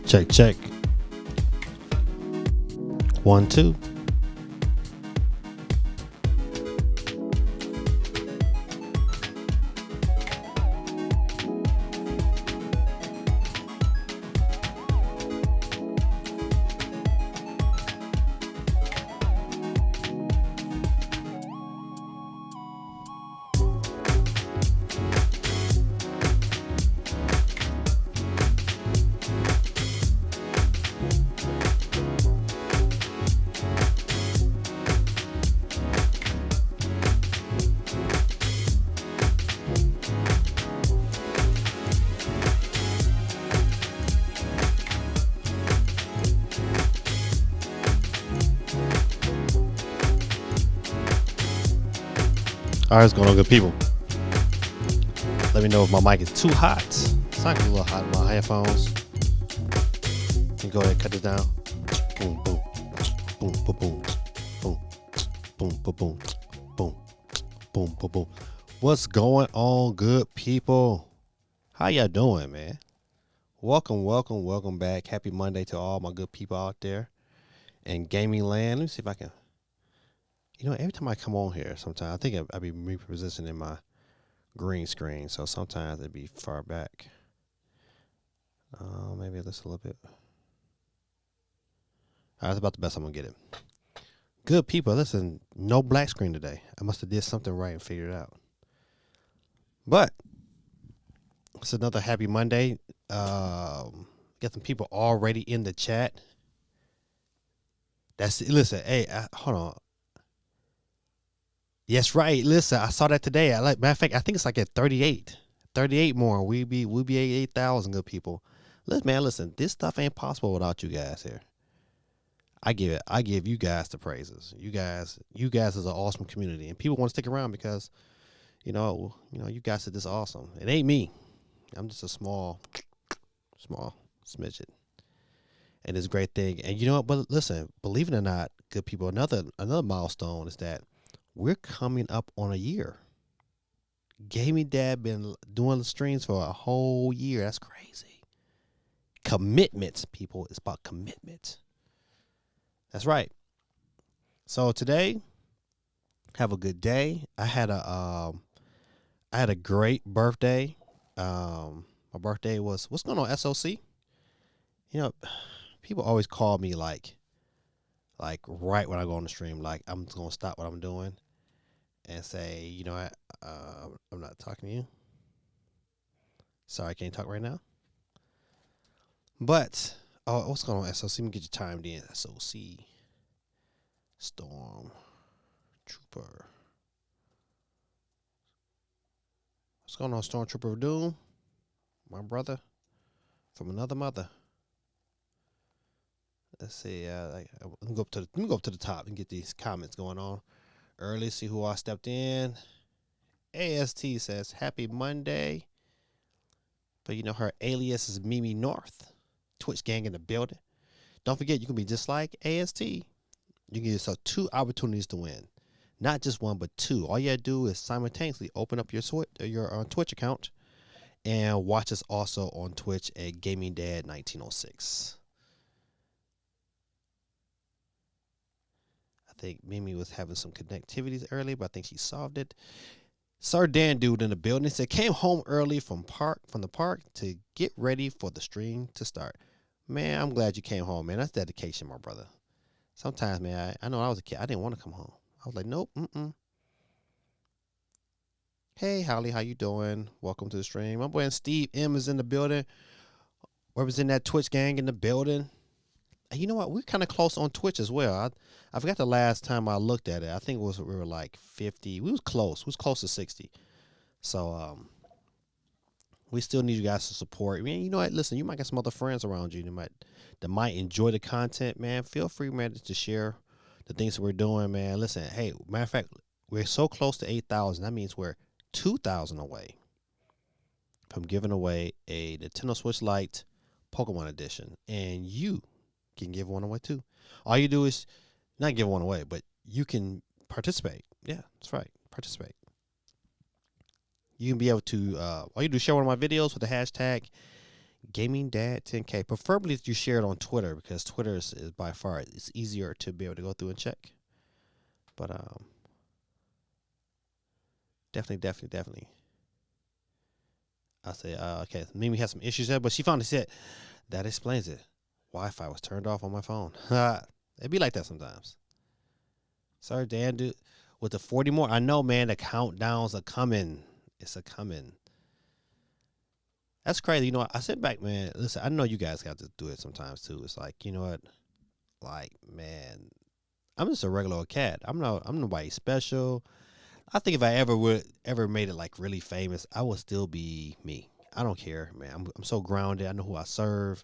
Check, check. 1, 2. All right, what's going on, good people? Let me know if my mic is too hot. It's not a little hot in my headphones. You can go ahead and cut it down. Boom, boom, boom, boom, boom, boom, boom, boom, boom, boom, boom, boom, boom. What's going on, good people? How y'all doing, man? Welcome back. Happy Monday to all my good people out there in gaming land. Let me see if I can. You know, every time I come on here, sometimes I think I be repositioning my green screen, so sometimes it'd be far back. Maybe this a little bit. All right, that's about the best I'm gonna get it. Good people, listen, no black screen today. I must have did something right and figured it out. But it's another happy Monday. Got some people already in the chat. Listen, hey, hold on. Yes, right. Listen, I saw that today. Matter of fact, I think it's like at 38. 38 more. We'll be at 8,000 good people. Listen, this stuff ain't possible without you guys here. I give you guys the praises. You guys is an awesome community, and people want to stick around because, you know, you guys are just awesome. It ain't me. I'm just a small smidget, and it's a great thing. And you know what? But listen, believe it or not, good people, another milestone is that we're coming up on a year. Gaming Dad been doing the streams for a whole year. That's crazy. Commitments, people. It's about commitment. That's right. So today, have a good day. I had a great birthday. My birthday was, what's going on, SOC? You know, people always call me like right when I go on the stream, like I'm just gonna stop what I'm doing and say, you know what, I'm not talking to you. Sorry, I can't talk right now. But what's going on, SOC? Let me get you timed in. SOC Storm Trooper. What's going on, Stormtrooper of Doom? My brother from another mother. Let's see. Let me go up to the top and get these comments going on early. See who I stepped in. AST says happy Monday, but you know her alias is Mimi North. Twitch gang in the building. Don't forget, you can be just like AST. You can get yourself 2 opportunities to win, not just one, but 2. All you gotta do is simultaneously open up your Twitch account and watch us also on Twitch at Gaming Dad 1906. I think Mimi was having some connectivities earlier, but I think she solved it. Sir Dan Dude in the building said, came home early from the park to get ready for the stream to start. Man, I'm glad you came home, man. That's dedication, my brother. Sometimes, man, I know I was a kid. I didn't want to come home. I was like, nope, Hey, Holly, how you doing? Welcome to the stream. My boy Steve M is in the building. Representing that Twitch gang in the building. And you know what? We're kind of close on Twitch as well. I forgot the last time I looked at it. I think we were like 50. We was close. We was close to 60. So we still need you guys to support. I mean, you know what? Listen, you might get some other friends around you that might enjoy the content, man. Feel free, man, to share the things that we're doing, man. Listen, hey, matter of fact, we're so close to 8,000. That means we're 2,000 away from giving away a Nintendo Switch Lite Pokemon Edition, and you can give one away too. All you do is not give one away, but you can participate. Yeah, that's right. Participate. You can be able to, all you do is share one of my videos with the hashtag Gaming Dad 10K. Preferably if you share it on Twitter because Twitter is by far it's easier to be able to go through and check. But definitely. I say okay. Mimi has some issues there, but she finally said that explains it. Wi-Fi was turned off on my phone. It'd be like that sometimes. Sorry, Dan, dude. With the 40 more, I know, man. The countdowns are coming. It's a coming. That's crazy. You know, I sit back, man. Listen, I know you guys got to do it sometimes too. It's like, you know what? Like, man, I'm just a regular old cat. I'm nobody special. I think if I ever made it like really famous, I would still be me. I don't care, man. I'm so grounded. I know who I serve,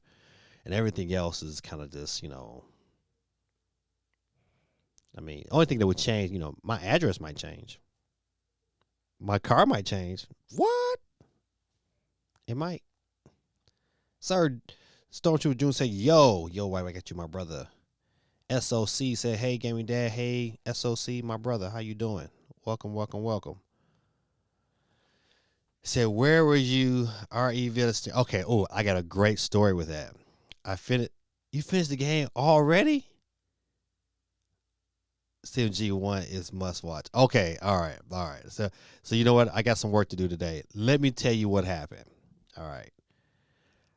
and everything else is kind of just, I mean, only thing that would change, my address might change. My car might change. What? It might. Sir, Stone True June say, yo, why I got you, my brother. SOC said, hey, Gaming Dad. Hey, SOC, my brother. How you doing? Welcome. Said, where were you, RE Village? Okay, I got a great story with that. You finished the game already? CMG1 is must watch. Okay, all right. So you know what? I got some work to do today. Let me tell you what happened. All right.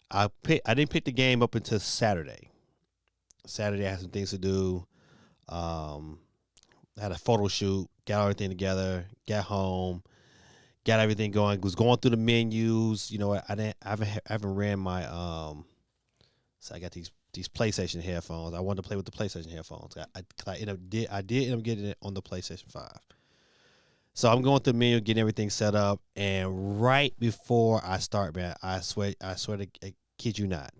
I didn't pick the game up until Saturday. Saturday I had some things to do. I had a photo shoot, got everything together, got home, got everything going. Was going through the menus. You know what? I haven't ran my So I got these PlayStation headphones. I wanted to play with the PlayStation headphones. I did end up getting it on the PlayStation 5. So I'm going through the menu, getting everything set up, and right before I start, man, I swear to kid you not,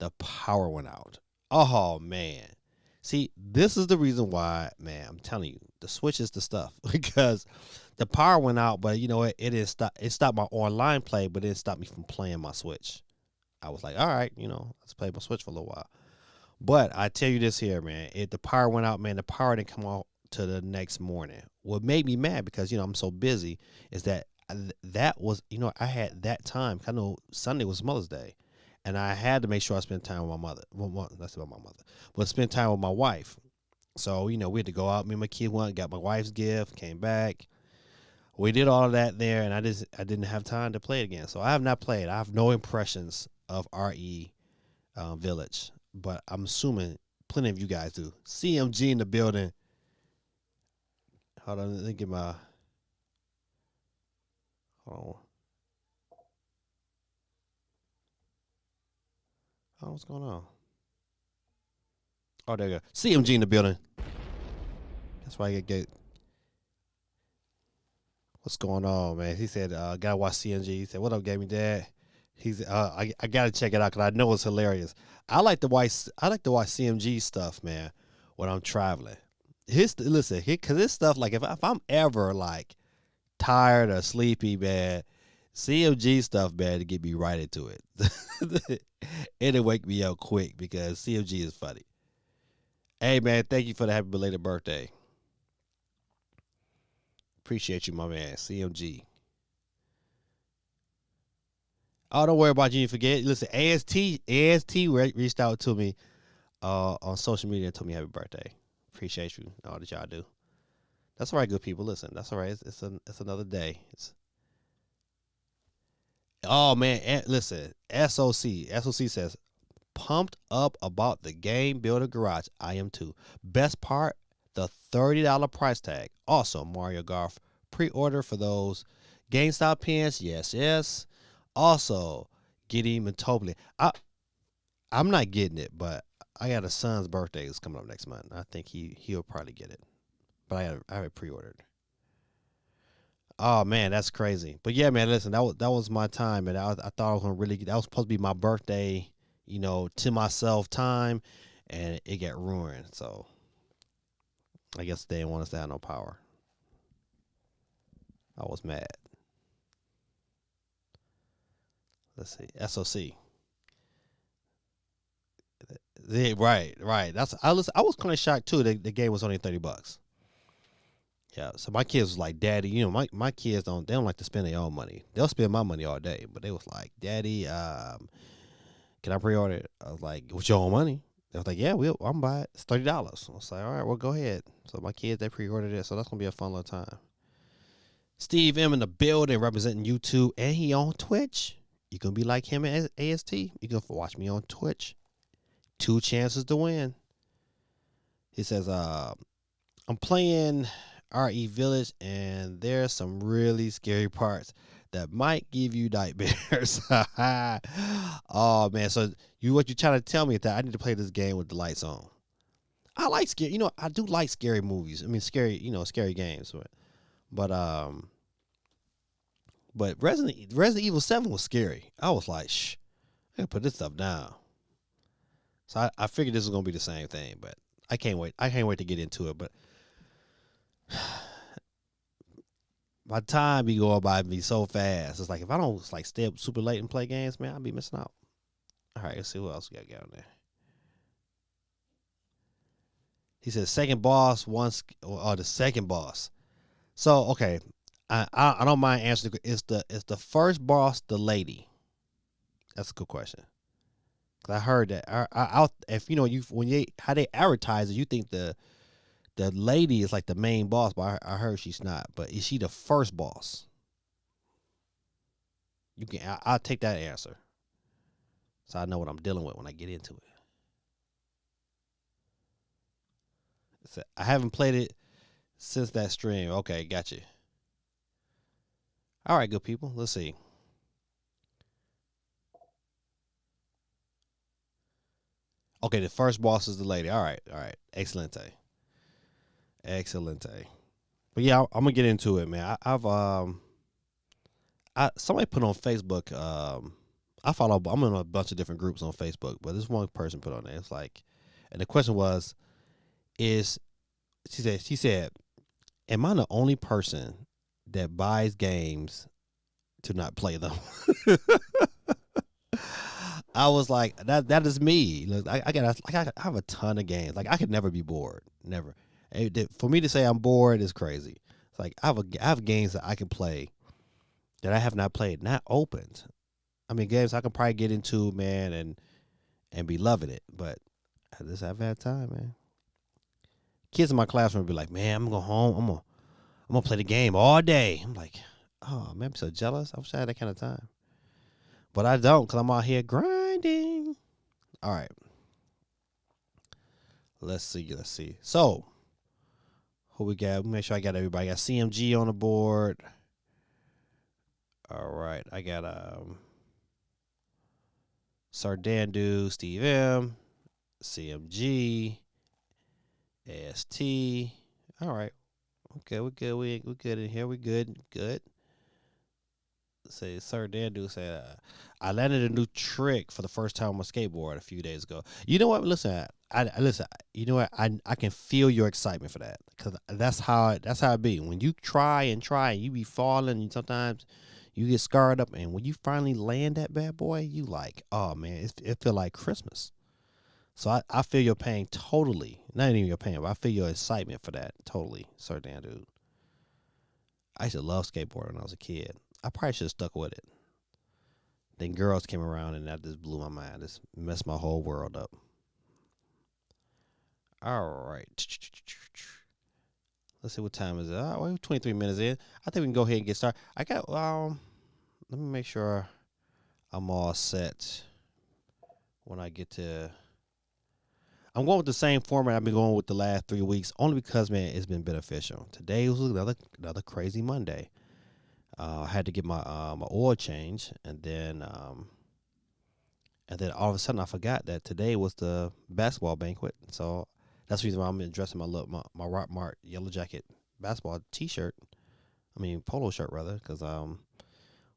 the power went out. Oh man. See, this is the reason why, man, I'm telling you, the Switch is the stuff because the power went out, but you know what? It stopped my online play, but it didn't stop me from playing my Switch. I was like, all right, let's play my Switch for a little while. But I tell you this here, man, the power went out, man. The power didn't come out to the next morning. What made me mad because I'm so busy is that was I had that time. I know Sunday was Mother's Day, and I had to make sure I spent time with my mother. Well, that's about my mother, but spend time with my wife. So we had to go out. Me and my kid went, got my wife's gift, came back. We did all of that there, and I didn't have time to play it again. So I have not played. I have no impressions of RE Village, but I'm assuming plenty of you guys do. CMG in the building. Hold on, let me get my. Hold on. Oh, what's going on? Oh, there you go. CMG in the building. That's why I get. What's going on, man? He said, gotta watch CMG. He said, what up, Gaming Dad? He's I gotta check it out because I know it's hilarious. I like to watch CMG stuff, man, when I'm traveling. Because his stuff, like if I'm ever like tired or sleepy, man, CMG stuff, man, to get me right into it. It'll wake me up quick because CMG is funny. Hey, man, thank you for the happy belated birthday. Appreciate you, my man. CMG. Oh, don't worry about you. Forget. Listen, AST reached out to me on social media and told me happy birthday. Appreciate you. All that y'all do. That's all right, good people. Listen, that's all right. It's another day. Oh man, listen. SOC says pumped up about the game Builder Garage. I am too. Best part, the $30 price tag. Also, Mario Golf pre-order for those GameStop pins. Yes. Also, getting Metobly. I'm not getting it, but I got a son's birthday is coming up next month. I think he'll probably get it, but I have it pre-ordered. Oh man, that's crazy. But yeah, man, listen, that was my time, and I thought I was gonna really. That was supposed to be my birthday, to myself time, and it got ruined. So I guess they didn't want us to have no power. I was mad. Let's see, SOC. Yeah, right. I was kind of shocked too. The game was only $30. Yeah, so my kids was like, Daddy, my kids don't like to spend their own money. They'll spend my money all day, but they was like, Daddy, can I pre-order it? I was like, with your own money? They was like, yeah, I'm buy it. It's $30. I was like, all right, well, go ahead. So my kids, they pre-ordered it, so that's gonna be a fun little time. Steve M in the building representing YouTube, and he on Twitch. You can be like him at AST. You can watch me on Twitch. 2 chances to win. He says, I'm playing RE Village, and there's some really scary parts that might give you nightmares. Oh man, so what you trying to tell me is that I need to play this game with the lights on? I like scary, I do like scary movies. I mean, scary, scary games. But Resident Evil 7 was scary. I was like, shh, I gotta put this stuff down. So I figured this was gonna be the same thing, but I can't wait. I can't wait to get into it. But my time be going by me so fast. It's like if I don't stay up super late and play games, man, I'll be missing out. All right, let's see what else we got on there. He said second boss once, or the second boss. So okay, I don't mind answering. Is the first boss the lady? That's a good question. Cause I heard that. If how they advertise it, you think the lady is like the main boss, but I heard she's not. But is she the first boss? You can. I'll take that answer, so I know what I'm dealing with when I get into it. So I haven't played it since that stream. Okay, got you. All right, good people. Let's see. Okay, the first boss is the lady. All right. Excelente. But yeah, I'm gonna get into it, man. Somebody put on Facebook. I'm in a bunch of different groups on Facebook, but this one person put on there. It's like, and the question was, she said, am I the only person that buys games to not play them? I was like, that is me. Look, I have a ton of games. Like I could never be bored. Never. For me to say I'm bored is crazy. It's like I have games that I can play that I have not played, not opened. I mean, games I can probably get into, man, and be loving it. But I just haven't had time, man. Kids in my classroom be like, man, I'm gonna go home. I'm gonna play the game all day. I'm like, oh man, I'm so jealous. I wish I had that kind of time. But I don't, because I'm out here grinding. All right. Let's see. So, who we got? Make sure I got everybody. I got CMG on the board. All right. I got Sardandu, Steve M, CMG, AST. All right. Okay, we're good. We're good in here. We're good. Good. Say Sir Dandu said, I landed a new trick for the first time on my skateboard a few days ago. You know what? Listen, listen. You know what? I can feel your excitement for that, because that's how it be. When you try and you be falling, and sometimes you get scarred up, and when you finally land that bad boy, you like, oh man, it feel like Christmas. So I feel your pain totally. Not even your pain, but I feel your excitement for that totally, Sir Dandu. I used to love skateboarding when I was a kid. I probably should have stuck with it. Then girls came around and that just blew my mind. Just messed my whole world up. All right. Let's see what time is it. We're 23 minutes in. I think we can go ahead and get started. I got let me make sure I'm all set when I get to. I'm going with the same format I've been going with the last 3 weeks, only because, man, it's been beneficial. Today was another crazy Monday. I had to get my oil change, and then all of a sudden I forgot that today was the basketball banquet. So that's the reason why I'm dressing my Rock Mart Yellow Jacket basketball T-shirt. Polo shirt rather, because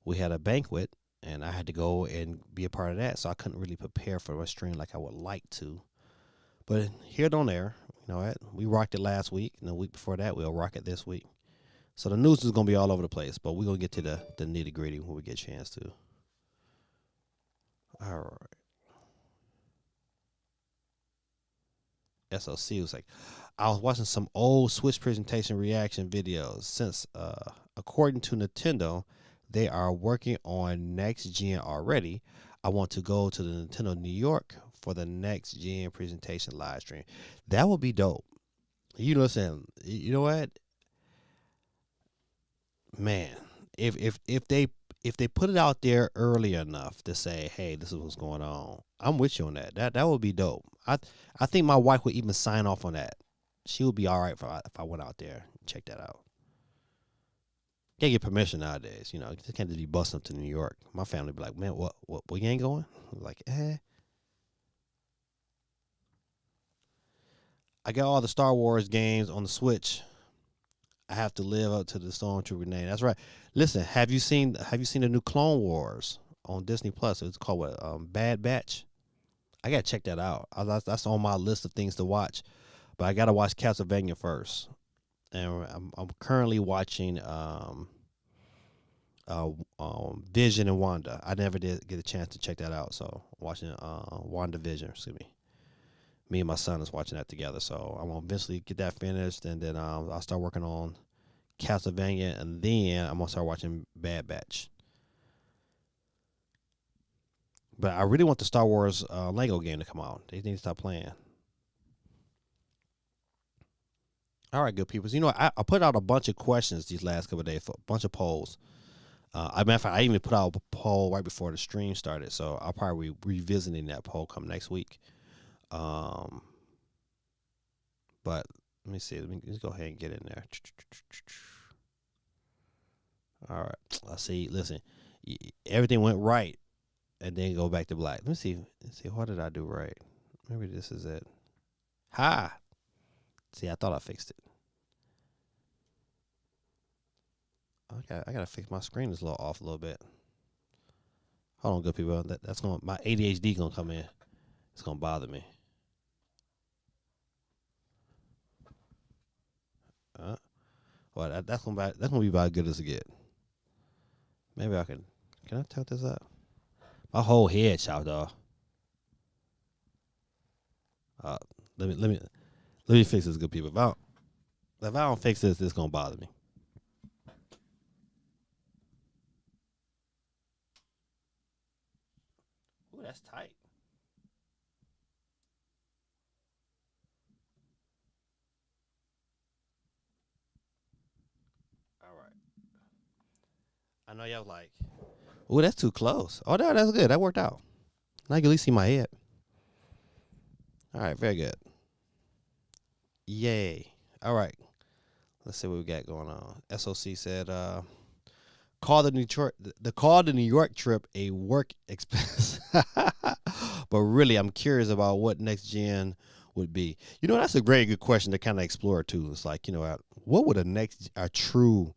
we had a banquet and I had to go and be a part of that. So I couldn't really prepare for a stream like I would like to. But here, don't there, we rocked it last week, and the week before that we'll rock it this week. So the news is going to be all over the place, but we're going to get to the nitty-gritty when we get a chance to. All right. SOC was like, I was watching some old Switch presentation reaction videos since, according to Nintendo, they are working on next gen already. I want to go to the Nintendo New York for the next gen presentation live stream. That would be dope. You listen, you know what, man? If they put it out there early enough to say, hey, this is what's going on, I'm with you on that. That would be dope. I think my wife would even sign off on that. She would be all right if I went out there and check that out. Can't get permission nowadays, you know. You can't just be busting up to New York. My family be like, man, what, you ain't going? I'm like, I got all the Star Wars games on the Switch. I have to live up to the Stormtrooper name. That's right. Listen, have you seen the new Clone Wars on Disney Plus? It's called what? Bad Batch. I gotta check that out. That's on my list of things to watch, but I gotta watch Castlevania first. And I'm currently watching Vision and Wanda. I never did get a chance to check that out, so I'm watching WandaVision. Excuse me. Me and my son is watching that together, so I'm gonna eventually get that finished, and then I'll start working on Castlevania, and then I'm gonna start watching Bad Batch. But I really want the Star Wars Lego game to come out. They need to stop playing. All right, good people. So, I put out a bunch of questions these last couple of days, for a bunch of polls. Matter of fact, I even put out a poll right before the stream started, so I'll probably be revisiting that poll come next week. Um, but let me see. Let's go ahead and get in there. All right. I see. Listen, everything went right, and then go back to black. Let me see. Let's see. What did I do right? Maybe this is it. Ha. See, I thought I fixed it. I gotta fix my screen is a little off a little bit. Hold on, good people. That's gonna my ADHD gonna come in. It's gonna bother me. Well, that's gonna be about as good as it get. Maybe I can I tilt this up? My whole head chopped off. Uh, let me fix this, good people. If I don't fix this, it's gonna bother me. Ooh, that's tight. All right. I know y'all like, ooh, that's too close. Oh, no, that's good. That worked out. Now you can at least see my head. All right, very good. Yay. All right. Let's see what we got going on. SOC said, call the New York trip a work expense. But really, I'm curious about what next gen would be. That's a very good question to kind of explore too. It's like, what would a true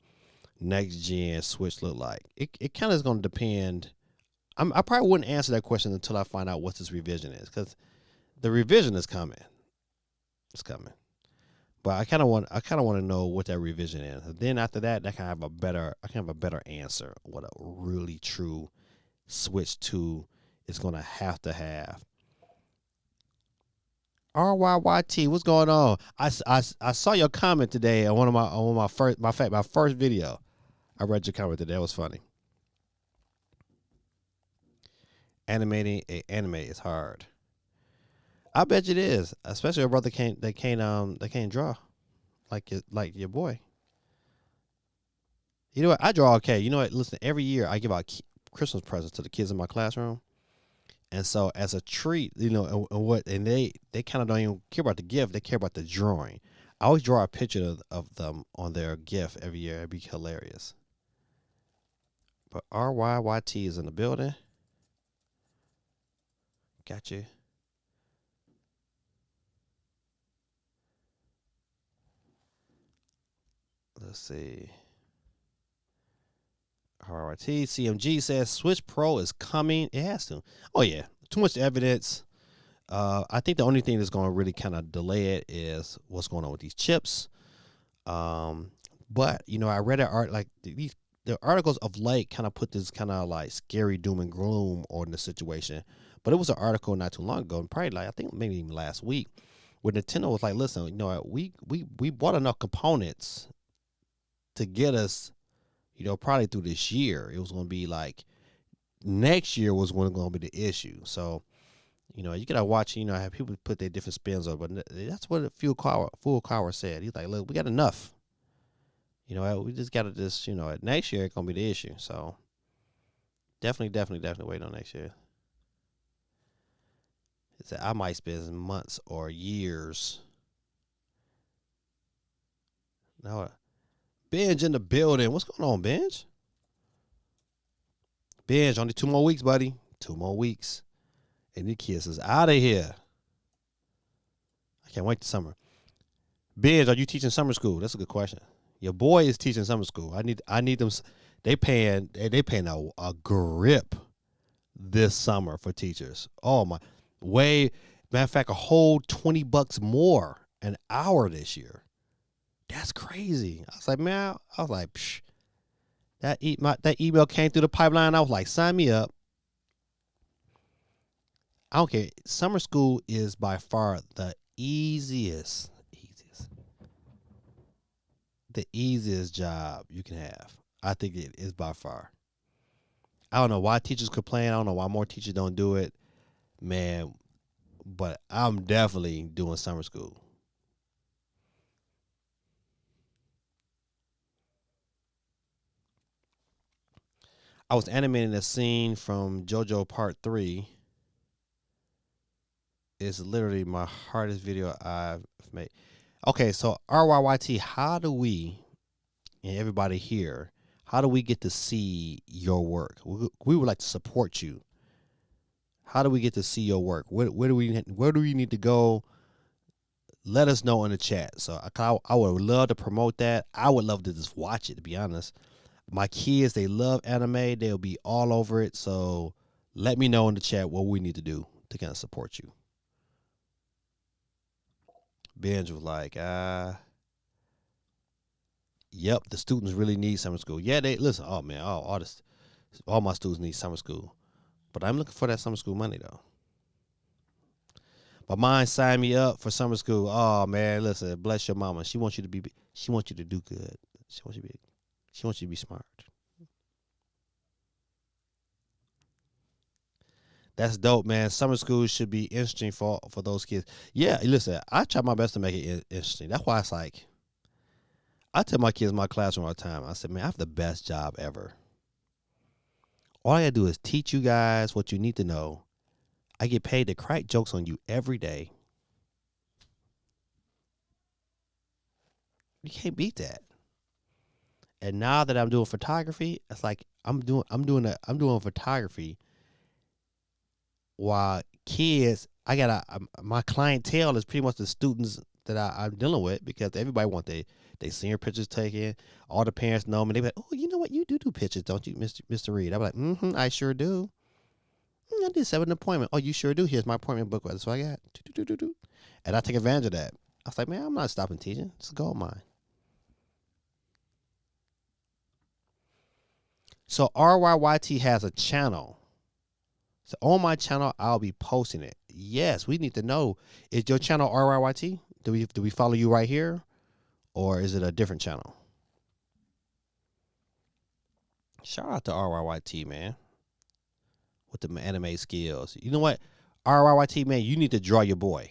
next gen Switch look like? It kind of is going to depend. I probably wouldn't answer that question until I find out what this revision is, because the revision is coming. It's coming. But I kind of want to know what that revision is. And then after that, I can have a better answer what a really true Switch 2 is going to have. RYYT, what's going on? I saw your comment today on my first video. I read your comment today. That was funny. Animating a anime is hard. I bet you it is, especially a brother can't draw like your boy. You know what? I draw okay. You know what? Listen, every year I give out Christmas presents to the kids in my classroom, and so as a treat, and they kind of don't even care about the gift; they care about the drawing. I always draw a picture of them on their gift every year. It'd be hilarious. But RYYT is in the building. Got you. Let's see. RYT CMG says Switch Pro is coming. It has to. Oh yeah, too much evidence. I think the only thing that's going to really kind of delay it is what's going on with these chips. But I read an art like the articles of late kind of put this kind of like scary doom and gloom on the situation. But it was an article not too long ago, and probably like I think maybe even last week, where Nintendo was like, "Listen, we bought enough components to get us, probably through this year. It was going to be like next year was when it's going to be the issue. So, you gotta watch. Have people put their different spins on, but that's what Full Cower said. He's like, look, we got enough. We just gotta next year it's gonna be the issue. So definitely wait on next year. He said I might spend months or years. Now, Benj in the building. What's going on, Benj? Benj, only 2 more weeks, buddy. 2 more weeks. And the kids is out of here. I can't wait to summer. Benj, are you teaching summer school? That's a good question. Your boy is teaching summer school. I need them. They paying a grip this summer for teachers. Oh my, matter of fact, a whole $20 more an hour this year. That's crazy. I was like, man, psh. That email came through the pipeline. I was like, sign me up. I don't care. Summer school is by far the easiest job you can have. I think it is by far. I don't know why teachers complain. I don't know why more teachers don't do it, man. But I'm definitely doing summer school. I was animating a scene from JoJo Part 3. It's literally my hardest video I've made. Okay, so RYYT, how do we, and everybody here, how do we get to see your work? We would like to support you. How do we get to see your work? Where do we need to go? Let us know in the chat. So I would love to promote that. I would love to just watch it, to be honest. My kids, they love anime. They'll be all over it. So let me know in the chat what we need to do to kind of support you. Benj was like, yep, the students really need summer school. Yeah, they listen. Oh man, all my students need summer school, but I'm looking for that summer school money though. My mom signed me up for summer school. Oh man, listen, bless your mama. She wants you to do good. She wants you to be smart. That's dope, man. Summer school should be interesting for those kids. Yeah, listen, I try my best to make it interesting. That's why it's like, I tell my kids in my classroom all the time, I said, man, I have the best job ever. All I gotta do is teach you guys what you need to know. I get paid to crack jokes on you every day. You can't beat that. And now that I'm doing photography, it's like I'm doing photography while kids, my clientele is pretty much the students that I'm dealing with, because everybody want they senior pictures taken. All the parents know me. They be like, oh, you know what? You do pictures, don't you, Mr. Reed? I'm like, I sure do. I did set an appointment. Oh, you sure do. Here's my appointment book. That's what I got. And I take advantage of that. I was like, man, I'm not stopping teaching. It's a goal of mine. So RYYT has a channel. So on my channel, I'll be posting it. Yes, we need to know. Is your channel RYYT? Do we follow you right here? Or is it a different channel? Shout out to RYYT, man. With the anime skills. You know what? RYYT, man, you need to draw your boy.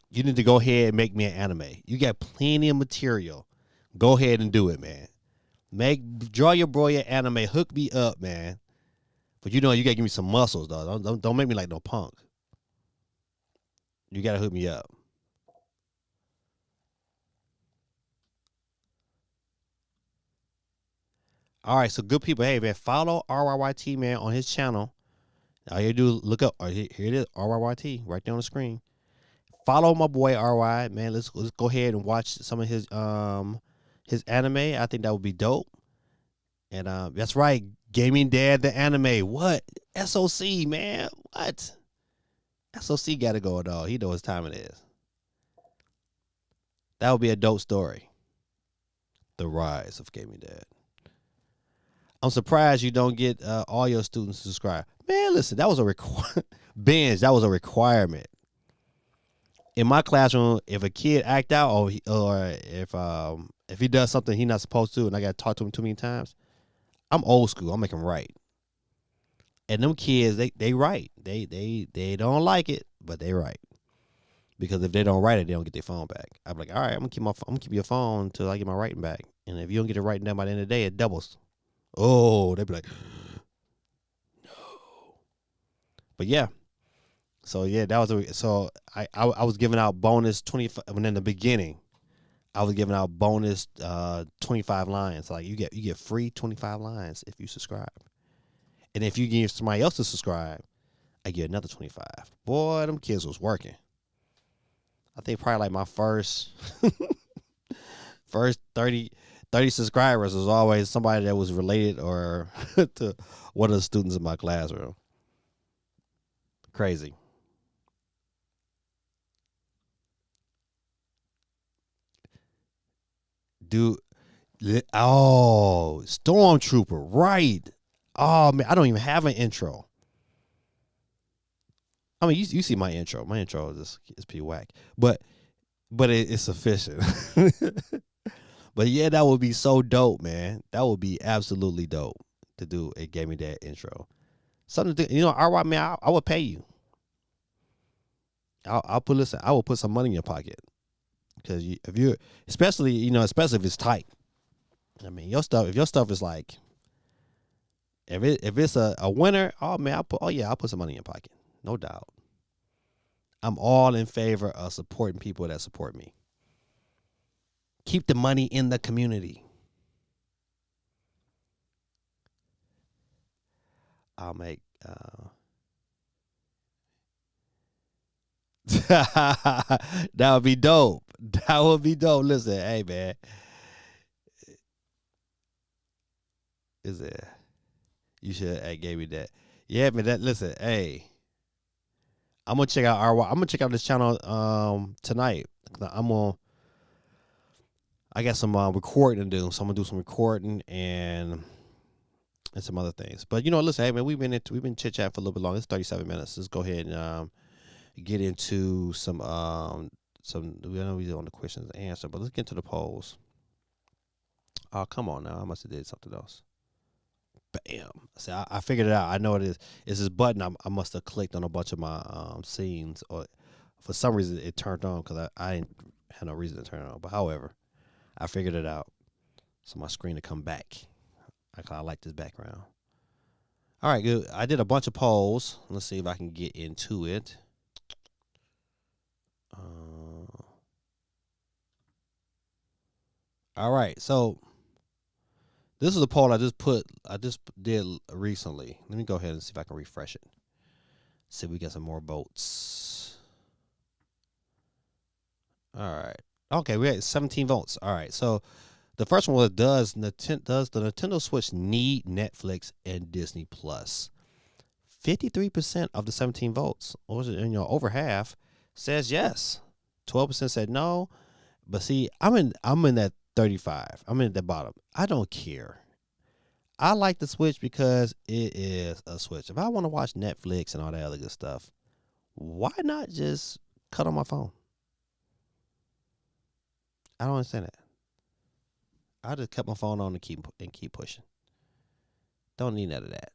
You need to go ahead and make me an anime. You got plenty of material. Go ahead and do it, man. Draw your boy an anime. Hook me up, man. But you gotta give me some muscles, though. Don't make me like no punk. You gotta hook me up. All right, so good people. Hey, man, follow RYYT, man, on his channel. All you do, look up. Here it is, RYYT, right there on the screen. Follow my boy RY, man. Let's go ahead and watch some of his anime. I think that would be dope. And that's right, Gaming Dad the anime. What? SOC, man. What? SOC got to go, dog. He knows what time it is. That would be a dope story. The rise of Gaming Dad. I'm surprised you don't get all your students to subscribe. Man, listen, that was a Benj, that was a requirement. In my classroom, if a kid act out or if he does something he's not supposed to, and I got to talk to him too many times, I'm old school. I'm making him right. And them kids, they right. They don't like it, but they right. Because if they don't write it, they don't get their phone back. I'm like, all right, I'm gonna keep your phone until I get my writing back. And if you don't get it writing down by the end of the day, it doubles. Oh, they'd be like, but yeah. So yeah, that was so I was giving out bonus 25 when in the beginning. I was giving out bonus 25 lines. Like you get free 25 lines if you subscribe. And if you get somebody else to subscribe, I get another 25. Boy, them kids was working. I think probably like my first 30 subscribers was always somebody that was related or to one of the students in my classroom. Crazy. Dude, oh, Stormtrooper, right. Oh, man, I don't even have an intro. I mean, you see my intro. My intro is pretty whack. But it's sufficient. But yeah, that would be so dope, man. That would be absolutely dope to do. It gave me that intro. Something to, all right, man. I would pay you. I'll put listen. I will put some money in your pocket because if you, especially if it's tight. I mean, your stuff. If your stuff is like, if it's a winner, oh man, I'll put some money in your pocket, no doubt. I'm all in favor of supporting people that support me. Keep the money in the community. I'll make. That would be dope. That would be dope. Listen, hey man, is it? You should. Hey, gave me that. Yeah, man. Listen, hey, I'm gonna check out I'm gonna check out this channel tonight. I got some recording to do, so I'm gonna do some recording and some other things. But listen, hey man, we've been chit chatting for a little bit long. It's 37 minutes. Let's go ahead and get into some. We know we're on the questions and answer, but let's get into the polls. Oh, come on now, I must have did something else. Bam! See, I figured it out. I know it is. It's this button. I must have clicked on a bunch of my scenes, or for some reason it turned on because I didn't have no reason to turn it on. But however, I figured it out. So my screen to come back. I like this background. All right, good. I did a bunch of polls. Let's see if I can get into it. All right, so this is a poll I just did recently. Let me go ahead and see if I can refresh it. See if we get some more votes. All right. Okay, we had 17 votes. All right, so the first one was does the Nintendo Switch need Netflix and Disney Plus? 53% of the 17 votes, or over half, says yes. 12% said no. But see, I'm in that 35. I'm in the bottom. I don't care. I like the Switch because it is a Switch. If I want to watch Netflix and all that other good stuff, why not just cut on my phone? I don't understand that. I just cut my phone on and keep pushing. Don't need none of that.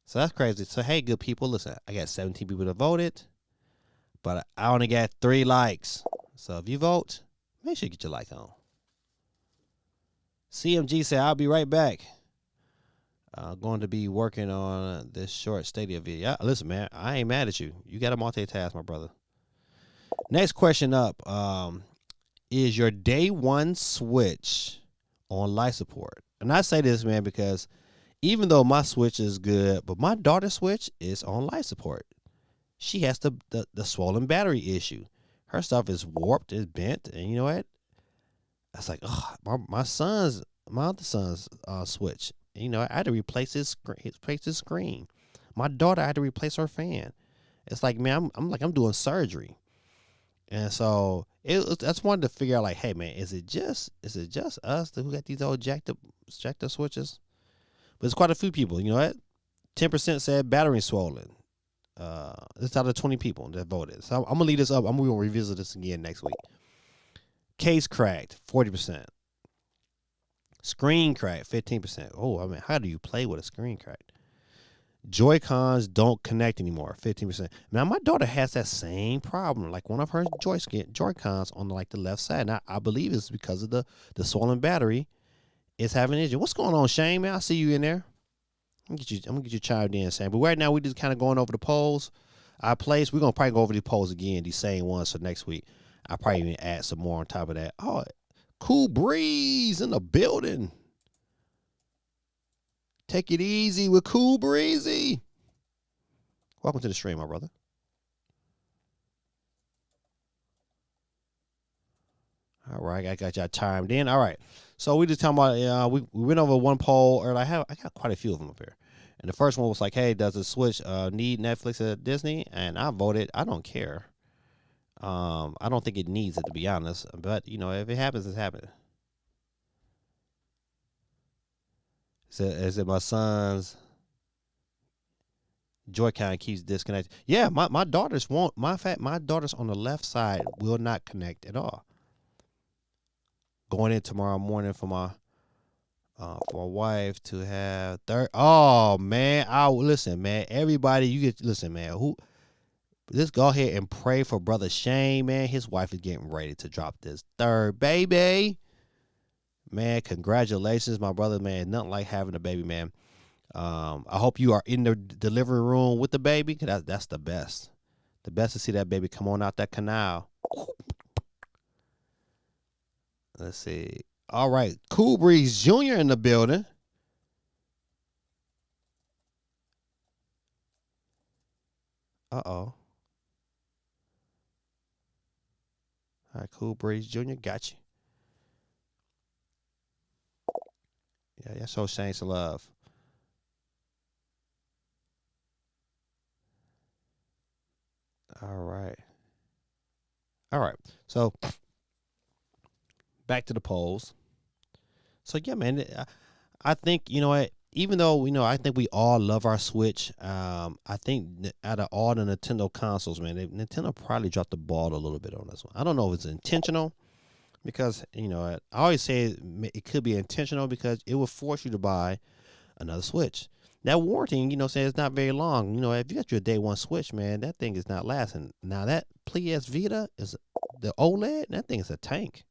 So that's crazy. So hey, good people, listen. I got 17 people that voted, but I only got 3 likes. So if you vote, make sure you get your like on. CMG said, I'll be right back. I'm going to be working on this short Stadia video. Yeah, listen, man, I ain't mad at you. You got to multitask, my brother. Next question up. Is your day one Switch on life support? And I say this, man, because even though my Switch is good, but my daughter's Switch is on life support. She has the swollen battery issue. Her stuff is warped, is bent, and you know what? I was like, oh, my other son's Switch. I had to replace his screen. My daughter, I had to replace her fan. It's like, man, I'm doing surgery. And so I just wanted to figure out, like, hey, man, is it just us who got these old jacked up switches? But it's quite a few people. You know what? 10% said battery swollen. It's out of 20 people that voted. So I'm gonna leave this up. I'm gonna revisit this again next week. Case cracked, 40%. Screen crack, 15%. Oh, I mean, how do you play with a screen crack? Joy-Cons don't connect anymore, 15%. Now, my daughter has that same problem. Like one of her Joy-Cons on like the left side. Now, I believe it's because of the swollen battery. It's having an issue. What's going on, Shane, man? I see you in there. I'm gonna get you chimed in, Shane. But right now, we just kind of going over the polls. Our place, we're gonna probably go over the polls again, these same ones for next week. I'll probably even add some more on top of that. Oh, cool breeze in the building. Take it easy with Cool Breezy. Welcome to the stream, my brother. All right, I got y'all timed in. All right, so we just talking about we went over one poll, or I got quite a few of them up here. And the first one was like, hey, does the Switch need Netflix at Disney? And I voted, I don't care. I don't think it needs it, to be honest. But if it happens, it's happening. Is it my son's Joy-Con keeps disconnected? Yeah, my daughters won't. My daughters on the left side will not connect at all. Going in tomorrow morning for my wife to have third. Oh man, listen, man. Everybody, listen, man. Let's go ahead and pray for brother Shane, man. His wife is getting ready to drop this third baby. Man, congratulations, my brother, man. Nothing like having a baby, man. I hope you are in the delivery room with the baby, because that's the best. The best to see that baby come on out that canal. Let's see. All right. Cool Breeze Jr. in the building. Uh-oh. All right, Cool Breeze Jr. Got you. Yeah, show Shane some love. All right. All right. So back to the polls. So yeah, man, I think what. Even though I think we all love our Switch. I think out of all the Nintendo consoles, man, Nintendo probably dropped the ball a little bit on this one. I don't know if it's intentional, because I always say it could be intentional, because it will force you to buy another Switch. That warranty, saying it's not very long. If you got your day one Switch, man, that thing is not lasting. Now that PS Vita is the OLED, that thing is a tank.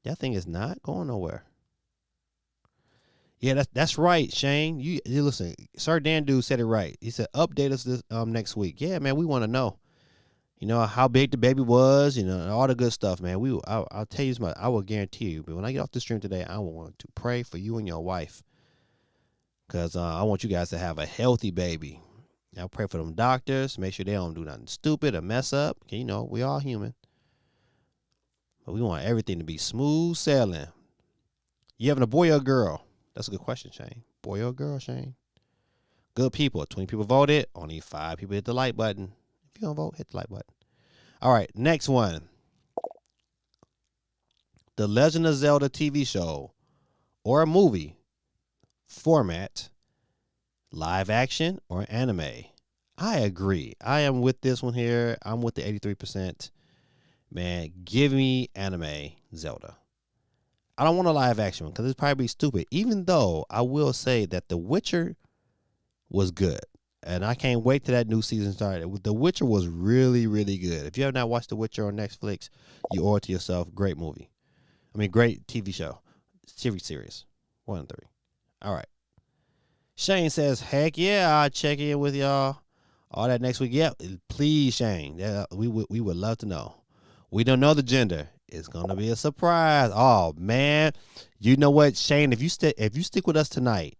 That thing is not going nowhere. Yeah, that's right, Shane. You listen, Sir Dan Dude said it right. He said update us this next week. Yeah, man, we want to know. How big the baby was, all the good stuff, man. I'll tell you I will guarantee you. But when I get off the stream today, I want to pray for you and your wife, because I want you guys to have a healthy baby. I'll pray for them doctors. Make sure they don't do nothing stupid or mess up. We all human, but we want everything to be smooth sailing. You having a boy or a girl? That's a good question, Shane. Boy or girl, Shane? Good people. 20 people voted. Only 5 people hit the like button. If you don't vote, hit the like button. All right, next one. The Legend of Zelda TV show or a movie format, live action or anime. I agree. I am with this one here. I'm with the 83%. Man, give me anime Zelda. I don't want a live action one, because it's probably stupid. Even though I will say that The Witcher was good, and I can't wait till that new season started. The Witcher was really, really good. If you have not watched The Witcher on Netflix, you owe it to yourself. Great movie. Great TV show. Series. 1 and 3. All right. Shane says, heck yeah, I'll check in with y'all. All that next week. Yeah, please, Shane. Yeah, we would love to know. We don't know the gender. It's gonna be a surprise. Oh man, you know what, Shane? If you stick with us tonight,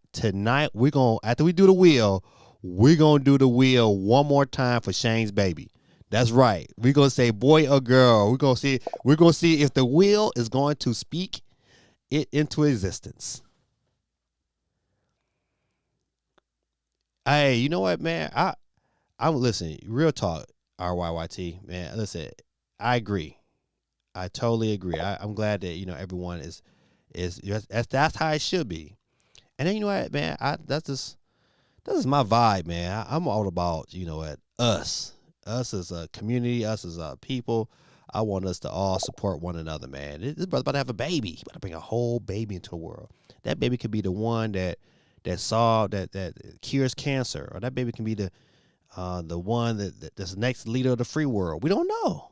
we're gonna, after we do the wheel, we're gonna do the wheel one more time for Shane's baby. That's right. We're gonna say boy or girl. We're gonna see if the wheel is going to speak it into existence. Hey, you know what, man? I'm listen. Real talk, RYYT, man. Listen, I agree. I totally agree. I'm glad that everyone is that's how it should be. And then what, man, that's my vibe, man. I'm all about us as a community, us as a people. I want us to all support one another, man. This brother about to have a baby. He's about to bring a whole baby into the world. That baby could be the one that cures cancer, or that baby can be the one that's the next leader of the free world. We don't know.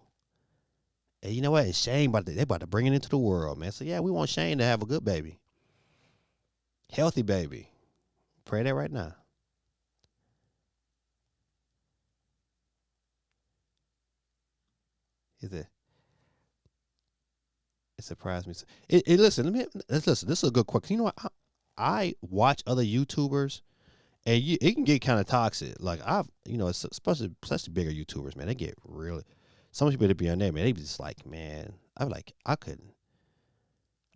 And you know what? And Shane they about to bring it into the world, man. So yeah, we want Shane to have a good baby, healthy baby. Pray that right now. Is it? It surprised me. Listen, let's listen. This is a good question. You know what? I watch other YouTubers, and it can get kind of toxic. Like especially bigger YouTubers, man. They get really. Some people that be on there, man. They be just like, man. I'm like, I couldn't.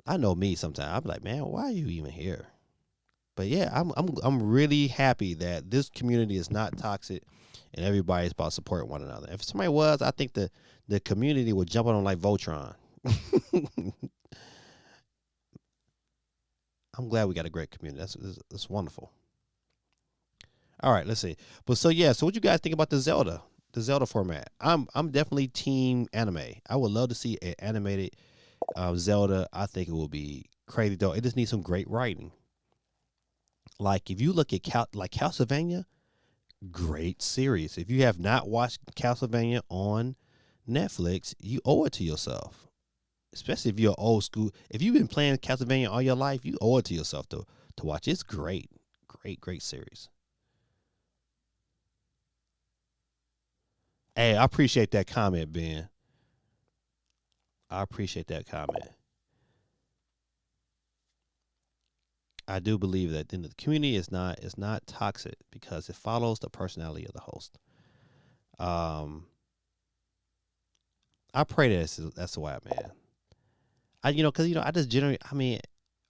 I know me sometimes. I'm like, man, why are you even here? But yeah, I'm really happy that this community is not toxic, and everybody's about supporting one another. If somebody was, I think the community would jump on them like Voltron. I'm glad we got a great community. That's wonderful. All right, let's see. But so yeah, so what you guys think about the Zelda format? I'm definitely team anime. I would love to see an animated Zelda. I think it will be crazy though. It just needs some great writing. Like if you look at Castlevania, great series. If you have not watched Castlevania on Netflix, you owe it to yourself. Especially if you're old school. If you've been playing Castlevania all your life, you owe it to yourself to watch. It's great, great series. Hey, I appreciate that comment, Ben. I appreciate that comment. I do believe that the community is not toxic because it follows the personality of the host. Um, I pray that's the way, man. Because I just generally, I mean,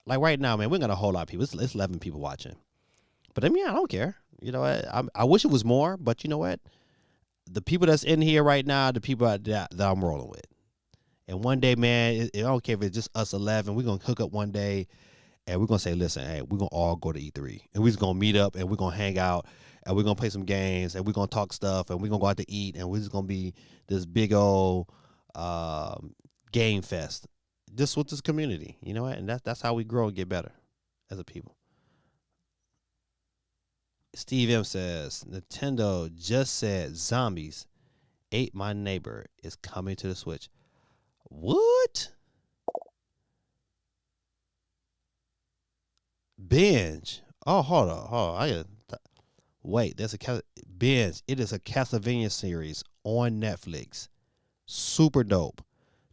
like right now, man, we got a whole lot of people. It's 11 people watching, but I mean, I don't care. I wish it was more, but you know what? The people that's in here right now, the people that I'm rolling with. And one day, man, I don't care if it's just us 11. We're gonna hook up one day, and we're gonna say, listen, hey, we're gonna all go to E3, and we're just gonna meet up, and we're gonna hang out, and we're gonna play some games, and we're gonna talk stuff, and we're gonna go out to eat, and we're just gonna be this big old game fest, just with this community, you know what? And that's how we grow and get better as a people. Steve M says Nintendo just said zombies ate my neighbor is coming to the Switch. What? Binge. Oh, hold on. Wait. Binge. It is a Castlevania series on Netflix. Super dope.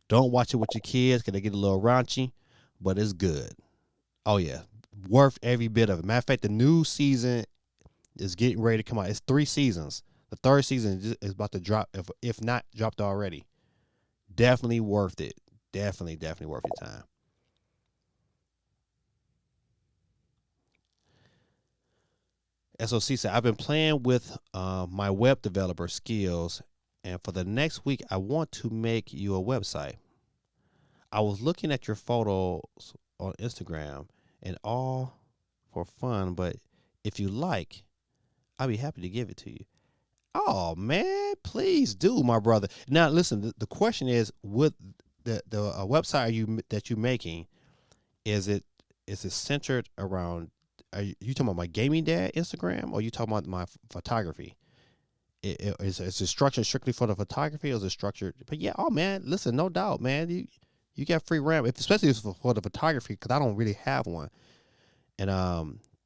Don't watch it with your kids because they get a little raunchy, but it's good. Oh yeah, worth every bit of it. Matter of fact, the new season is getting ready to come out. It's 3 seasons. The third season is about to drop, if not dropped already. Definitely worth it. Definitely worth your time. SOC said, I've been playing with my web developer skills, and for the next week, I want to make you a website. I was looking at your photos on Instagram and all for fun, but if you like, I'd be happy to give it to you. Oh man, please do, my brother. Now listen, the question is, with the website that you making, is it centered around? Are you talking about my gaming dad Instagram, or are you talking about my photography? Is it structured strictly for the photography, or is it structured? But yeah, oh man, listen, no doubt, man. You got free RAM, especially if it's for the photography, because I don't really have one. And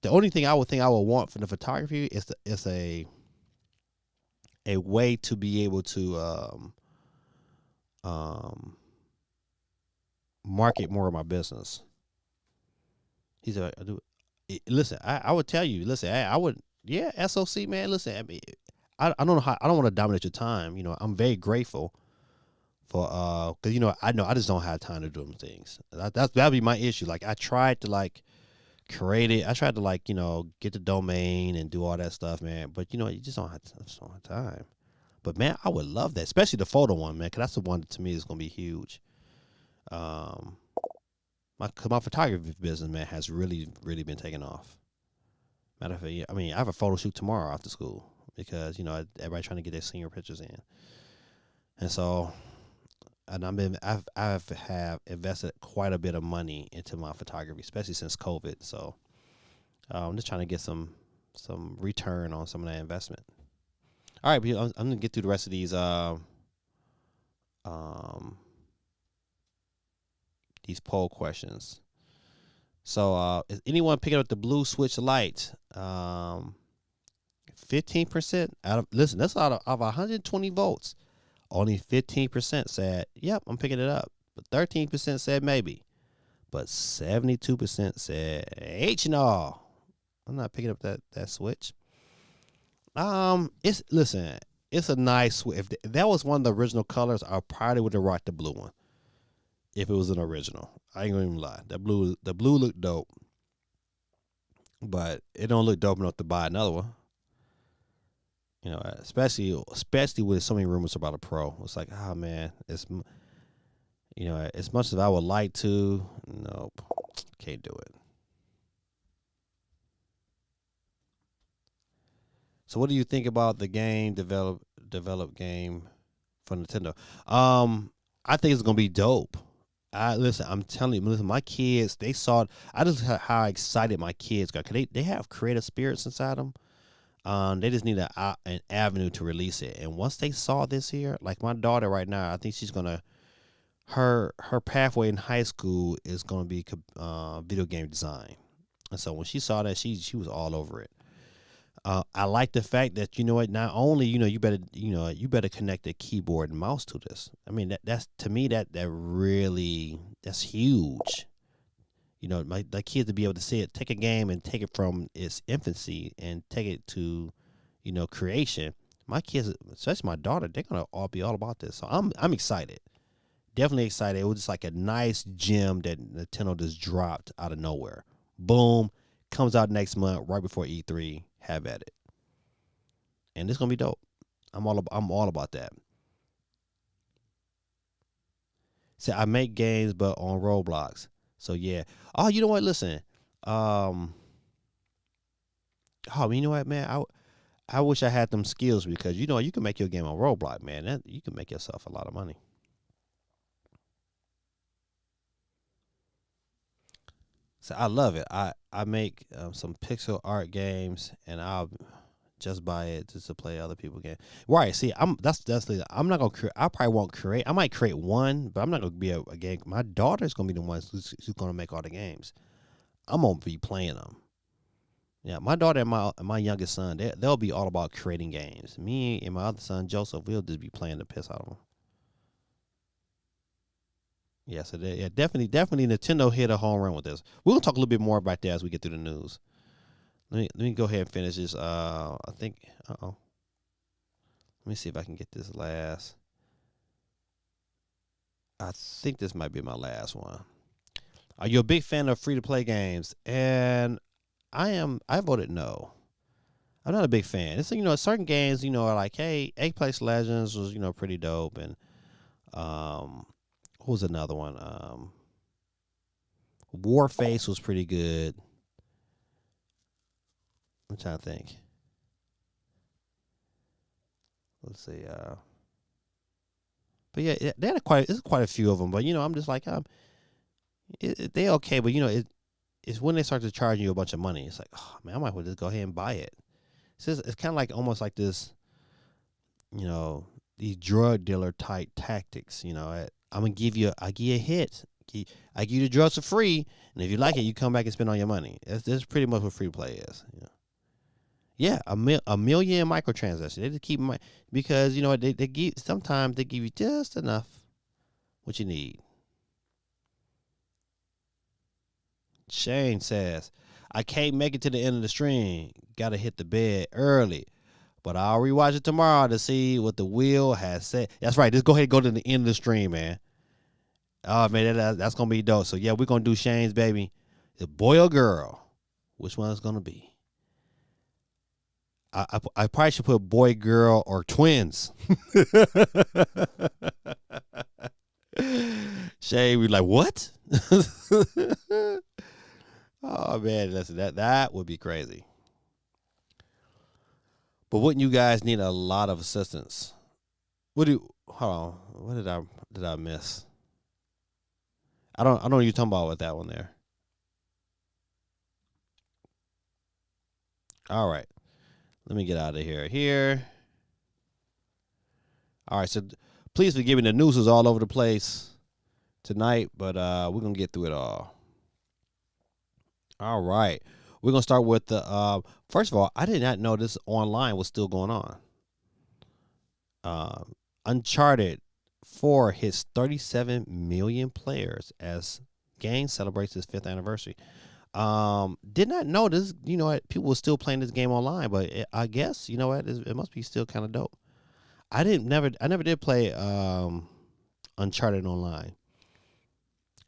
the only thing I would think I would want from the photography is a way to be able to um, market more of my business. He said, I do. Listen, I would tell you, listen, I would, yeah, SOC, man, listen, I mean, I don't know how, I don't want to dominate your time. I'm very grateful for, cause I know I just don't have time to do them things. That'd be my issue. Like I tried to create it. I tried to get the domain and do all that stuff, man. But you just don't have time. But man, I would love that, especially the photo one, man, because that's the one that to me is gonna be huge. Um, my photography business, man, has really been taking off. Matter of fact, I mean, I have a photo shoot tomorrow after school because everybody trying to get their senior pictures in, and so and I've have invested quite a bit of money into my photography, especially since COVID. So I'm just trying to get some return on some of that investment. All right, I'm gonna get through the rest of um these poll questions. So is anyone picking up the blue switch light? 15% out of listen, that's out of 120 votes. Only 15% said, "Yep, I'm picking it up." But 13% said maybe. But 72% said, "H no, I'm not picking up that switch." It's listen, it's a nice switch. If that was one of the original colors, I probably would have rocked the blue one. If it was an original, I ain't gonna even lie. The blue looked dope, but it don't look dope enough to buy another one. Especially with so many rumors about a pro. It's like, oh man, as much as I would like to, nope, can't do it. So, what do you think about the game develop game for Nintendo? I think it's gonna be dope. I listen. I'm telling you, listen. My kids, they saw it. I just how excited my kids got. Cause they have creative spirits inside them. They just need an avenue to release it. And once they saw this here, like my daughter right now, I think she's gonna her pathway in high school is gonna be video game design. And so when she saw that, she was all over it. I like the fact that you know what. Not only you better connect the keyboard and mouse to this. I mean that's to me that really that's huge. My kids to be able to see it, take a game and take it from its infancy and take it to, creation. My kids, especially my daughter, they're gonna all be all about this. So I'm excited, definitely excited. It was just like a nice gem that Nintendo just dropped out of nowhere. Boom, comes out next month right before E3. Have at it, and it's gonna be dope. I'm all about that. See, I make games, but on Roblox. So yeah. Oh, you know what? Listen. Um. Oh, you know what, man? I wish I had them skills because you can make your game on Roblox, man. You can make yourself a lot of money. So I love it. I make some pixel art games, and I'll just buy it just to play other people game. Right? See, I'm not gonna create. I probably won't create. I might create one, but I'm not gonna be a game. My daughter's gonna be the one who's gonna make all the games. I'm gonna be playing them. Yeah, my daughter and my youngest son, they'll be all about creating games. Me and my other son Joseph, we'll just be playing the piss out of them. Yeah, so yeah, definitely Nintendo hit a home run with this. We're gonna talk a little bit more about that as we get through the news. Let me go ahead and finish this. I think. Oh, let me see if I can get this last. I think this might be my last one. Are you a big fan of free to play games? And I am. I voted no. I'm not a big fan. It's certain games are like, hey, Apex Legends was pretty dope, and what was another one? Warface was pretty good. I'm trying to think. Let's see. But yeah, they had there's quite a few of them. But I'm just like, they okay, but it's when they start to charge you a bunch of money. It's like, oh man, I might as well just go ahead and buy it. It's kind of like almost like this, you know, these drug dealer type tactics. I'm gonna I give you a hit. I give you the drugs for free, and if you like it, you come back and spend all your money. That's pretty much what free play is. Yeah, a million microtransactions. They just keep because what they give sometimes they give you just enough what you need. Shane says, I can't make it to the end of the stream. Gotta hit the bed early. But I'll rewatch it tomorrow to see what the wheel has said. That's right. Just go ahead and go to the end of the stream, man. Oh man, that's gonna be dope. So yeah, we're gonna do Shane's baby. The boy or girl? Which one is gonna be? I probably should put boy, girl, or twins. Shane, we like what? Oh man, listen, that would be crazy. But wouldn't you guys need a lot of assistance? What do? Hold on. What did I? did I miss? I don't know what you're talking about with that one there. All right. Let me get out of here. Here. All right. So please forgive me. The news is all over the place tonight, but we're gonna get through it all. All right. We're gonna start with the first of all, I did not know this online was still going on. Uncharted 4 hits 37 million players as game celebrates its 5th anniversary. Did not know this. You know what? People were still playing this game online, but I guess you know what? It must be still kind of dope. I never did play Uncharted online,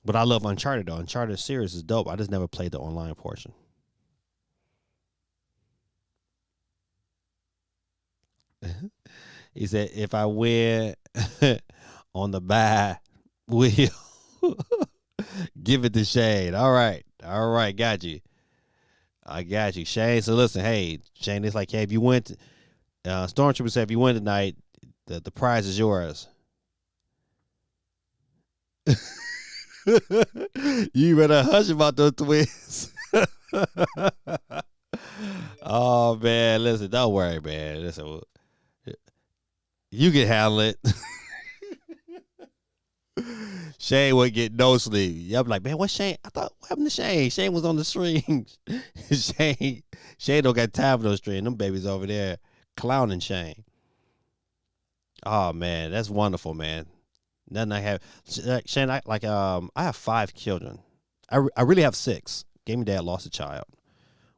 but I love Uncharted though. Uncharted series is dope. I just never played the online portion. He said, if I win on the buy, will give it to Shane. All right. All right. Got you. I got you, Shane. So listen, hey, Shane, it's like, hey, if you win, Stormtrooper said, if you win tonight, the prize is yours. You better hush about those twins. Oh man, listen, don't worry, man. Listen, you can handle it. Shane would get no sleep. Yeah, I'm like, man, what Shane? I thought what happened to Shane? Shane was on the streams. Shane don't got time for those streams. Them babies over there clowning Shane. Oh man, that's wonderful, man. Nothing I have. Shane, I have 5 children. I really have 6. Gave me dad lost a child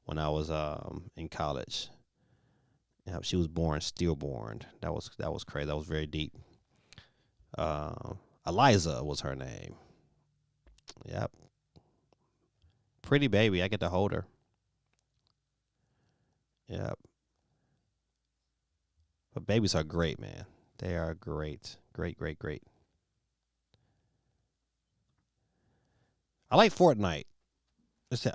when I was in college. Yeah, she was born stillborn. That was crazy. That was very deep. Eliza was her name. Yep. Pretty baby. I get to hold her. Yep. But babies are great, man. They are great. Great, great, great. I like Fortnite.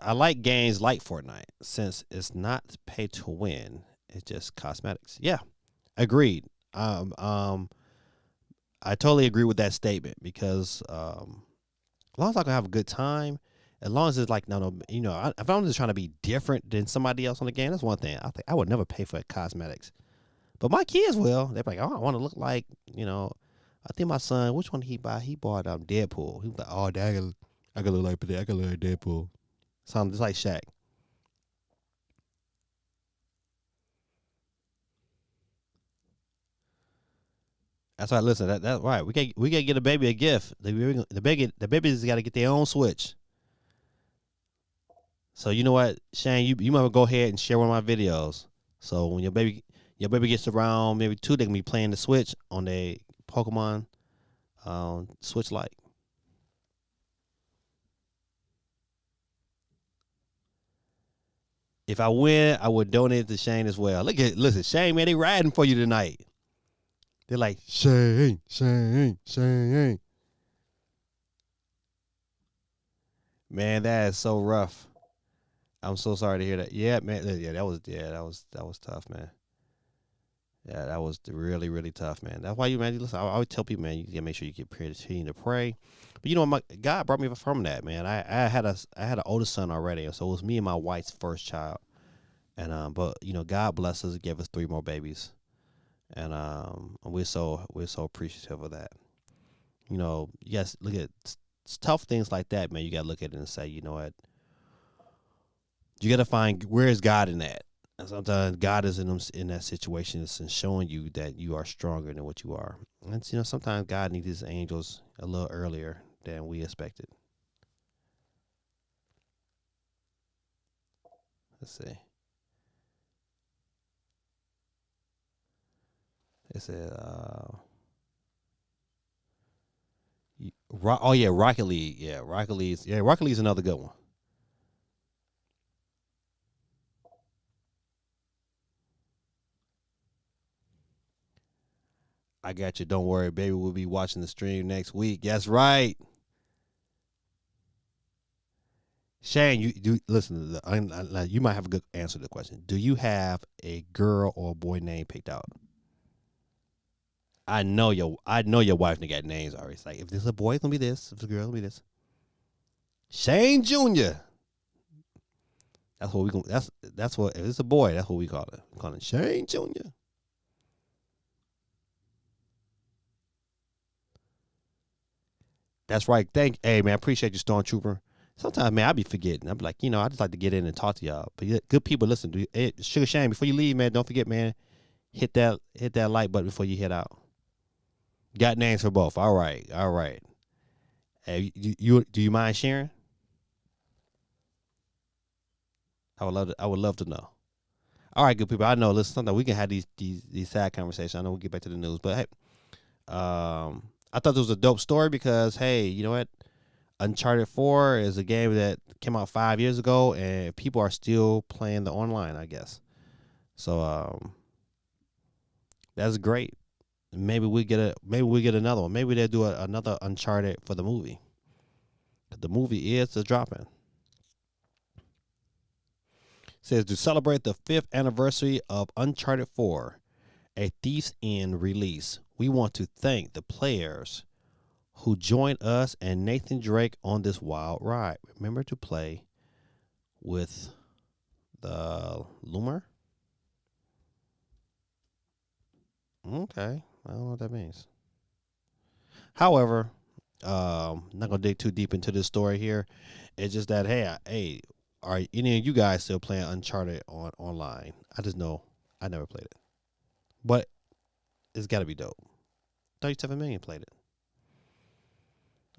I like games like Fortnite since it's not pay to win. It's just cosmetics. Yeah, agreed. I totally agree with that statement because as long as I can have a good time, as long as it's like no, you know, if I'm just trying to be different than somebody else on the game, that's one thing. I think I would never pay for cosmetics, but my kids will. They're like, oh, I want to look like you know. I think my son, which one did he buy? He bought Deadpool. He was like, oh, dad, I can look like I can look like Deadpool. Sounds just like Shaq. That's why. Listen, that's right. We can get a baby a gift. The baby's got to get their own Switch. So you know what, Shane, you might go ahead and share one of my videos. So when your baby gets around maybe 2, they can be playing the Switch on their Pokemon Switch Lite. If I win, I would donate it to Shane as well. Listen, Shane, man, they riding for you tonight. They're like Shane, Shane, Shane. Man, that is so rough. I'm so sorry to hear that. Yeah, man. That was tough, man. Yeah, that was really, really tough, man. That's why man. Listen, I always tell people, man, you gotta make sure you get continue to pray. But you know, God brought me from that, man. I had an older son already, and so it was me and my wife's first child. And but you know, God bless us and gave us 3 more babies, and we're so appreciative of that. You know, yes, look at tough things like that, man. You gotta look at it and say, you know what, you gotta find where is God in that. And sometimes God is in that situation and showing you that you are stronger than what you are. And you know, sometimes God needs His angels a little earlier than we expected. Let's see. It said, oh yeah, Rocket League. Yeah, Rocket League is another good one. I got you. Don't worry, baby. We'll be watching the stream next week. That's right. Shane, you do listen. You might have a good answer to the question. Do you have a girl or a boy name picked out? I know your wife done got names already. It's like if this is a boy, it's gonna be this. If it's a girl, it's gonna be this. Shane Jr. That's what we gonna. That's what. If it's a boy, that's what we call it. We call it Shane Jr. That's right. Hey man, I appreciate you, Stormtrooper. Sometimes, man, I be forgetting. I be like, I just like to get in and talk to y'all. But yeah, good people, listen. Sugar Shane, before you leave, man, don't forget, man, hit that like button before you head out. Got names for both. All right, all right. Hey, you do you mind sharing? I would love to know. All right, good people. I know. Listen, sometimes we can have these sad conversations. I know we'll get back to the news, but hey, I thought this was a dope story because hey, you know what? Uncharted 4 is a game that came out 5 years ago, and people are still playing the online. I guess so. That's great. Maybe we get another one. Maybe they'll do another Uncharted for the movie. The movie is dropping. Says to celebrate the fifth anniversary of Uncharted 4, A Thief's End release. We want to thank the players who joined us and Nathan Drake on this wild ride. Remember to play with the Loomer. Okay, I don't know what that means. However, not gonna dig too deep into this story here. It's just that hey, are any of you guys still playing Uncharted online? I just know I never played it, but it's got to be dope. 37 million played it.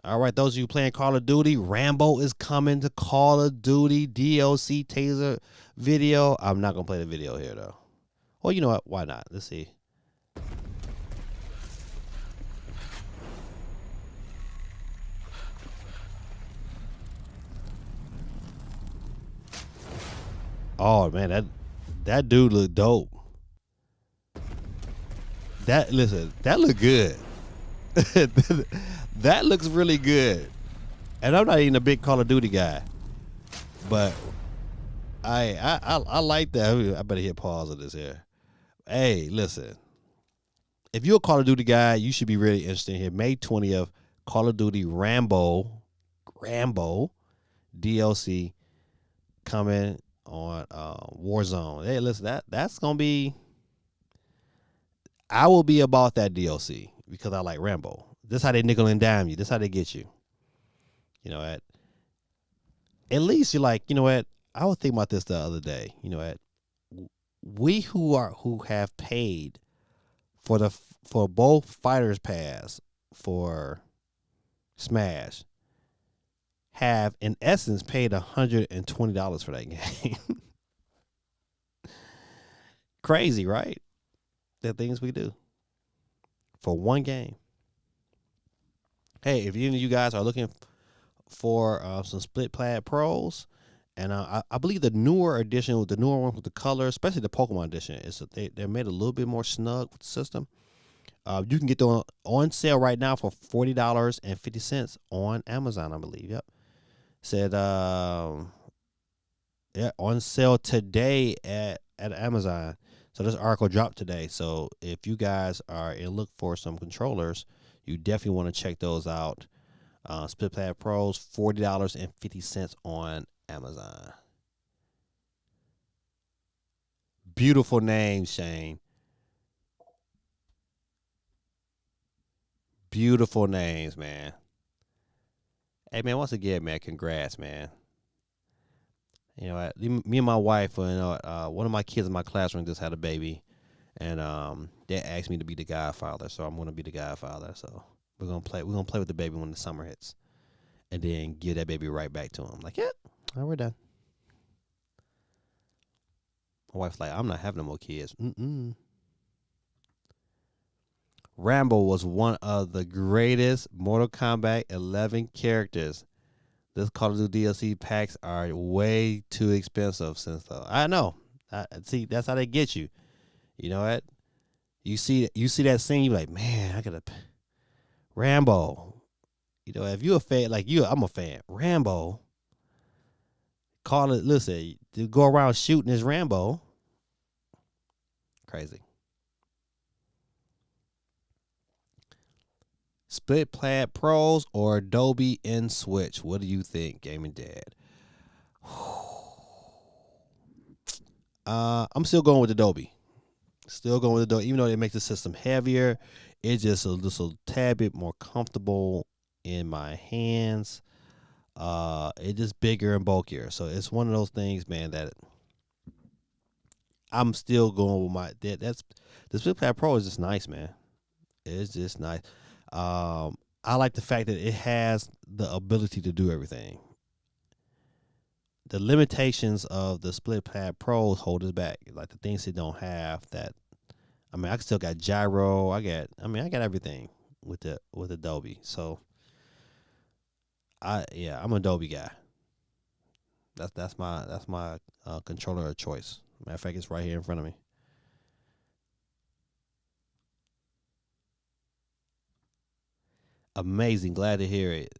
All right, those of you playing Call of Duty, Rambo is coming to Call of Duty DLC taser video. I'm not gonna play the video here though. Well, you know what? Why not? Let's see. Oh man, that dude look dope. That look good. That looks really good. And I'm not even a big Call of Duty guy, but I like that. I better hit pause on this here. Hey, listen. If you're a Call of Duty guy, you should be really interested here. May 20th, Call of Duty Rambo DLC coming on Warzone. Hey, listen, that's gonna be. I will be about that DLC because I like Rambo. This how they nickel and dime you. This how they get you. You know, at least you're like, you know what? I was thinking about this the other day. You know what? We who have paid for both fighters pass for Smash have in essence paid $120 for that game. Crazy, right? The things we do for one game. Hey, if any of you guys are looking for some split pad pros, and I believe the newer edition, the newer one with the color, especially the Pokemon edition, they're made a little bit more snug with the system. You can get them on sale right now for $40.50 on Amazon, I believe. Yep. Said yeah, on sale today at Amazon. So this article dropped today. So if you guys are in look for some controllers, you definitely want to check those out. Split Pad Pros, $40.50 on Amazon. Beautiful name, Shane. Beautiful names, man. Hey, man, once again, man, congrats, man. You know, me and my wife, one of my kids in my classroom just had a baby, and they asked me to be the godfather, so I'm gonna be the godfather. So we're gonna play. We're gonna play with the baby when the summer hits, and then give that baby right back to him. Like, yeah, all right, we're done. My wife's like, I'm not having no more kids. Rambo was one of the greatest Mortal Kombat 11 characters. This Call of Duty DLC packs are way too expensive since though. I know. See, that's how they get you. You know what? You see that scene, you're like, man, I gotta Rambo. You know, if you're a fan like you, I'm a fan. Rambo. Call it. Listen, to go around shooting as Rambo. Crazy. Split Pad Pros or Adobe in Switch? What do you think, Gaming Dad? I'm still going with Adobe. Still going with Adobe, even though it makes the system heavier. It's just a tad bit more comfortable in my hands. It's just bigger and bulkier. So it's one of those things, man, that I'm still going with that's the Split Pad Pro is just nice, man. It's just nice. I like the fact that it has the ability to do everything. The limitations of the Split Pad Pros hold us back. Like the things it don't have that I still got gyro. I got everything with Adobe. So I'm an Adobe guy. That's my controller of choice. Matter of fact, it's right here in front of me. Amazing. Glad to hear it.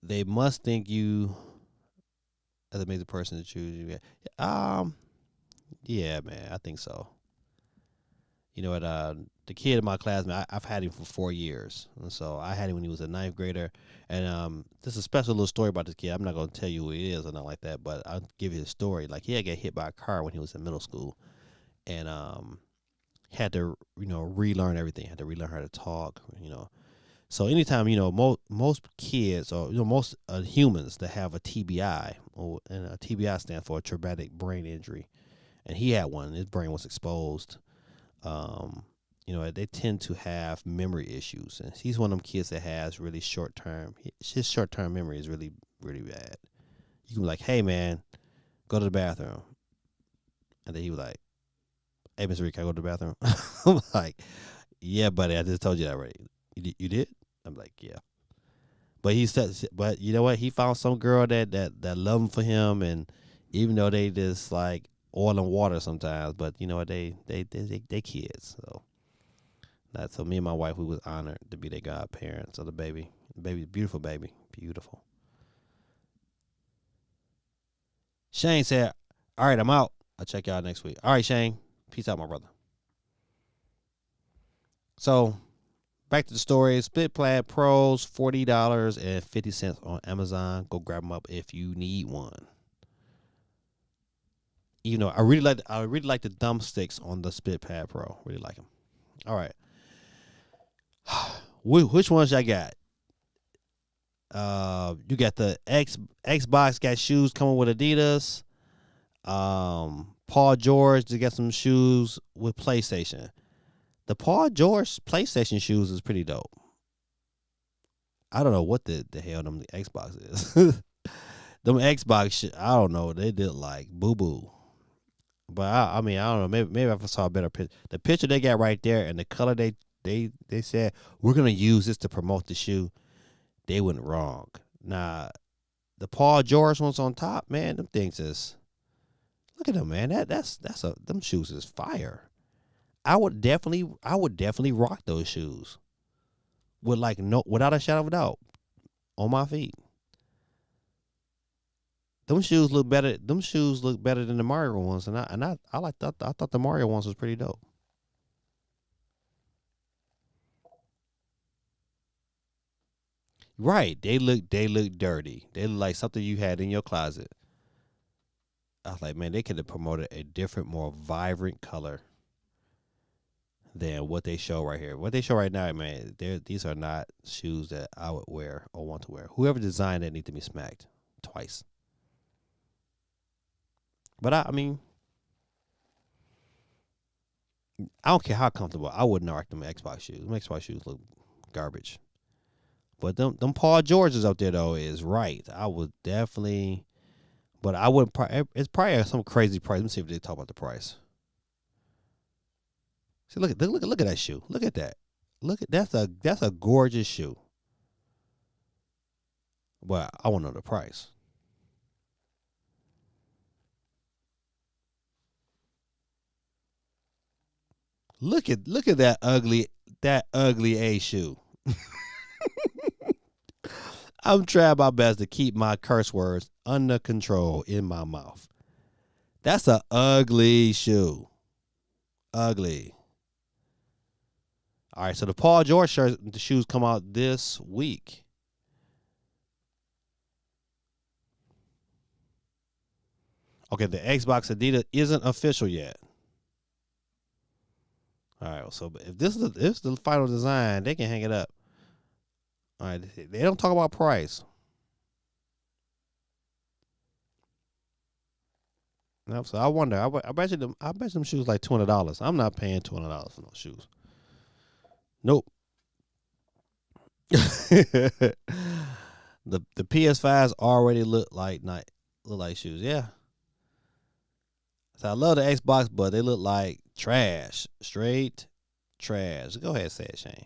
They must think you as an amazing person to choose you. Yeah, man, I think so. You know what? The kid in my class, man, I've had him for 4 years, and so I had him when he was a ninth grader. And this is a special little story about this kid. I'm not gonna tell you who he is or nothing like that, but I'll give you a story. Like he had got hit by a car when he was in middle school, and had to relearn everything. Had to relearn how to talk. So anytime most kids or most humans that have a TBI, and a TBI stands for a traumatic brain injury, and he had one. His brain was exposed. They tend to have memory issues, and he's one of them kids that has really short term. His short term memory is really really bad. You can be like, "Hey man, go to the bathroom," and then he was like, "Hey Mr. Rick, can I go to the bathroom?" I'm like, "Yeah, buddy, I just told you that already." You did? I'm like, "Yeah." But he said, but you know what? He found some girl that love him for him, and even though they just like oil and water sometimes, but you know what? They kids. So me and my wife, we was honored to be their godparents of the baby. Baby, beautiful baby, beautiful. Shane said, "All right, I'm out. I'll check y'all next week." All right, Shane. Peace out, my brother. So back to the story. Split Pad Pros, $40.50 on Amazon. Go grab them up if you need one. I really like the thumbsticks on the Split Pad Pro. Really like them. All right. Which ones I got? You got the Xbox got shoes coming with Adidas. Paul George to get some shoes with PlayStation. The Paul George PlayStation shoes is pretty dope. I don't know what the hell them the Xbox is. Them Xbox shit, I don't know. They did like boo boo. But I don't know. Maybe if I saw a better picture. The picture they got right there and the color they said we're gonna use this to promote the shoe. They went wrong. Nah, the Paul George ones on top, man. Them things is look at them, man. Them shoes is fire. I would definitely rock those shoes with like no without a shadow of a doubt on my feet. Them shoes look better. Them shoes look better than the Mario ones, and I like that. I thought the Mario ones was pretty dope. Right? They look dirty. They look like something you had in your closet. I was like, man, they could have promoted a different, more vibrant color than what they show right here. What they show right now, man, these are not shoes that I would wear or want to wear. Whoever designed it need to be smacked twice. But I don't care how comfortable. I wouldn't rock them Xbox shoes. Them Xbox shoes look garbage. But them Paul Georges out there though is right. I would definitely, but I wouldn't. It's probably some crazy price. Let me see if they talk about the price. See, look at that shoe. Look at that. That's a gorgeous shoe. But I want to know the price. Look at that ugly A shoe. I'm trying my best to keep my curse words under control in my mouth. That's a ugly shoe. Ugly. All right, so the Paul George shirt, the shoes come out this week. Okay, the Xbox Adidas isn't official yet. All right, so if this is the final design, they can hang it up. All right, they don't talk about price. No, so I wonder. I bet you them. I bet them shoes like $200. I'm not paying $200 for those shoes. Nope. the PS5s already look like shoes. Yeah. So I love the Xbox, but they look like trash. Straight trash. Go ahead and say it, Shane.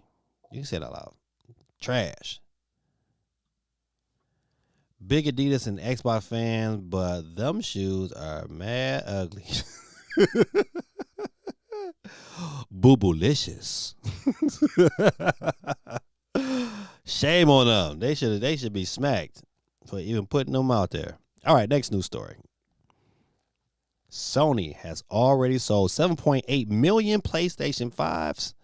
You can say it out loud. Trash. Big Adidas and Xbox fans, but them shoes are mad ugly. Boobulicious. Shame on them. They should be smacked for even putting them out there. All right, next news story. Sony has already sold 7.8 million PlayStation 5s.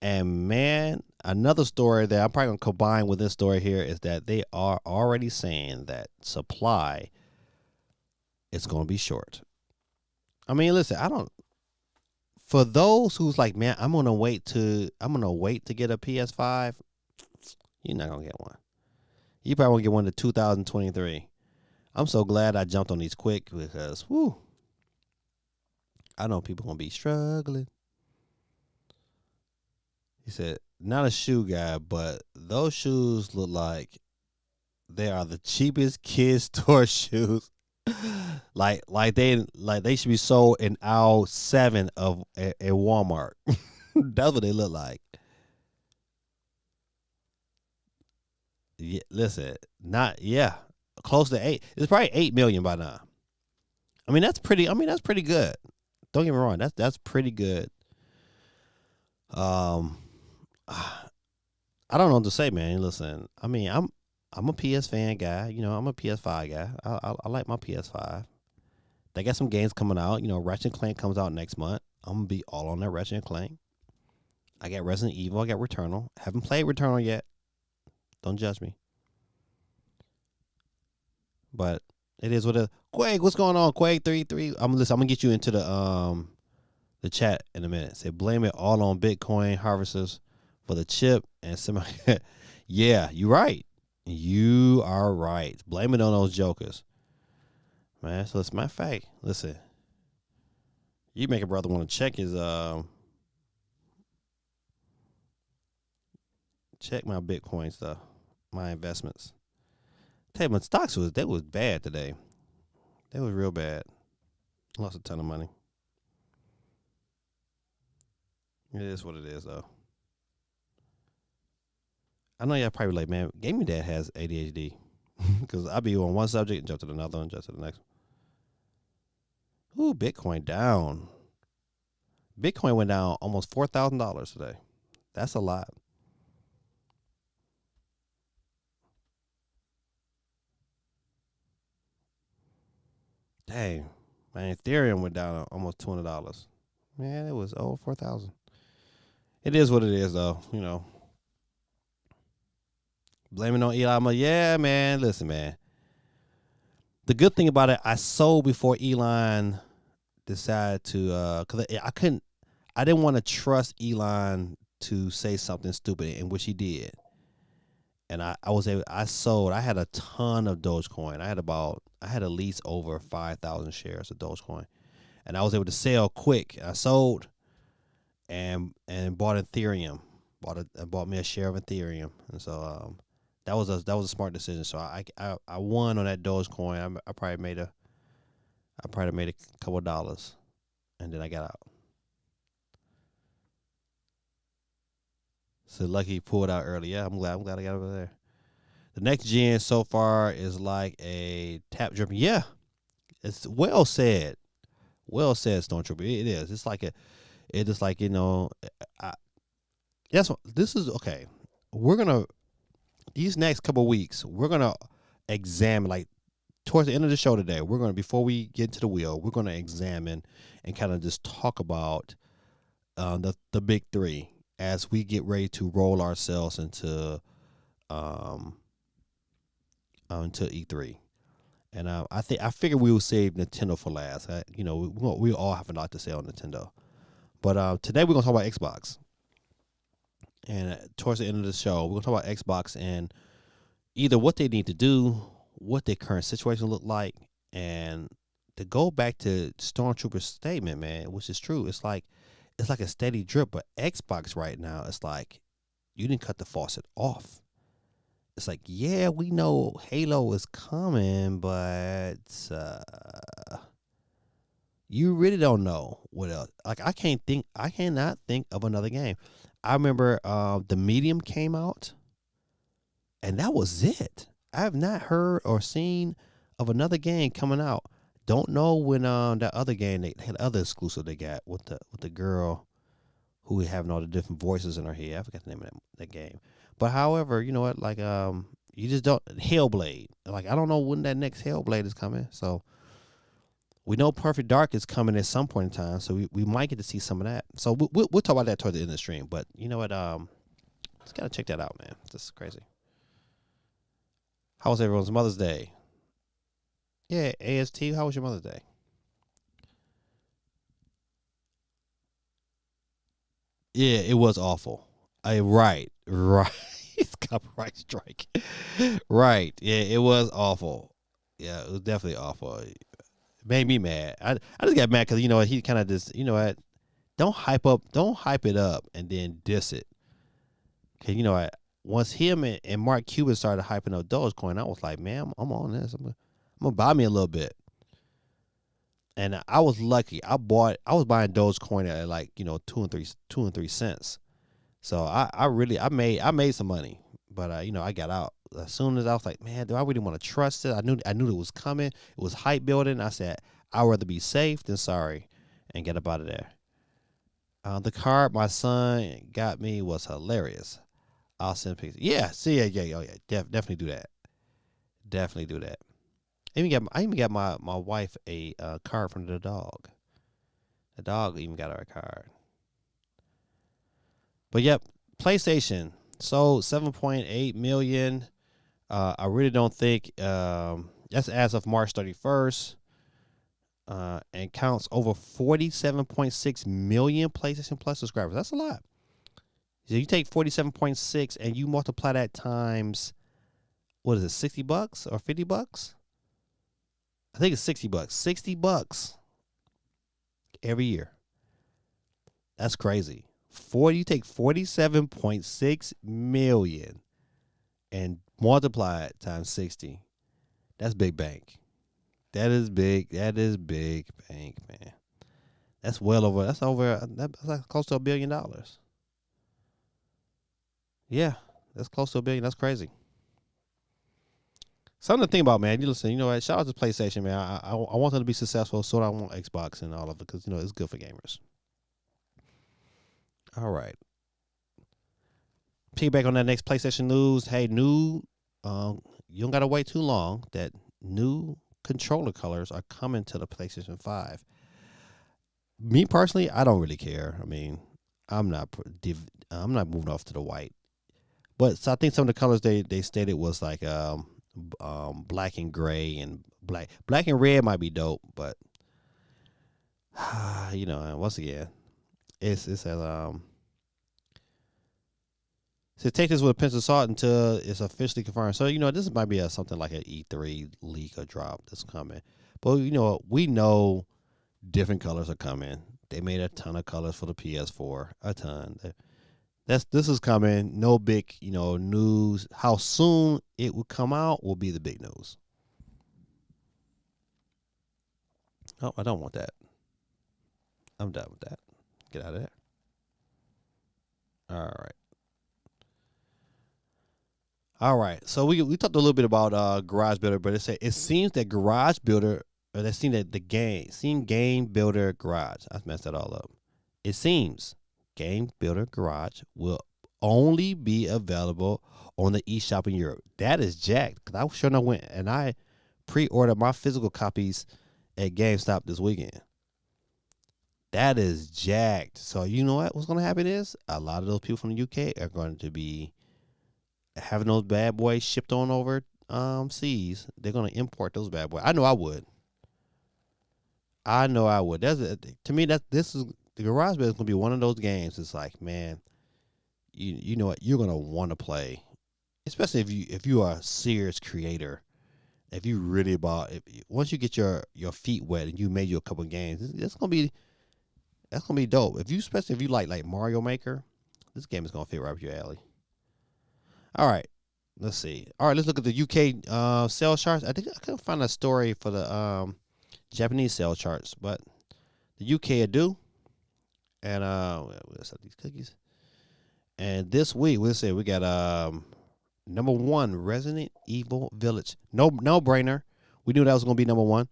And man, another story that I'm probably going to combine with this story here is that they are already saying that supply is going to be short. I mean, listen, for those who's like, man, I'm going to wait to get a PS5, you're not going to get one. You probably won't get one to 2023. I'm so glad I jumped on these quick because, whoo, I know people going to be struggling. He said, not a shoe guy, but those shoes look like they are the cheapest kids store shoes. like they should be sold in aisle 7 of a Walmart. That's what they look like. Yeah, listen, close to 8. It's probably 8 million by now. I mean, that's pretty good. Don't get me wrong, that's pretty good. I don't know what to say, man. Listen, I mean, I'm a PS fan guy. You know, I'm a PS5 guy. I like my PS5. They got some games coming out. You know, Ratchet and Clank comes out next month. I'm gonna be all on that Ratchet and Clank. I got Resident Evil. I got Returnal. Haven't played Returnal yet. Don't judge me. But it is what it is. Quake, what's going on? Quake 3-3. I'm gonna get you into the chat in a minute. Say blame it all on Bitcoin harvesters for the chip and semi. Yeah, you're right. You are right. Blame it on those jokers, man. So it's my fact. Listen, you make a brother want to check his check my Bitcoin stuff, my investments. Tell you, my stocks was bad today. They was real bad. Lost a ton of money. It is what it is, though. I know y'all probably like, man, gaming dad has ADHD because I be on one subject and jump to another one, jump to the next one. Ooh, Bitcoin down. Bitcoin went down almost $4,000 today. That's a lot. Dang, man, Ethereum went down almost $200. Man, it was over 4,000. It is what it is, though. You know, blaming on Elon Musk. Yeah, man. Listen, man. The good thing about it, I sold before Elon decided to, because I didn't want to trust Elon to say something stupid, in which he did. And I sold. I had a ton of Dogecoin. I had at least over 5,000 shares of Dogecoin, and I was able to sell quick. I sold, and bought Ethereum. Bought me a share of Ethereum, and so that was a smart decision. So I won on that Dogecoin. I probably made a couple of dollars, and then I got out. So lucky he pulled out early. Yeah, I'm glad I got over there. The next gen so far is like a tap dripping. Yeah, it's well said. Well said, Stormtrooper. It is. It's like it is like, you know, that's what this is. Okay, we're gonna these next couple of weeks we're gonna examine, like towards the end of the show today. We're gonna, before we get into the wheel, we're gonna examine and kind of just talk about the big three as we get ready to roll ourselves um into E3. And I figure we will save Nintendo for last. We all have a lot to say on Nintendo. But today we're gonna talk about Xbox. And towards the end of the show, we're gonna talk about Xbox and either what they need to do, what their current situation look like, and to go back to Stormtrooper's statement, man, which is true. It's like a steady drip, but Xbox right now, it's like you didn't cut the faucet off. It's like, yeah, we know Halo is coming, but you really don't know what else. Like I cannot think of another game. I remember the Medium came out, and that was it. I have not heard or seen of another game coming out. Don't know when that other game they had other exclusive they got with the girl who having all the different voices in her head. I forgot the name of that game. But however, you know what? Like you just don't Hellblade. Like I don't know when that next Hellblade is coming. So we know Perfect Dark is coming at some point in time. So we might get to see some of that. So we'll talk about that toward the end of the stream. But you know what? Just gotta check that out, man. This is crazy. How was everyone's Mother's Day? Yeah, AST. How was your Mother's Day? Yeah, it was awful. Right. It's copyright strike. Right. Yeah, it was awful. Yeah, it was definitely awful. It made me mad. I just got mad because you know what, he kind of just what, don't hype it up and then diss it. Cause you know what, once him and Mark Cuban started hyping up Dogecoin, I was like, man, I'm on this. I'm gonna buy me a little bit. And I was lucky. I was buying Dogecoin at like 2 and 3 cents. So I made some money, but I got out as soon as I was like, man, do I really want to trust it? I knew it was coming. It was hype building. I said I'd rather be safe than sorry, and get up out of there. The card my son got me was hilarious. I'll send pictures. Yeah, see, yeah, oh yeah, definitely do that. Definitely do that. I even got my wife a card from the dog. The dog even got her a card. But yep, PlayStation sold 7.8 million. I really don't think that's as of March 31st. And counts over 47.6 million PlayStation Plus subscribers. That's a lot. So you take 47.6 and you multiply that times, what is it, $60 or $50? I think it's $60. $60 every year. That's crazy. You take 47.6 million and multiply it times 60. That's big bank. That is big. That is big bank, man. That's like close to $1 billion. Yeah, that's close to $1 billion. That's crazy. Something to think about, man. You listen, you know what? Shout out to PlayStation, man. I want them to be successful, so I want Xbox and all of it because it's good for gamers. All right. Piggyback on that next PlayStation news. Hey, you don't gotta wait too long. That new controller colors are coming to the PlayStation 5. Me personally, I don't really care. I mean, I'm not moving off to the white. But so I think some of the colors they stated was like black and gray and black and red might be dope, but once again, it's as so take this with a pinch of salt until it's officially confirmed. So this might be something like an E3 leak or drop that's coming. But we know different colors are coming. They made a ton of colors for the PS4, a ton. This is coming. No big news. How soon it will come out will be the big news. Oh, I don't want that. I'm done with that. Get out of there. All right. All right. So we talked a little bit about Garage Builder, but it seems that Garage Builder, or they seen that Game Builder Garage. I messed that all up. It seems Game Builder Garage will only be available on the eShop in Europe. That is jacked because I sure enough went and I pre-ordered my physical copies at GameStop this weekend. That is jacked. So you know what's going to happen is a lot of those people from the UK are going to be having those bad boys shipped on over seas. They're going to import those bad boys. I know I would. I know I would. To me that this is the Garage Band is going to be one of those games. It's like, man, you know what, you're going to want to play, especially if you are a serious creator. If you really once you get your feet wet and you made you a couple of games, that's gonna be dope. Especially if you like Mario Maker, this game is gonna fit right up your alley. All right, let's see. All right, let's look at the UK sales charts. I think I couldn't find a story for the Japanese sales charts, but the UK I do. And let's have these cookies. And this week, let's say we got number 1, Resident Evil Village. No brainer. We knew that was gonna be number 1.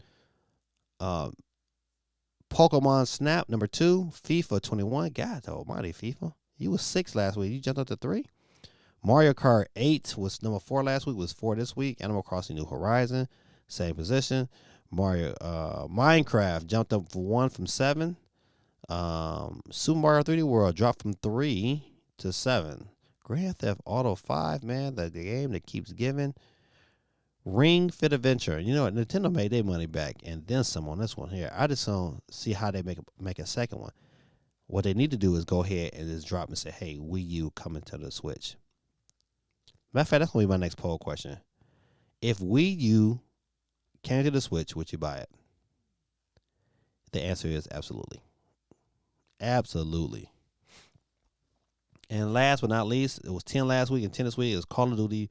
Pokemon Snap, number 2. FIFA 21. God almighty, FIFA. You was 6 last week. You jumped up to 3. Mario Kart 8 was number 4 last week. Was 4 this week. Animal Crossing New Horizon, same position. Minecraft jumped up for 1 from 7. Super Mario 3D World dropped from 3 to 7. Grand Theft Auto 5, man, the game that keeps giving. Ring Fit Adventure. You know what? Nintendo made their money back and then some on this one here. I just don't see how they make a second one. What they need to do is go ahead and just drop and say, hey, Wii U coming to the Switch. Matter of fact, that's going to be my next poll question. If Wii U came to the Switch, would you buy it? The answer is absolutely. Absolutely. And last but not least, it was 10 last week and 10 this week. It was Call of Duty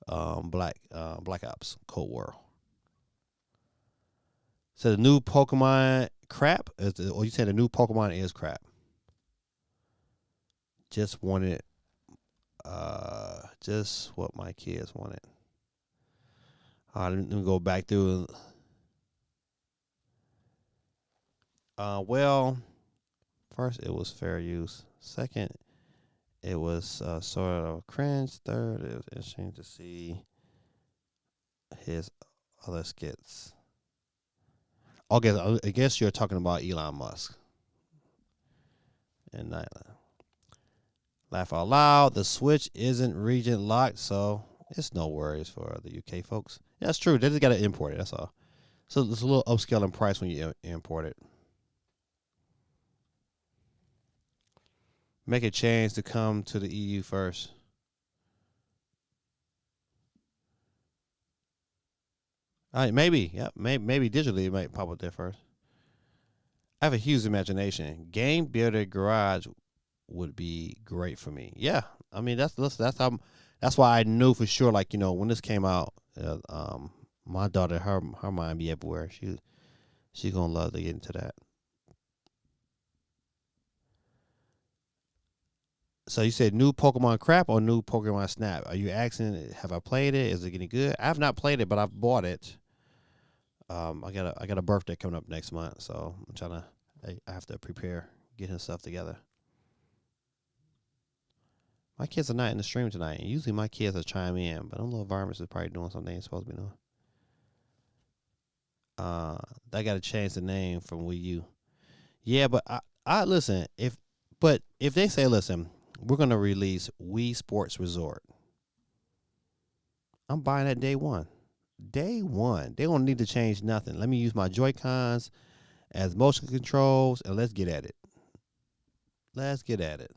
Black Ops Cold War. So the new Pokemon crap, or you said the new Pokemon is crap? Just wanted, just what my kids wanted. All right, let me go back through. Well, first it was fair use. Second, it was sort of cringe. Third, it was interesting to see his other skits. Okay, I guess you're talking about Elon Musk. And laugh out loud. The Switch isn't region locked, so it's no worries for the UK folks. Yeah, that's true. They just got to import it. That's all. So it's a little upscale in price when you import it. Make a change to come to the EU first. All right, maybe. Yeah, maybe digitally it might pop up there first. I have a huge imagination. Game Builder Garage would be great for me. Yeah, I mean that's why I knew for sure. Like, you know, when this came out, my daughter, her mind be everywhere. She's gonna love to get into that. So you said new Pokemon crap or new Pokemon Snap? Are you asking, have I played it? Is it getting good? I have not played it, but I've bought it. I got a birthday coming up next month, so I'm trying to. I have to prepare, getting stuff together. My kids are not in the stream tonight. Usually my kids are chime in, but them little varmints is probably doing something they ain't supposed to be doing. They got to change the name from Wii U. Yeah, but I listen. If they say, listen, we're gonna release Wii Sports Resort, I'm buying that day one. Day one. They don't need to change nothing. Let me use my Joy-Cons as motion controls, and let's get at it. Let's get at it.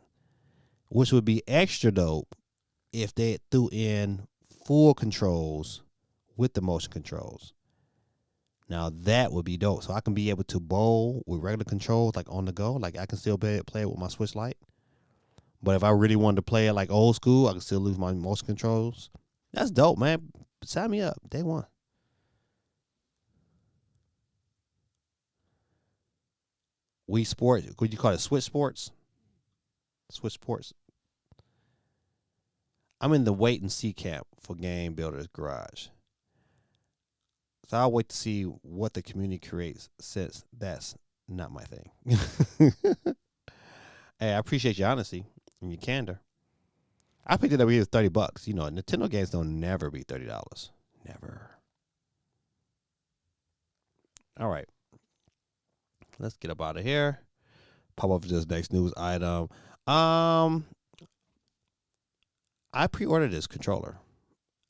Which would be extra dope if they threw in full controls with the motion controls. Now that would be dope. So I can be able to bowl with regular controls, like on the go. Like I can still play it with my Switch Lite. But if I really wanted to play it like old school, I can still use my motion controls. That's dope, man. Sign me up. Day one. Wii Sports. Could you call it Switch Sports? Switch Sports. I'm in the wait and see camp for Game Builder's Garage. So I'll wait to see what the community creates, since that's not my thing. Hey, I appreciate your honesty and your candor. I picked it up here $30. You know, Nintendo games don't never be $30. Never. All right. Let's get up out of here. pop up this next news item. I pre-ordered this controller.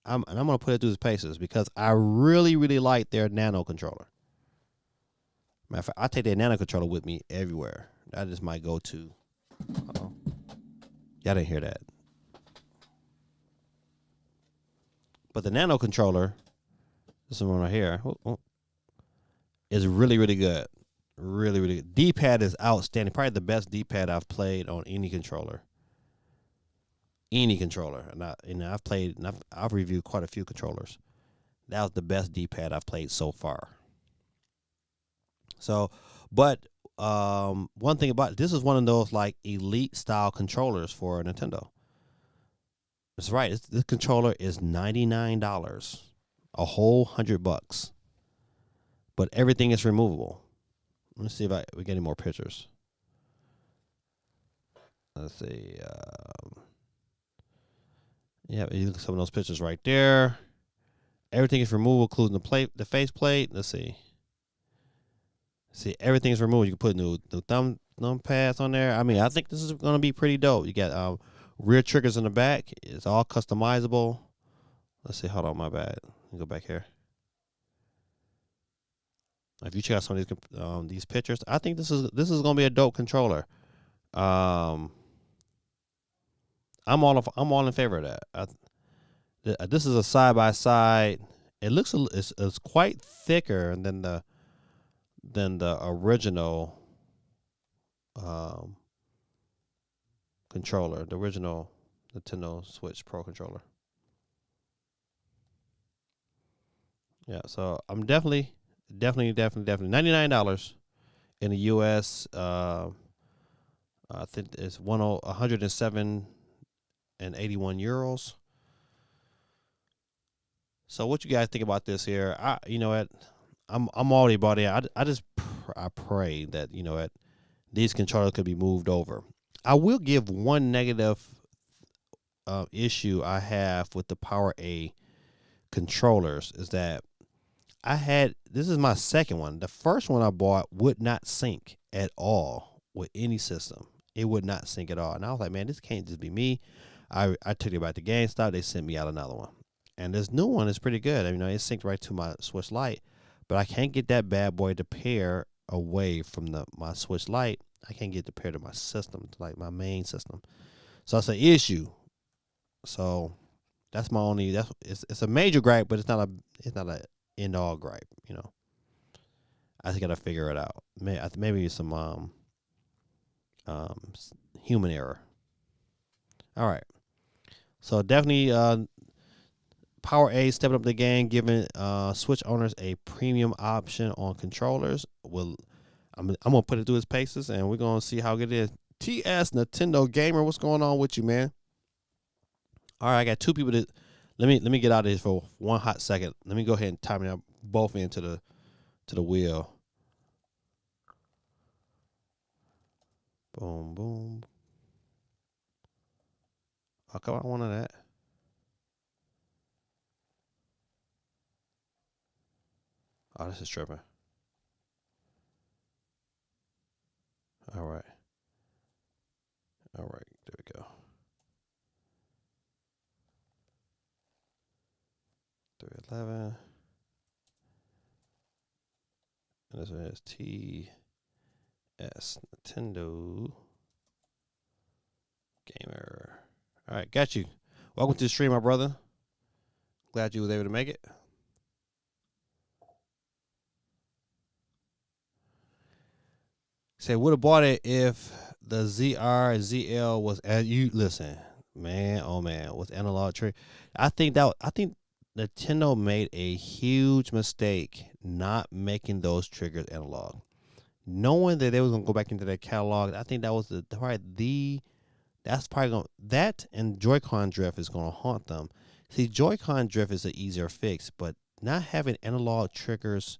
And I'm gonna put it through the paces because I really, really like their Nano controller. Matter of fact, I take their Nano controller with me everywhere. That is my go-to. Uh-oh. Y'all didn't hear that. But the Nano controller, this one right here, is really, really good. Really, really good. D-pad is outstanding. Probably the best D-pad I've played on any controller. And I've reviewed quite a few controllers. That was the best D-pad I've played so far. So, but one thing about this is one of those like elite style controllers for Nintendo. That's right. This controller is $99, a whole $100, but everything is removable. Let's see if we get any more pictures. Let's see. Yeah, you look at some of those pictures right there. Everything is removable, including the face plate. Let's see. See, everything is removed. You can put new thumb pads on there. I mean, I think this is going to be pretty dope. You got rear triggers in the back. It's all customizable. Let's see. Hold on, my bad. Let me go back here. If you check out some of these pictures, I think this is going to be a dope controller. I'm all in favor of that. This is a side by side. It looks it's quite thicker than the original controller, the original Nintendo Switch Pro controller. Yeah, so I'm definitely $99 in the U.S. I think it's 107.81 euros. So what you guys think about this here? You know what, I'm already bought in. I pray that these controllers could be moved over. I will give one negative issue I have with the PowerA controllers is that this is my second one. The first one I bought would not sync at all with any system. It would not sync at all. And I was like, man, this can't just be me. I took it back to GameStop. They sent me out another one. And this new one is pretty good. I mean, it synced right to my Switch Lite, but I can't get that bad boy to pair away from my Switch Lite. I can't get it to pair to my system, to like my main system. So that's an issue. So that's my only. It's a major gripe, but it's not a end all gripe. I just gotta figure it out. Maybe some human error. All right. So definitely PowerA stepping up the game, giving Switch owners a premium option on controllers. I'm gonna put it through its paces, and we're gonna see how good it is. TS Nintendo Gamer, what's going on with you, man? All right, I got two people that. Let me get out of here for one hot second. Let me go ahead and time it up both into the wheel. Boom, boom. Oh, come on, one of that. Oh, this is tripping. All right. There we go. 311. And this one is TS Nintendo Gamer. All right, got you. Welcome to the stream, my brother. Glad you was able to make it. Say, would have bought it if the ZL was as you listen, man. Oh man, was analog trigger. I think Nintendo made a huge mistake not making those triggers analog. Knowing that they was gonna go back into their catalog, I think that was that and Joy-Con drift is gonna haunt them. See, Joy-Con drift is an easier fix, but not having analog triggers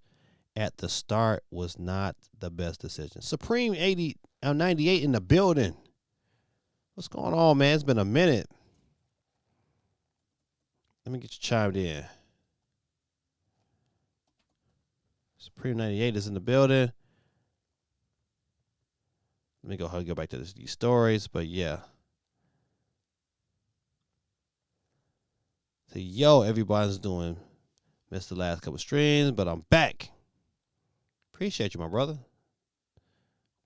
at the start was not the best decision. Supreme 98 in the building. What's going on, man? It's been a minute. Let me get you chimed in. Supreme 98 is in the building. Let me go ahead and go back to these stories. But yeah. So, yo, everybody's doing. Missed the last couple streams, but I'm back. Appreciate you, my brother.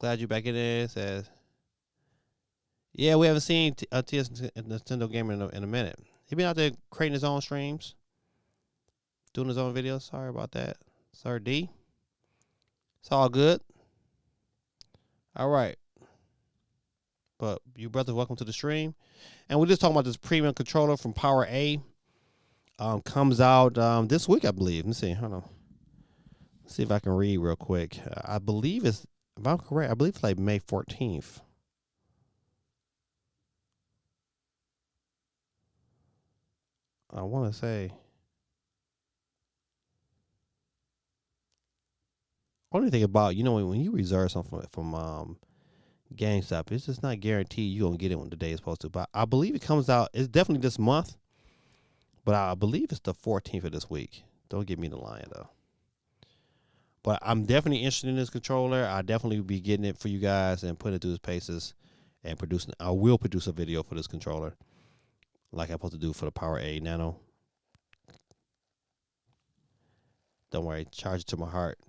Glad you're back in there. It says, yeah, we haven't seen TS Nintendo Gamer in a minute. He been out there creating his own streams, doing his own videos. Sorry about that. Sorry, D. It's all good. All right. But you brothers, welcome to the stream. And we're just talking about this premium controller from PowerA. Comes out this week, I believe. Let me see. Hold on. Let's see if I can read real quick. I believe it's, if I'm correct, I believe it's like May 14th. I want to say. Only thing about, when you reserve something from GameStop, it's just not guaranteed you're going to get it when the day is supposed to. But I believe it comes out, it's definitely this month. But I believe it's the 14th of this week. Don't give me the line, though. But I'm definitely interested in this controller. I definitely will be getting it for you guys and putting it through its paces and producing. I will produce a video for this controller like I'm supposed to do for the PowerA Nano. Don't worry. Charge it to my heart.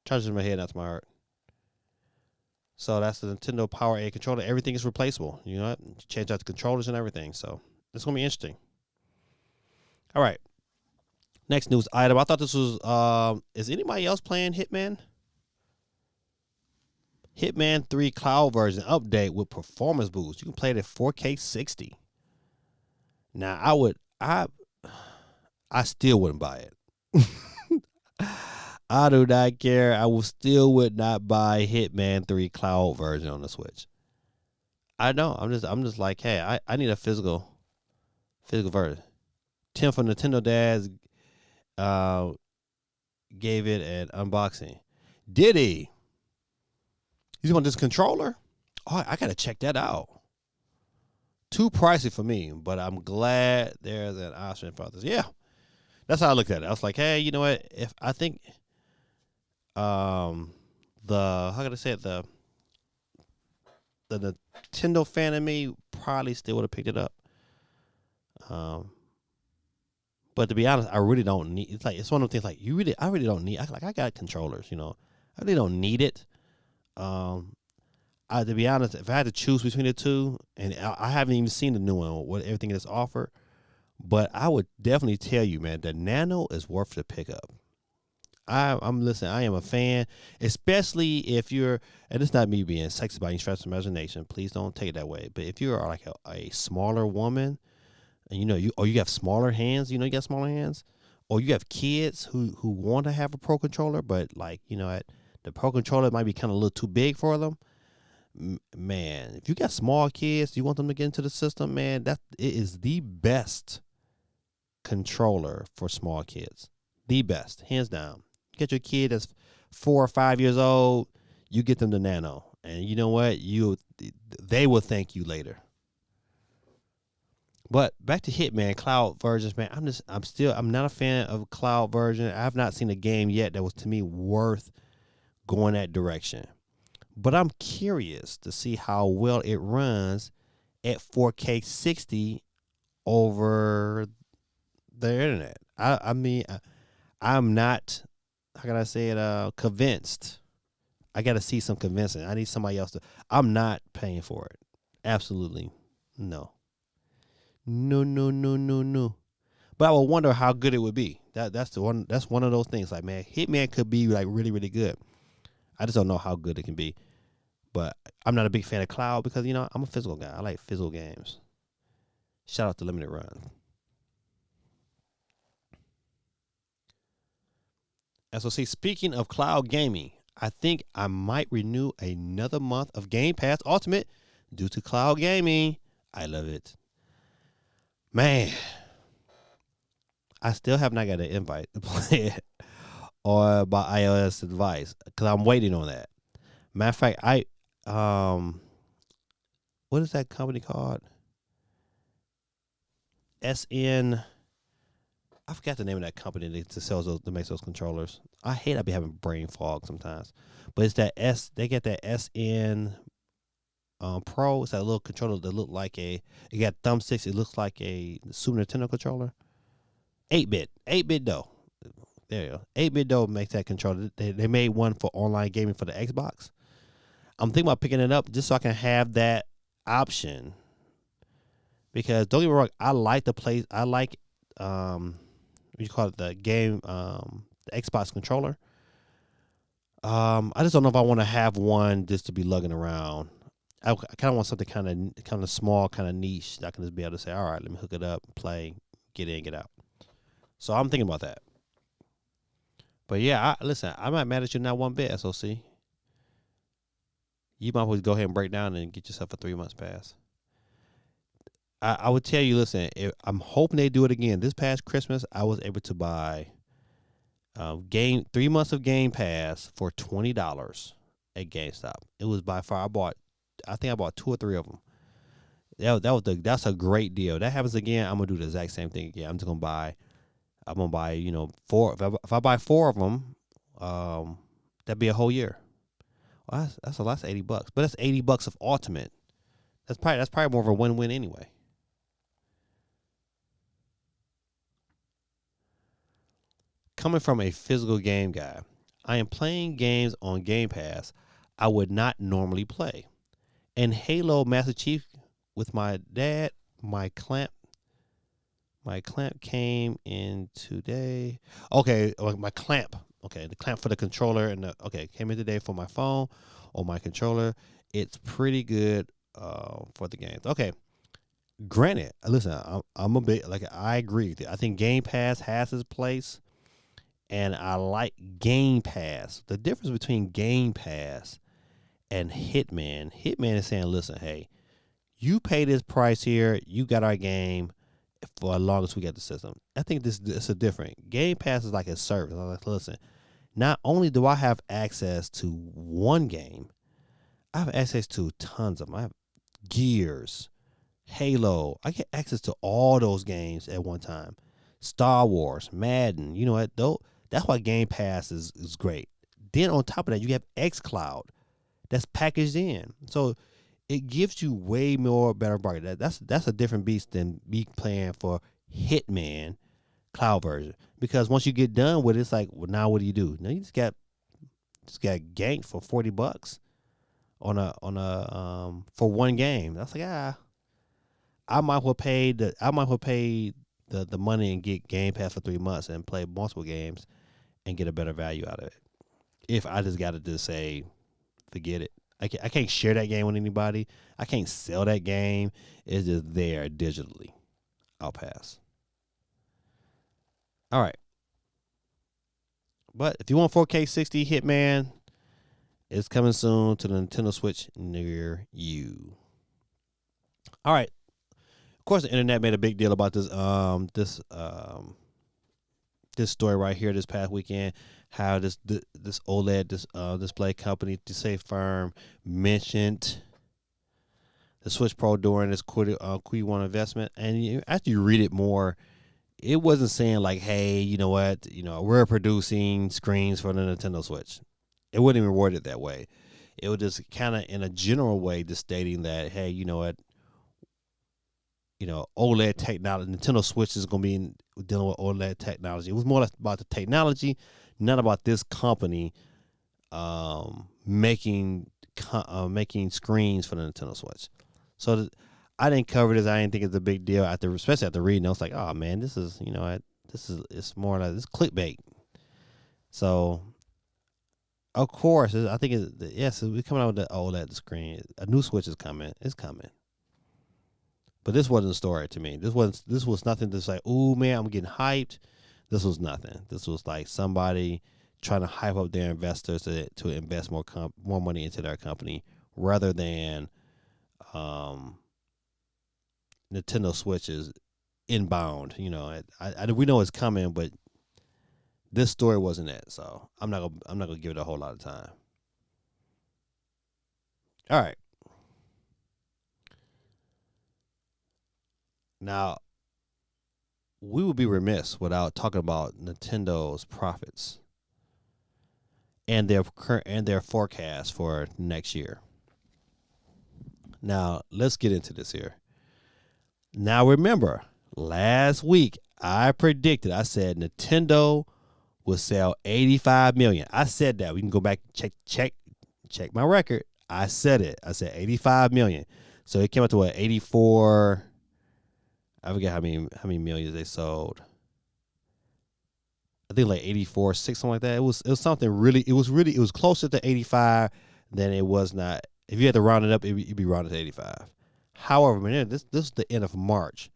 Charge it to my head, not to my heart. So that's the Nintendo PowerA controller. Everything is replaceable. You know, change out the controllers and everything. So it's going to be interesting. All right. Next news item. I thought this was, is anybody else playing Hitman? Hitman 3 Cloud version update with performance boost. You can play it at 4K 60. Now, I still wouldn't buy it. I do not care. I would not buy Hitman 3 Cloud version on the Switch. I don't. I'm just like, hey, I need a physical version. Tim from Nintendo Dads gave it an unboxing. Did he? You want this controller? Oh, I gotta check that out. Too pricey for me, but I'm glad there's an option for others. Yeah, that's how I looked at it. I was like, hey, you know what? If I think, how can I say it? The Nintendo fan in me probably still would have picked it up. But to be honest, I really don't need. It's one of the things like I really don't need. I got controllers, I really don't need it. To be honest, if I had to choose between the two, and I haven't even seen the new one, what everything that's offered, but I would definitely tell you, man, the Nano is worth the pickup. I'm listening. I am a fan, especially if you're, and it's not me being sexy by any stretch of imagination. Please don't take it that way. But if you're like a smaller woman. And you have smaller hands, you got smaller hands, or you have kids who want to have a Pro controller, but the Pro controller might be kind of a little too big for them. Man, if you got small kids, you want them to get into the system, man, it is the best controller for small kids. The best, hands down. You get your kid that's 4 or 5 years old, you get them the Nano, and you know what? They will thank you later. But back to Hitman Cloud versions, man. I'm not a fan of Cloud version. I've not seen a game yet that was to me worth going that direction. But I'm curious to see how well it runs at 4K 60 over the internet. I'm not, how can I say it, convinced. I got to see some convincing. I need somebody else I'm not paying for it. Absolutely no. No. But I would wonder how good it would be. That's one of those things. Like, man, Hitman could be like really, really good. I just don't know how good it can be. But I'm not a big fan of Cloud because I'm a physical guy. I like physical games. Shout out to Limited Run. And so, speaking of cloud gaming, I think I might renew another month of Game Pass Ultimate due to cloud gaming. I love it. Man, I still have not got an invite to play it or by iOS device because I'm waiting on that. Matter of fact, what is that company called? SN. I forgot the name of that company that makes those controllers. I be having brain fog sometimes, but it's that they get that SN Pro. It's that little controller that look like a. It got thumbsticks. It looks like a Super Nintendo controller. 8-bit, 8-bit though. There you go. 8-bit though makes that controller. They made one for online gaming for the Xbox. I'm thinking about picking it up just so I can have that option. Because don't get me wrong, I like the play. I like what you call it, the game, the Xbox controller. I just don't know if I want to have one just to be lugging around. I kind of want something kind of small, kind of niche that I can just be able to say, all right, let me hook it up, play, get in, get out. So I'm thinking about that. But yeah, listen, I'm not mad at you not one bit, SOC. You might as well go ahead and break down and get yourself a 3 months pass. I would tell you, listen, I'm hoping they do it again. This past Christmas, I was able to buy 3 months of Game Pass for $20 at GameStop. It was by far I think I bought 2 or 3 of them. That's a great deal. That happens again, I'm gonna do the exact same thing again. I'm gonna buy 4. If I buy 4 of them, that'd be a whole year. Well, that's a lot. That's $80, but that's $80 of Ultimate. That's probably more of a win-win anyway. Coming from a physical game guy, I am playing games on Game Pass I would not normally play. And Halo Master Chief with my dad, my clamp came in today. Okay, my clamp. Okay, the clamp for the controller came in today for my phone or my controller. It's pretty good for the games. Okay, granted, listen, I'm a bit like I agree. I think Game Pass has its place, and I like Game Pass. The difference between Game Pass and Hitman is saying, listen, hey, you pay this price here, you got our game for as long as we get the system. I think this is a different. Game Pass is like a service. I'm like, listen, not only do I have access to one game, I have access to tons of them. I have Gears, Halo. I get access to all those games at one time. Star Wars, Madden. You know what? Though that's why Game Pass is great. Then on top of that, you have xCloud that's packaged in. So it gives you way more better bargain. That's a different beast than me playing for Hitman cloud version. Because once you get done with it, it's like, well, now what do? Now you just got ganked for $40 on a for one game. That's like I might well pay the money and get Game Pass for 3 months and play multiple games and get a better value out of it. If I just got to just say, forget it. I can't share that game with anybody. I can't sell that game. It's just there digitally. I'll pass. All right. But if you want 4K 60 Hitman, it's coming soon to the Nintendo Switch near you. All right. Of course, the internet made a big deal about this this story right here this past weekend. How this OLED display company, to say firm, mentioned the Switch Pro during this Q1 investment, and after you read it more, it wasn't saying like, hey, you know what, we're producing screens for the Nintendo Switch. It wasn't even worded that way. It was just kind of in a general way, just stating that, hey, you know what, OLED technology, Nintendo Switch is going to be dealing with OLED technology. It was more about the technology, not about this company making screens for the Nintendo Switch. So I didn't cover this. I didn't think it's a big deal especially after reading. I was like, oh man, this is it's more like this clickbait. So of course, I think we're coming out with the OLED screen. A new Switch is coming. It's coming. But this wasn't a story to me. This was nothing to say, oh man, I'm getting hyped. This was nothing. This was like somebody trying to hype up their investors to invest more money into their company rather than Nintendo Switch is inbound. We know it's coming, but this story wasn't it. So I'm not gonna give it a whole lot of time. All right. Now, we would be remiss without talking about Nintendo's profits and their forecast for next year. Now, let's get into this here. Now, remember, last week I said Nintendo will sell 85 million. I said that. We can go back, check my record. I said it. I said 85 million. So it came out to what, 84. I forget how many millions they sold. I think like 84, 6, something like that. It was something really. It was closer to 85 than it was not. If you had to round it up, it'd be rounded to 85. However, man, this is the end of March,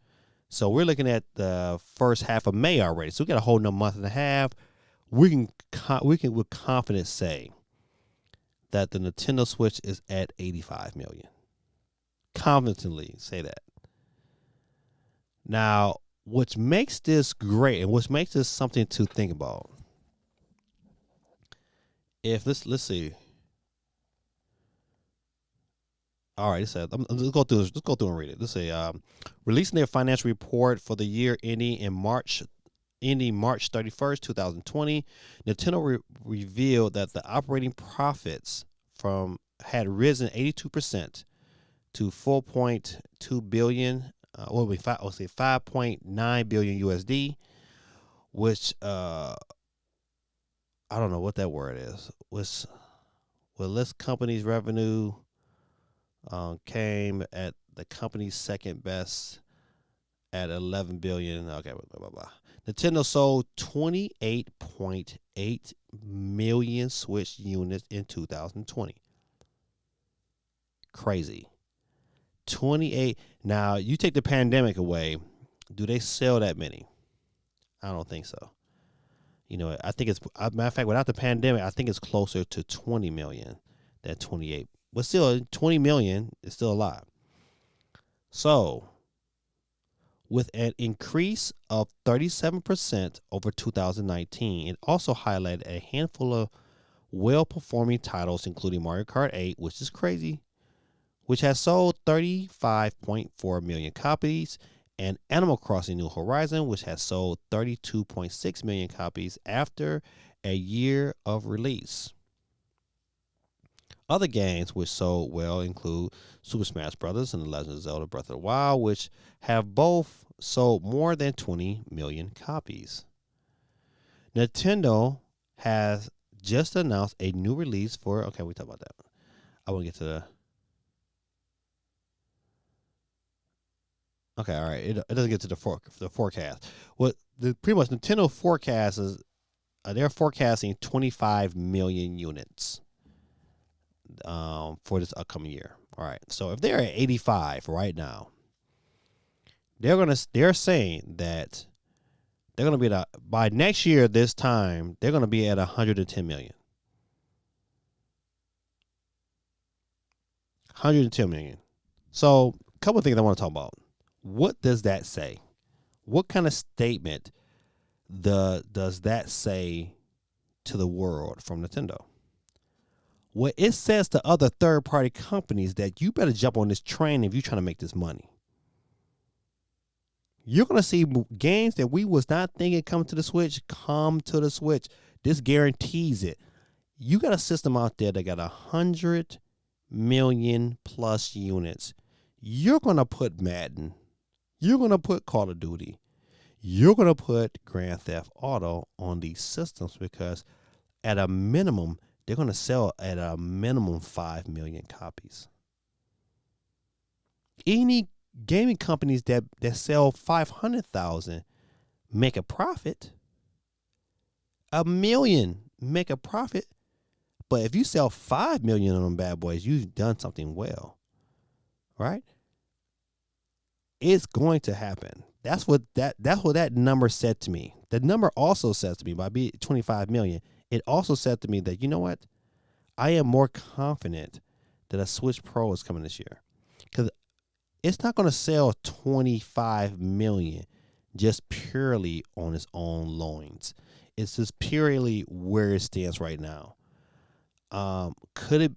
so we're looking at the first half of May already. So we got a whole nother month and a half. We can with confidence say that the Nintendo Switch is at 85 million. Confidently say that. Now, what makes this great and what makes this something to think about, if let's see. All right, it says, let's go through this. Let's go through and read it. Let's say, releasing their financial report for the year ending March 31st, 2020, Nintendo revealed that the operating profits had risen 82% to 4.2 billion. 5.9 billion USD, which I don't know what that word is. This company's revenue came at the company's second best at 11 billion. Okay, blah, blah, blah. Nintendo sold 28.8 million Switch units in 2020. Crazy. 28. Now, you take the pandemic away, do they sell that many? I don't think so. I think it's, matter of fact, without the pandemic, I think it's closer to 20 million than 28. But still, 20 million is still a lot. So, with an increase of 37% over 2019, it also highlighted a handful of well-performing titles, including Mario Kart 8, which is crazy, which has sold 35.4 million copies, and Animal Crossing New Horizon, which has sold 32.6 million copies after a year of release. Other games which sold well include Super Smash Bros. And The Legend of Zelda Breath of the Wild, which have both sold more than 20 million copies. Nintendo has just announced a new release for, okay, we talk about that. I want to get to the, okay, all right. It doesn't get to the forecast. What pretty much Nintendo forecast is, they're forecasting 25 million units for this upcoming year. All right. So if they're at 85 right now, they're saying that they're gonna be by next year this time they're gonna be at 110 million. 110 million. So a couple of things I want to talk about. What does that say? What kind of statement does that say to the world from Nintendo? Well, it says to other third-party companies that you better jump on this train if you're trying to make this money. You're going to see games that we was not thinking come to the Switch. This guarantees it. You got a system out there that got 100 million plus units. You're going to put Madden. You're going to put Call of Duty. You're going to put Grand Theft Auto on these systems because at a minimum, they're going to sell at a minimum 5 million copies. Any gaming companies that sell 500,000 make a profit. 1 million make a profit. But if you sell 5 million of them bad boys, you've done something well. Right? It's going to happen. That's what that number said to me. The number also says to me, by being 25 million, it also said to me that, you know what? I am more confident that a Switch Pro is coming this year. Because it's not going to sell 25 million just purely on its own loins. It's just purely where it stands right now.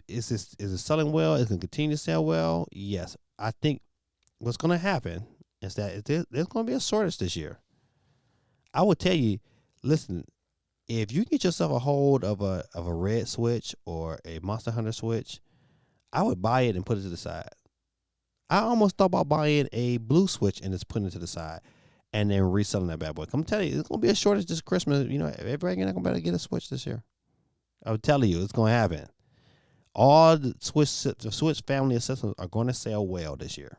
Is it selling well? Is it going to continue to sell well? Yes. I think what's going to happen is that there's going to be a shortage this year. I will tell you, listen, if you get yourself a hold of a red Switch or a Monster Hunter Switch, I would buy it and put it to the side. I almost thought about buying a blue Switch and just putting it to the side and then reselling that bad boy. I'm telling you, it's gonna be a shortage this Christmas. You know, everybody not gonna better get a Switch this year. I'm telling you, it's gonna happen. All the Switch family of systems are going to sell well this year.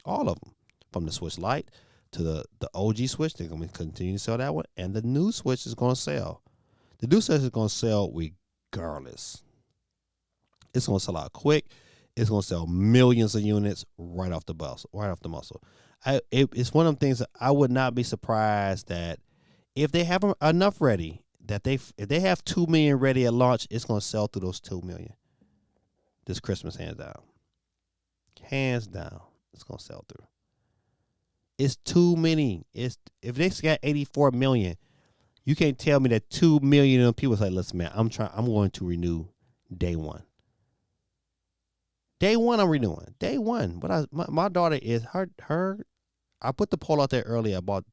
All of them, from the Switch Lite to the OG Switch, they're going to continue to sell that one, and the new Switch is going to sell. The new Switch is going to sell regardless. It's going to sell out quick. It's going to sell millions of units right off the bus, right off the muscle. It's one of them things that I would not be surprised that if they have enough ready, that if they have 2 million ready at launch, it's going to sell through those 2 million this Christmas, hands down. Hands down, it's going to sell through. It's too many. If they got 84 million, you can't tell me that 2 million of them people say, "Listen, man, I'm going to renew day one." Day one, I'm renewing. Day one. But my daughter is her. I put the poll out there earlier about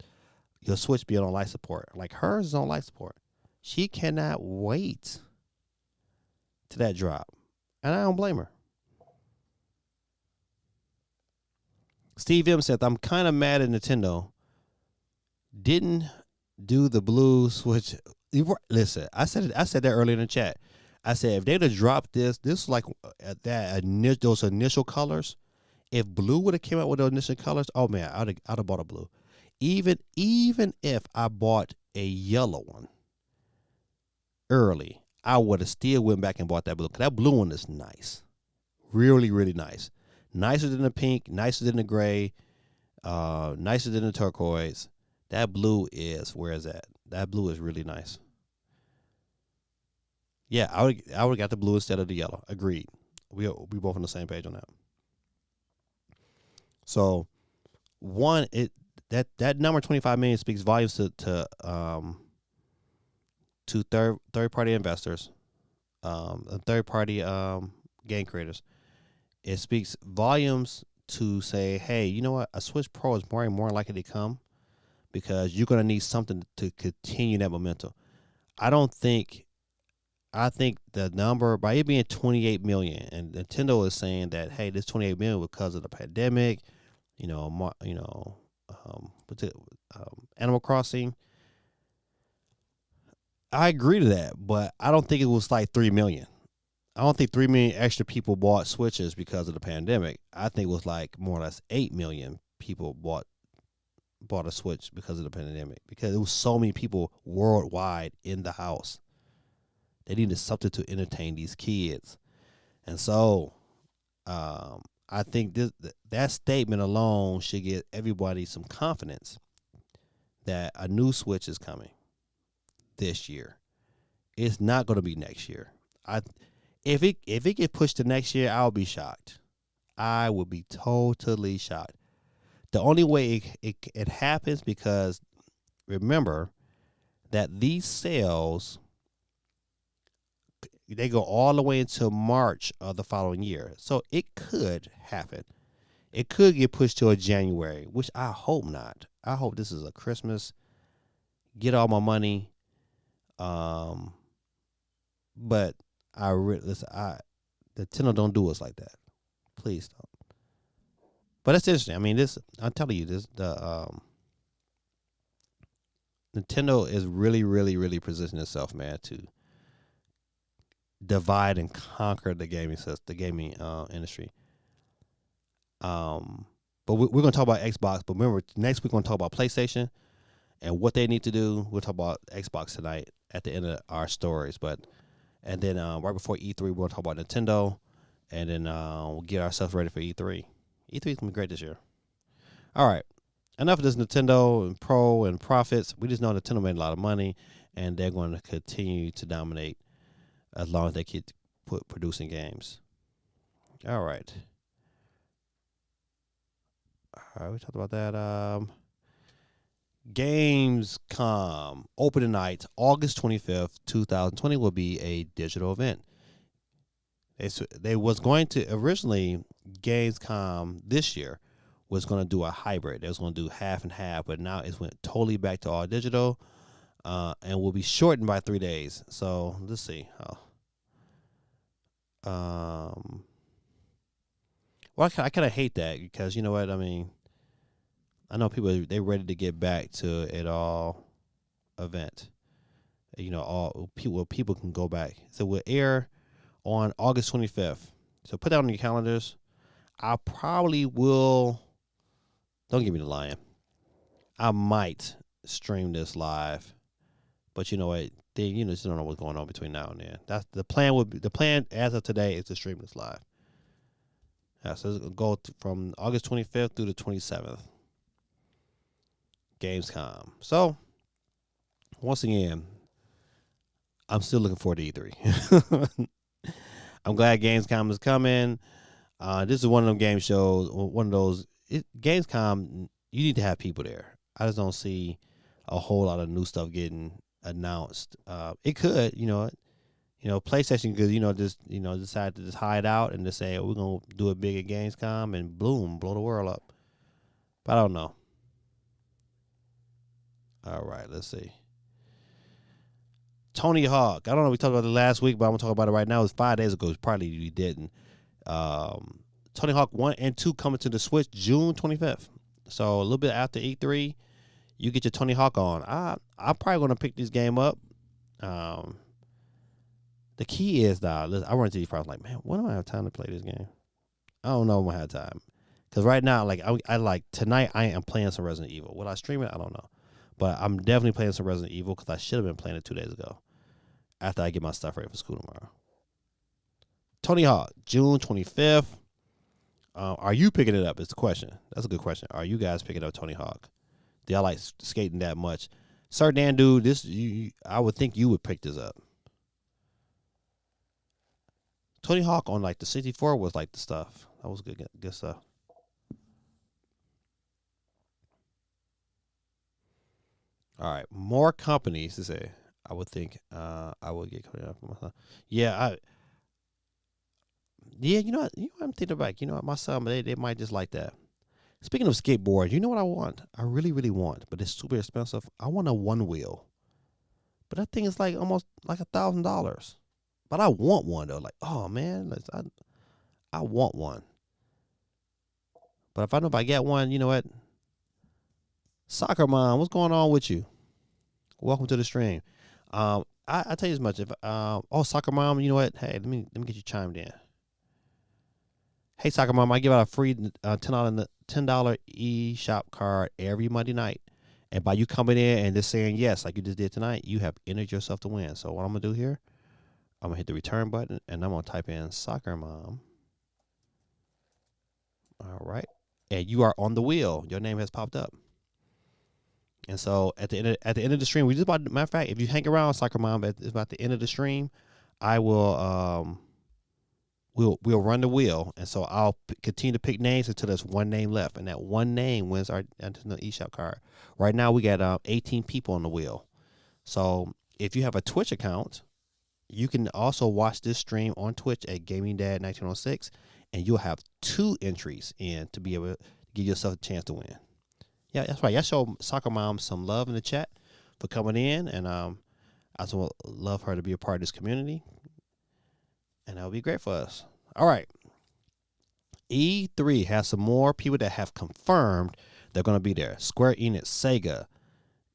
your Switch being on life support. Like hers is on life support. She cannot wait to that drop, and I don't blame her. Steve M said, "I'm kind of mad at Nintendo. Didn't do the blue Switch." Listen, I said that earlier in the chat. I said if they'd have dropped this was like those initial colors. If blue would have came out with those initial colors, oh man, I'd have bought a blue. Even if I bought a yellow one early, I would have still went back and bought that blue. 'Cause that blue one is nice, really, really nice. Nicer than the pink, nicer than the gray, nicer than the turquoise. That blue is where is that? That blue is really nice. Yeah, I would got the blue instead of the yellow. Agreed. We both on the same page on that. So one, that number 25 million speaks volumes to third party investors, third party game creators. It speaks volumes to say, hey, you know what? A Switch Pro is more and more likely to come because you're going to need something to continue that momentum. I think the number, by it being 28 million, and Nintendo is saying that, hey, this 28 million because of the pandemic, Animal Crossing. I agree to that, but I don't think it was like 3 million. I don't think 3 million extra people bought Switches because of the pandemic. I think it was like more or less 8 million people bought a Switch because of the pandemic, because there was so many people worldwide in the house. They needed something to entertain these kids. And so I think that statement alone should give everybody some confidence that a new Switch is coming this year. It's not going to be next year. If it get pushed to next year, I'll be shocked. I would be totally shocked. The only way it happens, because remember that these sales, they go all the way until March of the following year. So it could happen. It could get pushed to a January, which I hope not. I hope this is a Christmas, get all my money. But Nintendo don't do us like that. Please don't. But that's interesting. I mean, I'm telling you, Nintendo is really, really, really positioning itself, man, to divide and conquer the gaming industry. But we're going to talk about Xbox. But remember, next week we're going to talk about PlayStation and what they need to do. We'll talk about Xbox tonight at the end of our stories. And then right before E3, we're going to talk about Nintendo, and then we'll get ourselves ready for E3. E3 is going to be great this year. All right. Enough of this Nintendo and Pro and profits. We just know Nintendo made a lot of money, and they're going to continue to dominate as long as they keep producing games. All right. We talked about that. Gamescom opening night, August 25th, 2020, will be a digital event. They was going to originally, Gamescom this year was going to do a hybrid. They was going to do half and half, but now it's went totally back to all digital, and will be shortened by 3 days. So let's see. Well, I kind of hate that because you know what I mean. I know people they ready to get back to it all event. You know, all people can go back. So we'll air on August 25th. So put that on your calendars. I probably will. Don't give me the lying. I might stream this live, but you know what? They just don't know what's going on between now and then. That's the plan. The plan as of today is to stream this live. Yeah, so it's gonna go from August 25th through the 27th. Gamescom. So once again, I'm still looking forward to E3. I'm glad Gamescom is coming. This is one of them game shows. One of those Gamescom. You need to have people there. I just don't see a whole lot of new stuff getting announced. It could, PlayStation could, decide to just hide out and just say we're gonna do it big at Gamescom and boom, blow the world up. But I don't know. All right, let's see. Tony Hawk. I don't know. We talked about it last week, but I'm gonna talk about it right now. It was 5 days ago. Probably you didn't. Tony Hawk 1 and 2 coming to the Switch June 25th. So a little bit after E3, you get your Tony Hawk on. I'm probably gonna pick this game up. The key is I run into these problems like, man, when do I have time to play this game? I don't know when I have time. Because right now, like I like tonight, I am playing some Resident Evil. Will I stream it? I don't know. But I'm definitely playing some Resident Evil because I should have been playing it 2 days ago after I get my stuff ready for school tomorrow. Tony Hawk, June 25th. Are you picking it up? Is the question. That's a good question. Are you guys picking up Tony Hawk? Do y'all like skating that much? Sir Dan, dude, I would think you would pick this up. Tony Hawk on like the 64 was like the stuff. That was good stuff. All right, more companies to say. I would think I would get Tony Hawk for myself. Yeah, you know what I'm thinking about. You know what, my son, they might just like that. Speaking of skateboards, you know what I want? I really, really want, but it's super expensive. I want a one wheel, but that thing is like almost like $1,000. But I want one though. Like, oh man, I want one. But if I know if I get one, you know what? Soccer mom, what's going on with you? Welcome to the stream. I tell you as much. If soccer mom, you know what? Hey, let me get you chimed in. Hey, soccer mom, I give out a free $10 eShop card every Monday night. And by you coming in and just saying yes, like you just did tonight, you have entered yourself to win. So what I'm gonna do here, I'm gonna hit the return button and I'm gonna type in soccer mom. All right, and you are on the wheel. Your name has popped up. And so at the end of the stream, matter of fact, if you hang around soccer mom, it's about the end of the stream, I will we'll run the wheel, and so I'll continue to pick names until there's one name left, and that one name wins our Nintendo eShop card. Right now, we got 18 people on the wheel. So if you have a Twitch account, you can also watch this stream on Twitch at GamingDad1906, and you'll have 2 entries in to be able to give yourself a chance to win. Yeah, that's right. Y'all show Soccer Mom some love in the chat for coming in, and I also love her to be a part of this community, and that would be great for us. All right. E3 has some more people that have confirmed they're going to be there. Square Enix, Sega,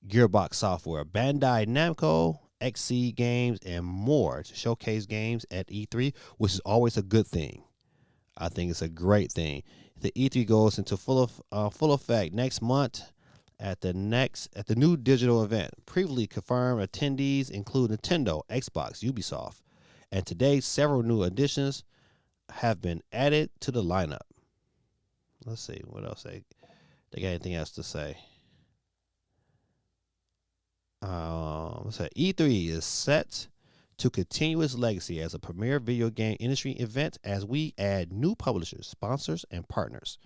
Gearbox Software, Bandai Namco, XC Games, and more to showcase games at E3, which is always a good thing. I think it's a great thing. The E3 goes into full effect next month at the new digital event. Previously confirmed attendees include Nintendo, Xbox, Ubisoft, and today several new additions have been added to the lineup. Let's see what else they got. Anything else to say? Let's say E3 is set to continue its legacy as a premier video game industry event as we add new publishers, sponsors, and partners,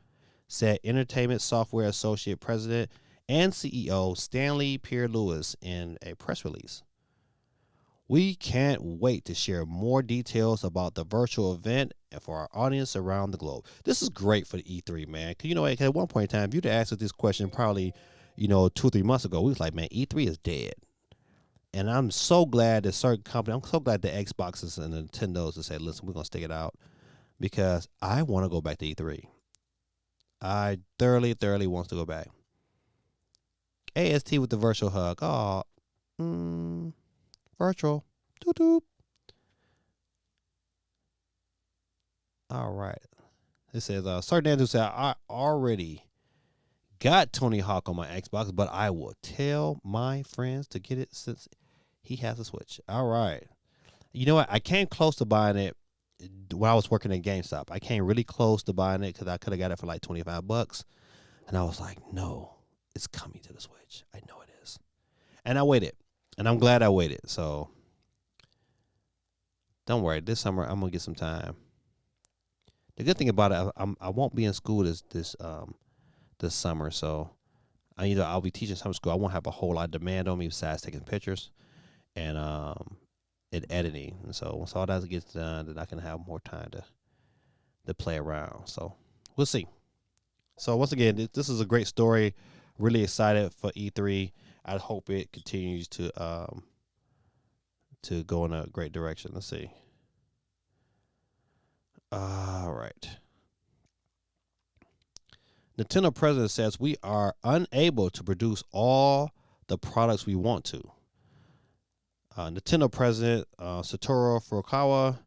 said Entertainment Software Associate President and CEO Stanley Pierre-Louis in a press release. We can't wait to share more details about the virtual event and for our audience around the globe. This is great for the E3, man. Because, you know, at one point in time, if you'd asked us this question probably, 2 or 3 months ago, we was like, man, E3 is dead. And I'm so glad that certain companies, I'm so glad the Xboxes and the Nintendos to say, listen, we're going to stick it out. because I want to go back to E3. I thoroughly wants to go back. AST with the virtual hug. Oh, virtual. Doop doop. All right. It says, Certain Andrew said, I already got Tony Hawk on my Xbox, but I will tell my friends to get it since he has a Switch. All right. You know what? I came close to buying it when I was working at GameStop. I came really close to buying it because I could have got it for like $25. And I was like, no, it's coming to the Switch. I know it is. And I waited. And I'm glad I waited. So don't worry. This summer, I'm going to get some time. The good thing about it, I won't be in school this summer. So I'll be teaching summer school. I won't have a whole lot of demand on me besides taking pictures and editing. And so once all that gets done, then I can have more time to play around. So we'll see. So once again, this is a great story. Really excited for E3. I hope it continues to go in a great direction. Let's see. All right. Nintendo president says we are unable to produce all the products we want to. Nintendo president Satoru Furukawa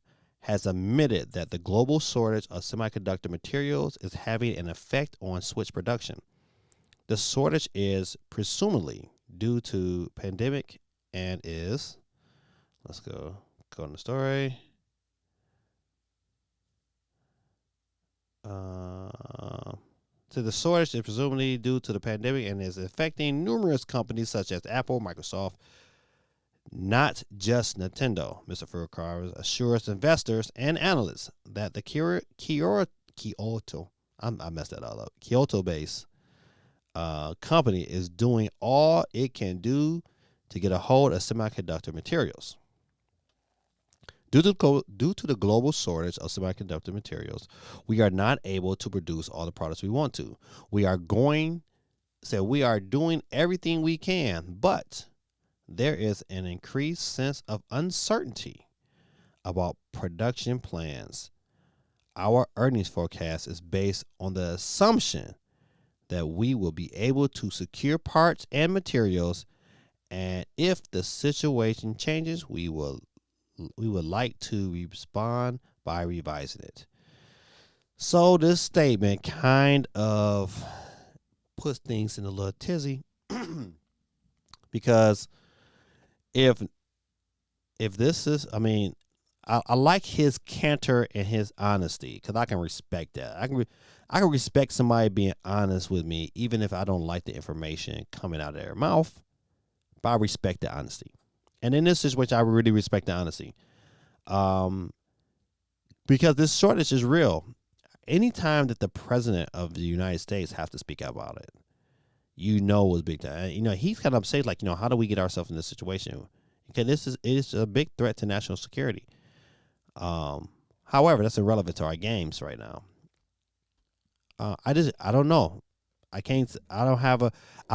has admitted that the global shortage of semiconductor materials is having an effect on Switch production. The shortage is presumably due to pandemic and is, let's go in the story. So the shortage is presumably due to the pandemic and is affecting numerous companies such as Apple, Microsoft, not just Nintendo. Mr. Furukawa assures investors and analysts that the Kyoto-based company is doing all it can do to get a hold of semiconductor materials. Due to the global shortage of semiconductor materials, we are not able to produce all the products we want to. We are doing everything we can, but there is an increased sense of uncertainty about production plans. Our earnings forecast is based on the assumption that we will be able to secure parts and materials, and if the situation changes, we would like to respond by revising it. So this statement kind of puts things in a little tizzy because if this is, I like his canter and his honesty because I can respect that. I can respect somebody being honest with me even if I don't like the information coming out of their mouth, but I respect the honesty. And in this situation, I really respect the honesty. Because this shortage is real. Anytime that the president of the United States have to speak about it, it was big time. He's kind of upset, like, how do we get ourselves in this situation? Okay, it's a big threat to national security. However, that's irrelevant to our games right now. I don't know. I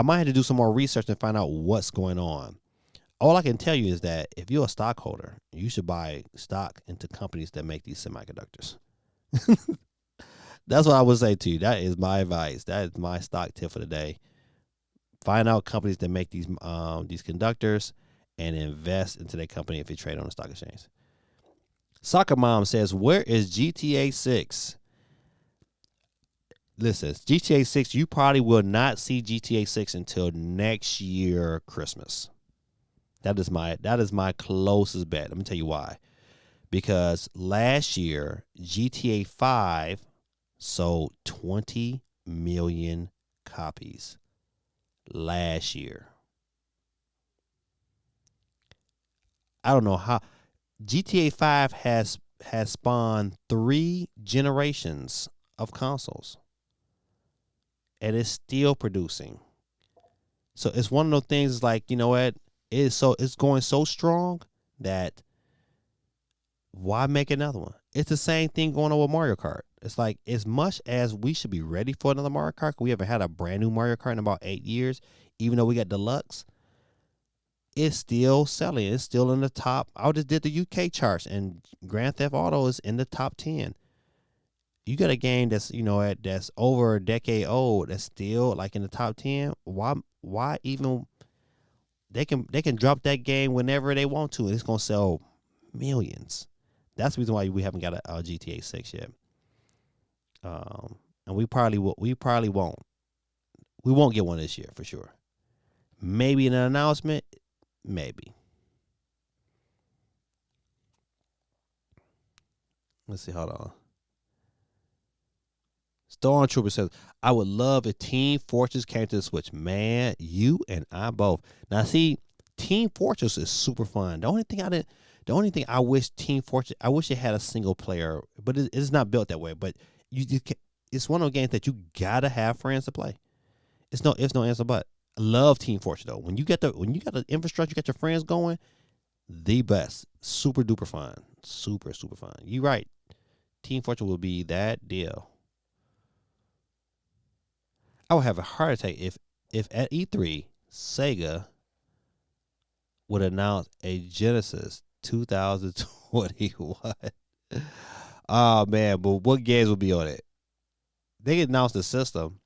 might have to do some more research and find out what's going on. All I can tell you is that if you're a stockholder, you should buy stock into companies that make these semiconductors. That's what I would say to you. That is my advice. That is my stock tip for the day. Find out companies that make these conductors and invest into their company if you trade on the stock exchange. Soccer Mom says, where is GTA 6? Listen, GTA 6, you probably will not see GTA 6 until next year Christmas. That is my closest bet. Let me tell you why. Because last year, GTA 5 sold 20 million copies. Last year. I don't know how. GTA 5 has spawned 3 generations of consoles. And it's still producing. So it's one of those things like, you know what? It's going so strong that why make another one? It's the same thing going on with Mario Kart. It's like, as much as we should be ready for another Mario Kart, we haven't had a brand new Mario Kart in about 8 years, even though we got Deluxe, it's still selling. It's still in the top. I just did the UK charts, and Grand Theft Auto is in the top 10. you got a game that's that's over a decade old that's still like in the top 10. Why even they can drop that game whenever they want to, and it's gonna sell millions. That's the reason why we haven't got a GTA 6 yet. And we probably won't. We won't get one this year for sure. Maybe an announcement, maybe. Let's see. Hold on. Stormtrooper says, "I would love if Team Fortress came to the Switch. Man, you and I both." Now, see, Team Fortress is super fun. The only thing I wish Team Fortress, I wish it had a single player, but it's not built that way. But you can, it's one of those games that you gotta have friends to play. It's no answer but. I love Team Fortress though. When you got the infrastructure, you got your friends going, the best. Super duper fun. Super super fun. You right. Team Fortress will be that deal. I would have a heart attack if at E3 Sega would announce a Genesis 2021. Oh man, but what games would be on it? They announced the system,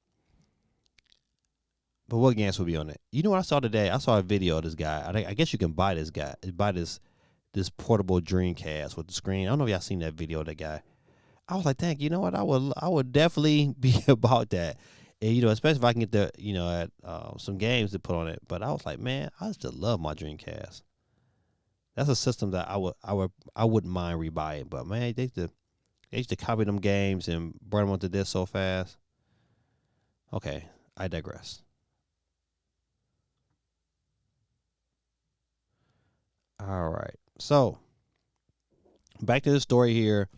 but what games would be on it? You know what I saw today? I saw a video of this guy. I guess you can buy this guy. Buy this portable Dreamcast with the screen. I don't know if y'all seen that video of that guy. I was like, dang, you know what? I would definitely be about that. And, especially if I can get some games to put on it. But I was like, man, I just love my Dreamcast. That's a system that I wouldn't mind rebuying. But man, they used to copy them games and burn them onto disc so fast. Okay, I digress. All right, so back to the story here.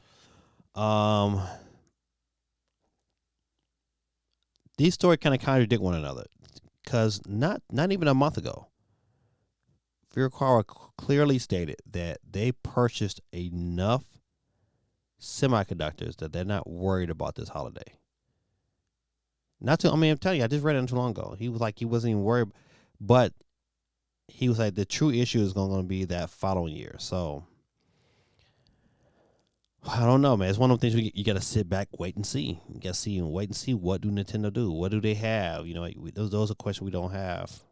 Um, these stories kind of contradict one another because not even a month ago, Furukawa clearly stated that they purchased enough semiconductors that they're not worried about this holiday. I'm telling you, I just read it not too long ago. He was like, he wasn't even worried, but he was like, the true issue is going to be that following year. So I don't know, man. It's one of the things you got to sit back, wait and see. You got to wait and see what do Nintendo do. What do they have? Those are questions we don't have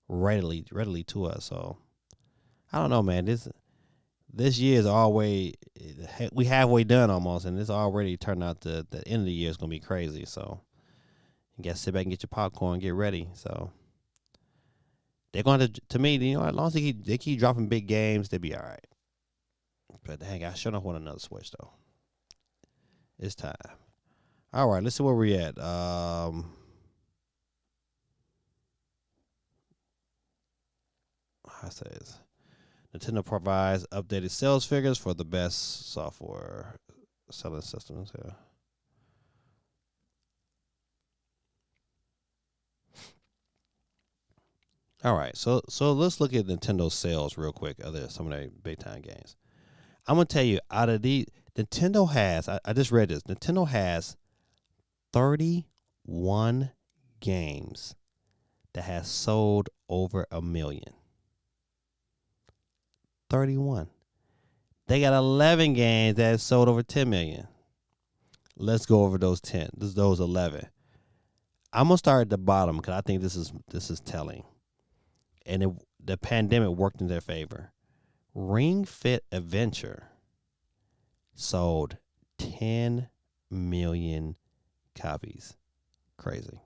readily to us. So I don't know, man. This year is always we halfway done almost, and it's already turned out the end of the year is gonna be crazy. So you got to sit back and get your popcorn, and get ready. So they're going to me, as long as they keep dropping big games, they'll be all right. But dang, I sure don't want another Switch though. It's time. All right, let's see where we're at. I say this. Nintendo provides updated sales figures for the best software selling systems. Yeah. All right, so let's look at Nintendo sales real quick. Some of their big time games. I'm gonna tell you, out of these, Nintendo has. I just read this. Nintendo has 31 games that has sold over 1 million. 31. They got 11 games that have sold over 10 million. Let's go over those 10. Those 11. I'm gonna start at the bottom because I think this is telling, and the pandemic worked in their favor. Ring Fit Adventure sold 10 million copies. Crazy.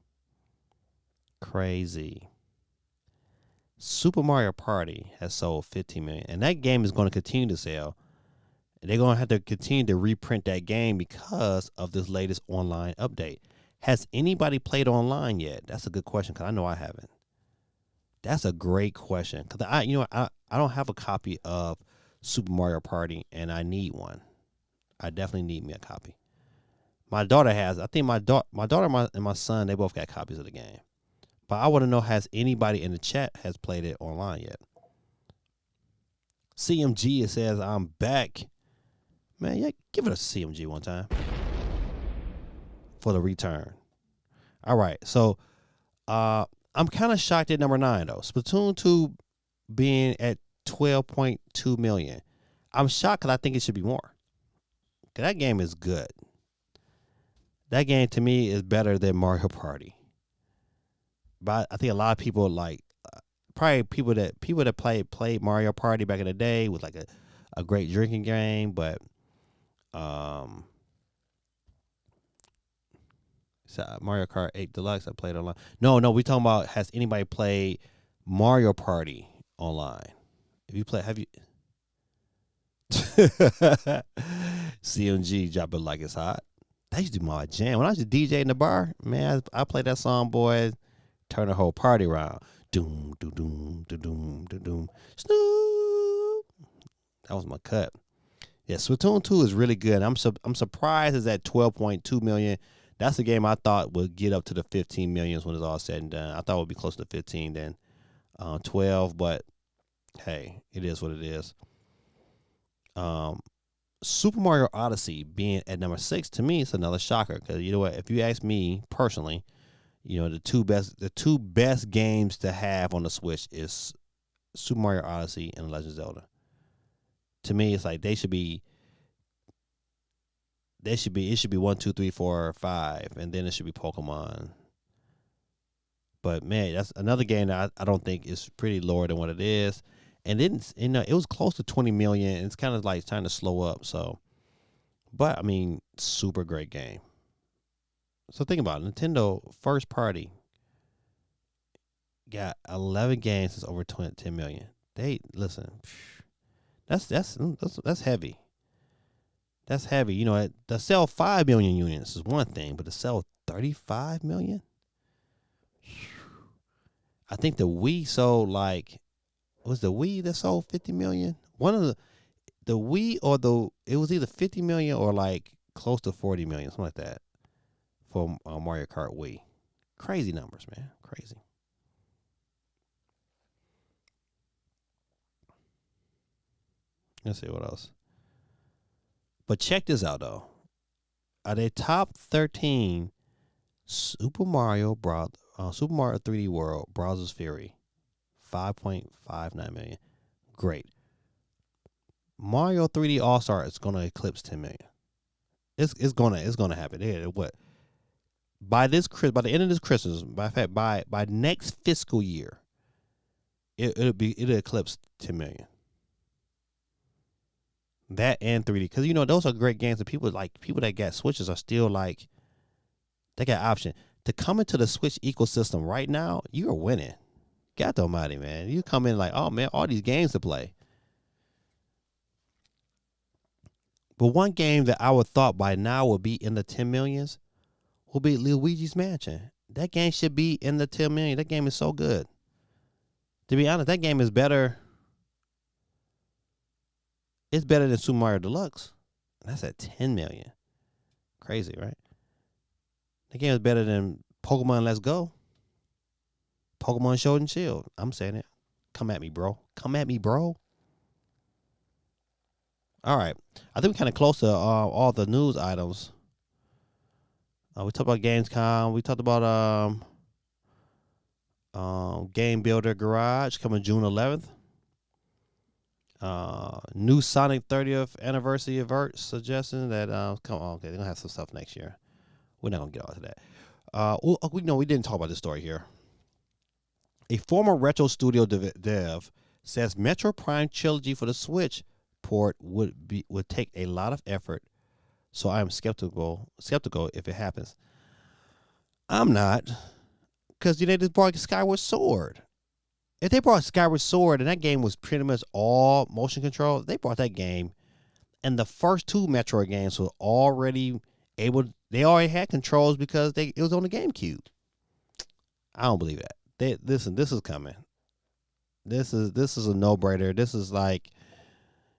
Super Mario Party has sold 15 million, and that game is going to continue to sell. They're going to have to continue to reprint that game because of this latest online update. Has anybody played online yet? That's a good question because I know I haven't. That's a great question because I don't have a copy of Super Mario Party, and I need one. I definitely need me a copy. My daughter has. I think my daughter and my son, they both got copies of the game. But I want to know, has anybody in the chat has played it online yet? CMG, it says, I'm back. Man, yeah, give it a CMG one time for the return. All right, so I'm kind of shocked at number 9, though. Splatoon 2 being at 12.2 million. I'm shocked because I think it should be more. Because that game is good. That game to me is better than Mario Party. But I think a lot of people like probably people that played Mario Party back in the day was like a great drinking game, but um Mario Kart 8 Deluxe I played online. No, we talking about has anybody played Mario Party online? If you play, have you? CMG drop it like it's hot. That used to be my jam. When I was a DJ in the bar, man, I played that song, boy, turn the whole party around. Doom, doom, doom, doom, doom, doom, doom. Snoop. That was my cut. Yeah, Splatoon 2 is really good. I'm surprised it's at 12.2 million. That's a game I thought would get up to the 15 millions when it's all said and done. I thought it would be closer to 15 than 12, but hey, it is what it is. Super Mario Odyssey being at number 6 to me is another shocker because you know what? If you ask me personally, you know the two best games to have on the Switch is Super Mario Odyssey and Legend of Zelda. To me, it's like it should be 1, 2, 3, 4, 5, and then it should be Pokemon. But man, that's another game that I don't think is pretty lower than what it is. And then it was close to 20 million. It's kind of like trying to slow up. So, but I mean, super great game. So think about it. Nintendo first party got 11 games that's over 10 million. They listen. That's heavy. That's heavy. You know, to sell 5 million units is one thing, but to sell 35 million. I think the Wii sold was the Wii that sold 50 million? One of the Wii it was either 50 million or like close to 40 million, something like that, for Mario Kart Wii. Crazy numbers, man. Crazy. Let's see what else. But check this out though. Are they top 13 Super Mario 3D World Browser's Fury? 5.59 million. Great. Mario 3D All Star is gonna eclipse 10 million. It's gonna happen. What? By the end of this Christmas, by next fiscal year, it'll eclipse 10 million. That and 3D, because you know those are great games. And people that got Switches are still like, they got option to come into the Switch ecosystem right now. You're winning. God almighty, man. You come in like, oh man, all these games to play. But one game that I would thought by now would be in the 10 millions will be Luigi's Mansion. That game should be in the 10 million. That game is so good. To be honest, that game is better. It's better than Super Mario Deluxe. That's at 10 million. Crazy, right? That game is better than Pokemon Let's Go. Pokemon Sword and Shield. I'm saying it. Come at me, bro. Come at me, bro. All right. I think we're kind of close to all the news items. We talked about Gamescom. We talked about Game Builder Garage coming June 11th. New Sonic 30th anniversary avert suggesting that come on, okay, they're gonna have some stuff next year. We're not gonna get all to that. We didn't talk about this story here. A former Retro Studio dev says Metro Prime Trilogy for the Switch port would take a lot of effort, so I am skeptical if it happens. I'm not, because they just brought Skyward Sword. If they brought Skyward Sword and that game was pretty much all motion control, they brought that game, and the first two Metroid games were already able. They already had controls because it was on the GameCube. I don't believe that. Listen, this is coming. This is a no-brainer. This is like,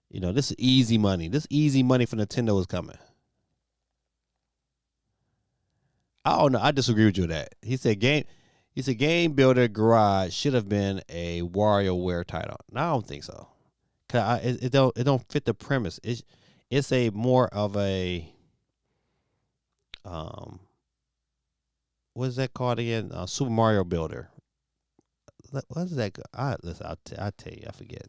this is easy money. This easy money for Nintendo is coming. I don't know. I disagree with you with that. He said Game Builder Garage should have been a WarioWare title. No, I don't think so. Cause it don't fit the premise. It's a more of a what is that called again? Super Mario Builder. What is that? Listen, I'll tell you. I forget.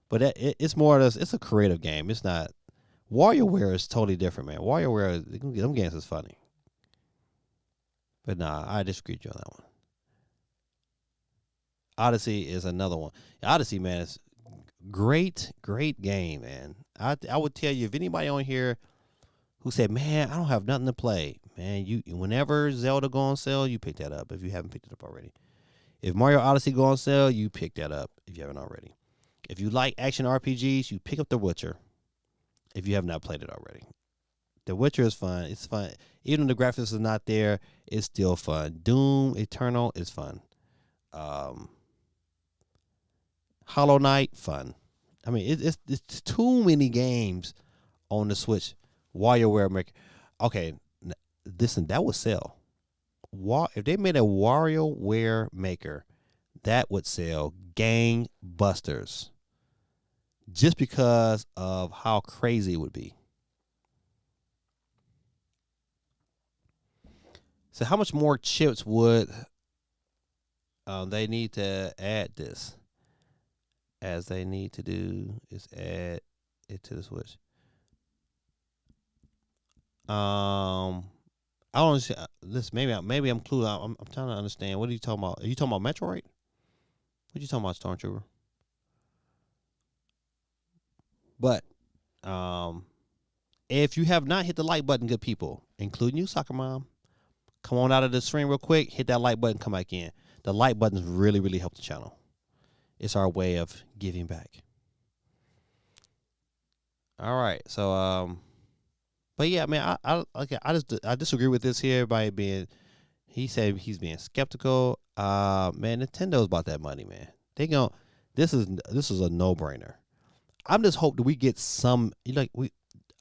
But it's more of it's a creative game. It's not. WarioWare is totally different, man. WarioWare, them games is funny. But nah, I disagree with you on that one. Odyssey is another one. Odyssey, man, is great game, man. I would tell you if anybody on here who said, "Man, I don't have nothing to play," man, you whenever Zelda go on sale, you pick that up if you haven't picked it up already. If Mario Odyssey go on sale, you pick that up if you haven't already. If you like action RPGs, you pick up The Witcher if you have not played it already. The Witcher is fun. It's fun. Even though the graphics is not there, it's still fun. Doom Eternal is fun. Um, Hollow Knight, fun. I mean, it's too many games on the Switch. WarioWare Maker. Okay, listen, that would sell. If they made a WarioWare Maker, that would sell gangbusters. Just because of how crazy it would be. So, how much more chips would they need to add this? As they need to do is add it to the Switch. I don't see. This maybe I'm clued out. I'm trying to understand. What are you talking about? Are you talking about Metroid? What are you talking about, Stormtrooper? But if you have not hit the like button, good people, including you, Soccer Mom, come on out of the stream real quick. Hit that like button. Come back in. The like buttons really help the channel. It's our way of giving back. All right. So but yeah, man, I disagree with this here by being. He said he's being skeptical. Man, Nintendo's about that money, man. They gon' This is a no brainer. I'm just hope that we get some like we.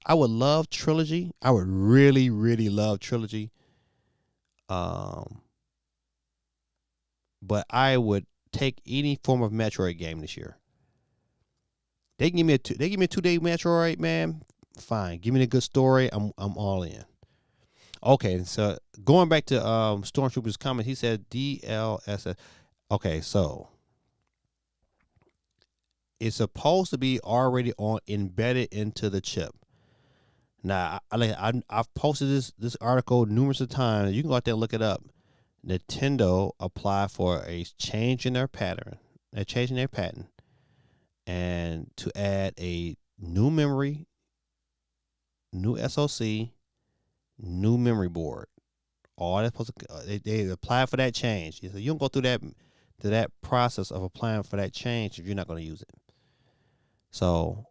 I would love Trilogy. I would really love Trilogy. Um, but I would take any form of Metroid game this year. They give me a 2-day Metroid, man. Fine, give me a good story. I'm all in. Okay, so going back to Stormtrooper's comment, he said DLSS. Okay, so it's supposed to be already on embedded into the chip. Now, I've posted this article numerous of times. You can go out there and look it up. Nintendo applied for a change in their pattern. They're changing their patent and to add a new memory, new SoC, new memory board. All that's supposed to they apply for that change. So you don't go through that process of applying for that change if you're not going to use it. So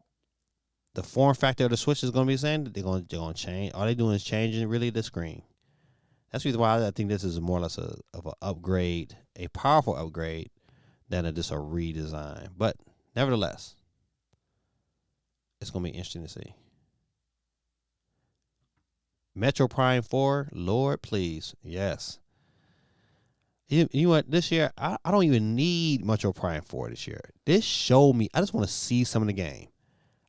the form factor of the Switch is going to be the same. They're going to change. All they're doing is changing really the screen. That's the reason why I think this is more or less of an upgrade, a powerful upgrade, than just a redesign. But nevertheless, it's going to be interesting to see. Metro Prime 4, Lord, please. Yes. You know what? This year, I don't even need Metro Prime 4 this year. This showed me. I just want to see some of the game.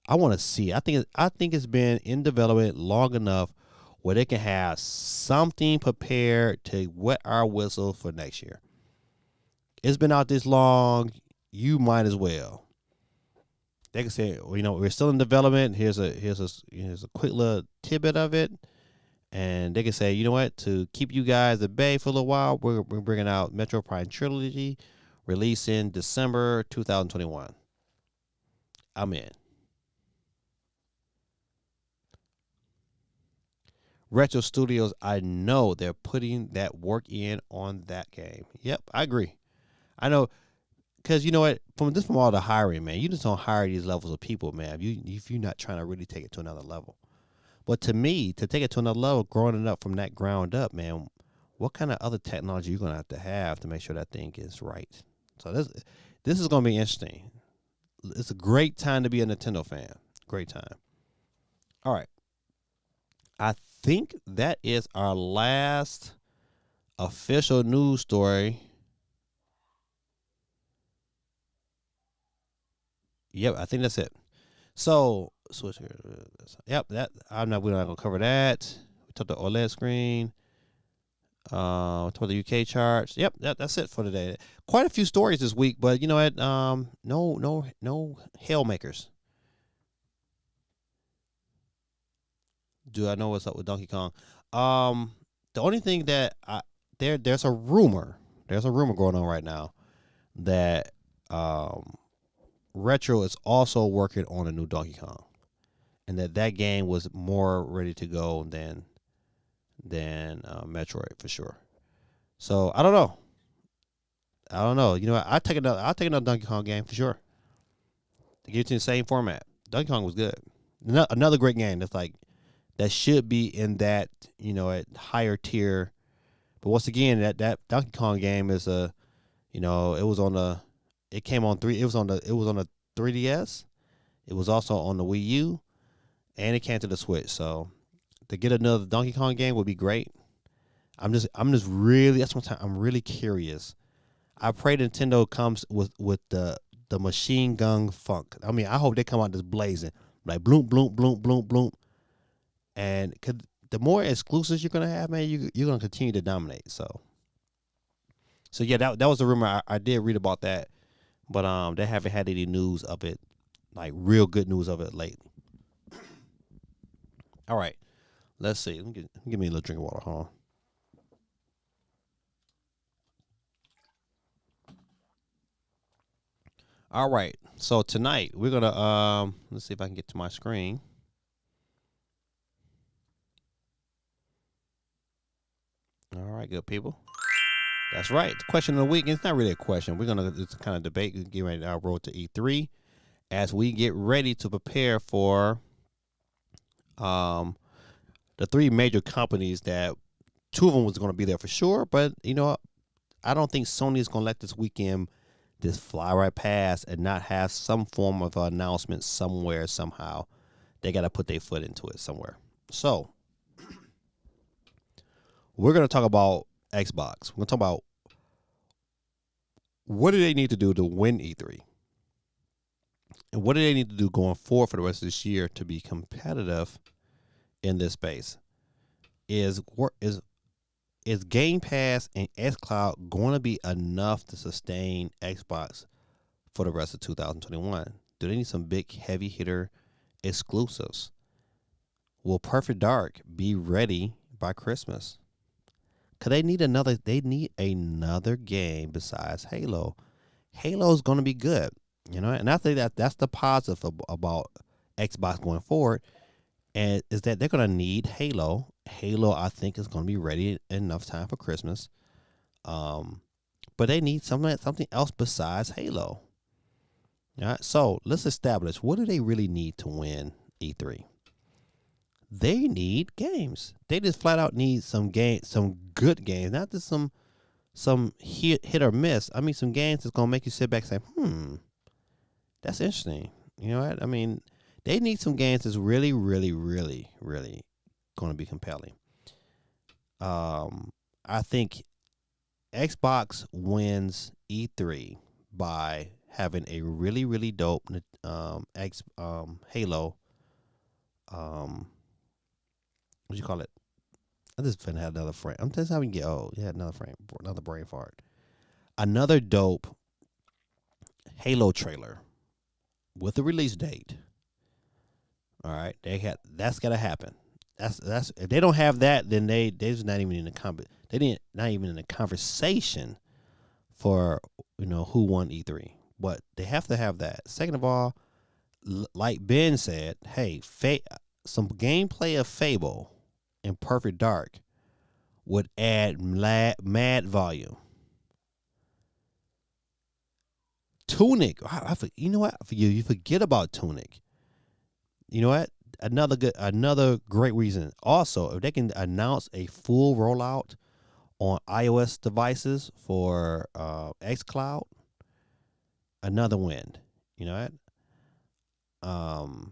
I want to see. I think it's been in development long enough where they can have something prepared to wet our whistle for next year. It's been out this long. You might as well. They can say, well, we're still in development. Here's a quick little tidbit of it. And they can say, you know what, to keep you guys at bay for a little while, we're bringing out Metro Prime Trilogy, releasing December 2021. I'm in. Retro Studios, I know they're putting that work in on that game. Yep, I agree. I know, because you know what, from all the hiring, man, you just don't hire these levels of people, man, if you're not trying to really take it to another level. But to me, to take it to another level, growing it up from that ground up, man, what kind of other technology you're going to have to make sure that thing is right? So this is going to be interesting. It's a great time to be a Nintendo fan. Great time. All right. I think that is our last official news story. Yep, I think that's it. So switch here. Yep, we're not gonna cover that. We talked the OLED screen. Talked the UK charts. Yep, that's it for today. Quite a few stories this week, but you know what? No hailmakers. Do I know what's up with Donkey Kong? The only thing that there's a rumor. There's a rumor going on right now that Retro is also working on a new Donkey Kong, and that game was more ready to go than Metroid for sure. So I don't know. I don't know. You know what? I'll take another Donkey Kong game for sure. To get you in the same format. Donkey Kong was good. Another great game that's like that should be in that, at higher tier. But once again, that Donkey Kong game is it came on it was on the 3DS. It was also on the Wii U, and it came to the Switch. So to get another Donkey Kong game would be great. I'm just really that's one time I'm really curious. I pray Nintendo comes with the machine gun funk. I mean, I hope they come out just blazing, like bloom, bloom, bloom, bloom, bloom. And the more exclusives you're gonna have, man, you're gonna continue to dominate. So yeah, that was a rumor. I did read about that, but they haven't had any news of it, like real good news of it lately. All right, let's see. Give me a little drink of water. Hold on. All right, so tonight we're gonna let's see if I can get to my screen. All right, good people. That's right. The question of the week. It's not really a question. We're gonna just kind of debate, get ready to our road to E3 as we get ready to prepare for the three major companies that two of them was going to be there for sure. But I don't think Sony is going to let this weekend just fly right past and not have some form of announcement somewhere somehow. They got to put their foot into it somewhere. So we're going to talk about Xbox. We're going to talk about what do they need to do to win E3? And what do they need to do going forward for the rest of this year to be competitive in this space? Is Game Pass and xCloud going to be enough to sustain Xbox for the rest of 2021? Do they need some big heavy hitter exclusives? Will Perfect Dark be ready by Christmas? Cause they need another game besides Halo. Halo's going to be good, and I think that's the positive about Xbox going forward, and is that they're going to need Halo. Halo, I think, is going to be ready in enough time for Christmas. But they need something else besides Halo. All right, so let's establish, what do they really need to win E3? They need games. They just flat out need some good games, not just some hit or miss. I mean, some games that's gonna make you sit back and say, that's interesting. You know what? I mean, they need some games that's really, really, really, really gonna be compelling. I think Xbox wins E3 by having a really, really dope Halo. What you call it? I just finna have another frame. I'm just having to get old. Yeah, another brain fart. Another dope Halo trailer with a release date. All right, that's gotta happen. That's if they don't have that, then they're just not even in the conversation for who won E3. But they have to have that. Second of all, like Ben said, hey, some gameplay of Fable and Perfect Dark would add mad volume. Tunic, you know what? You forget about Tunic. You know what? Another great reason. Also, if they can announce a full rollout on iOS devices for xCloud, another win. You know what?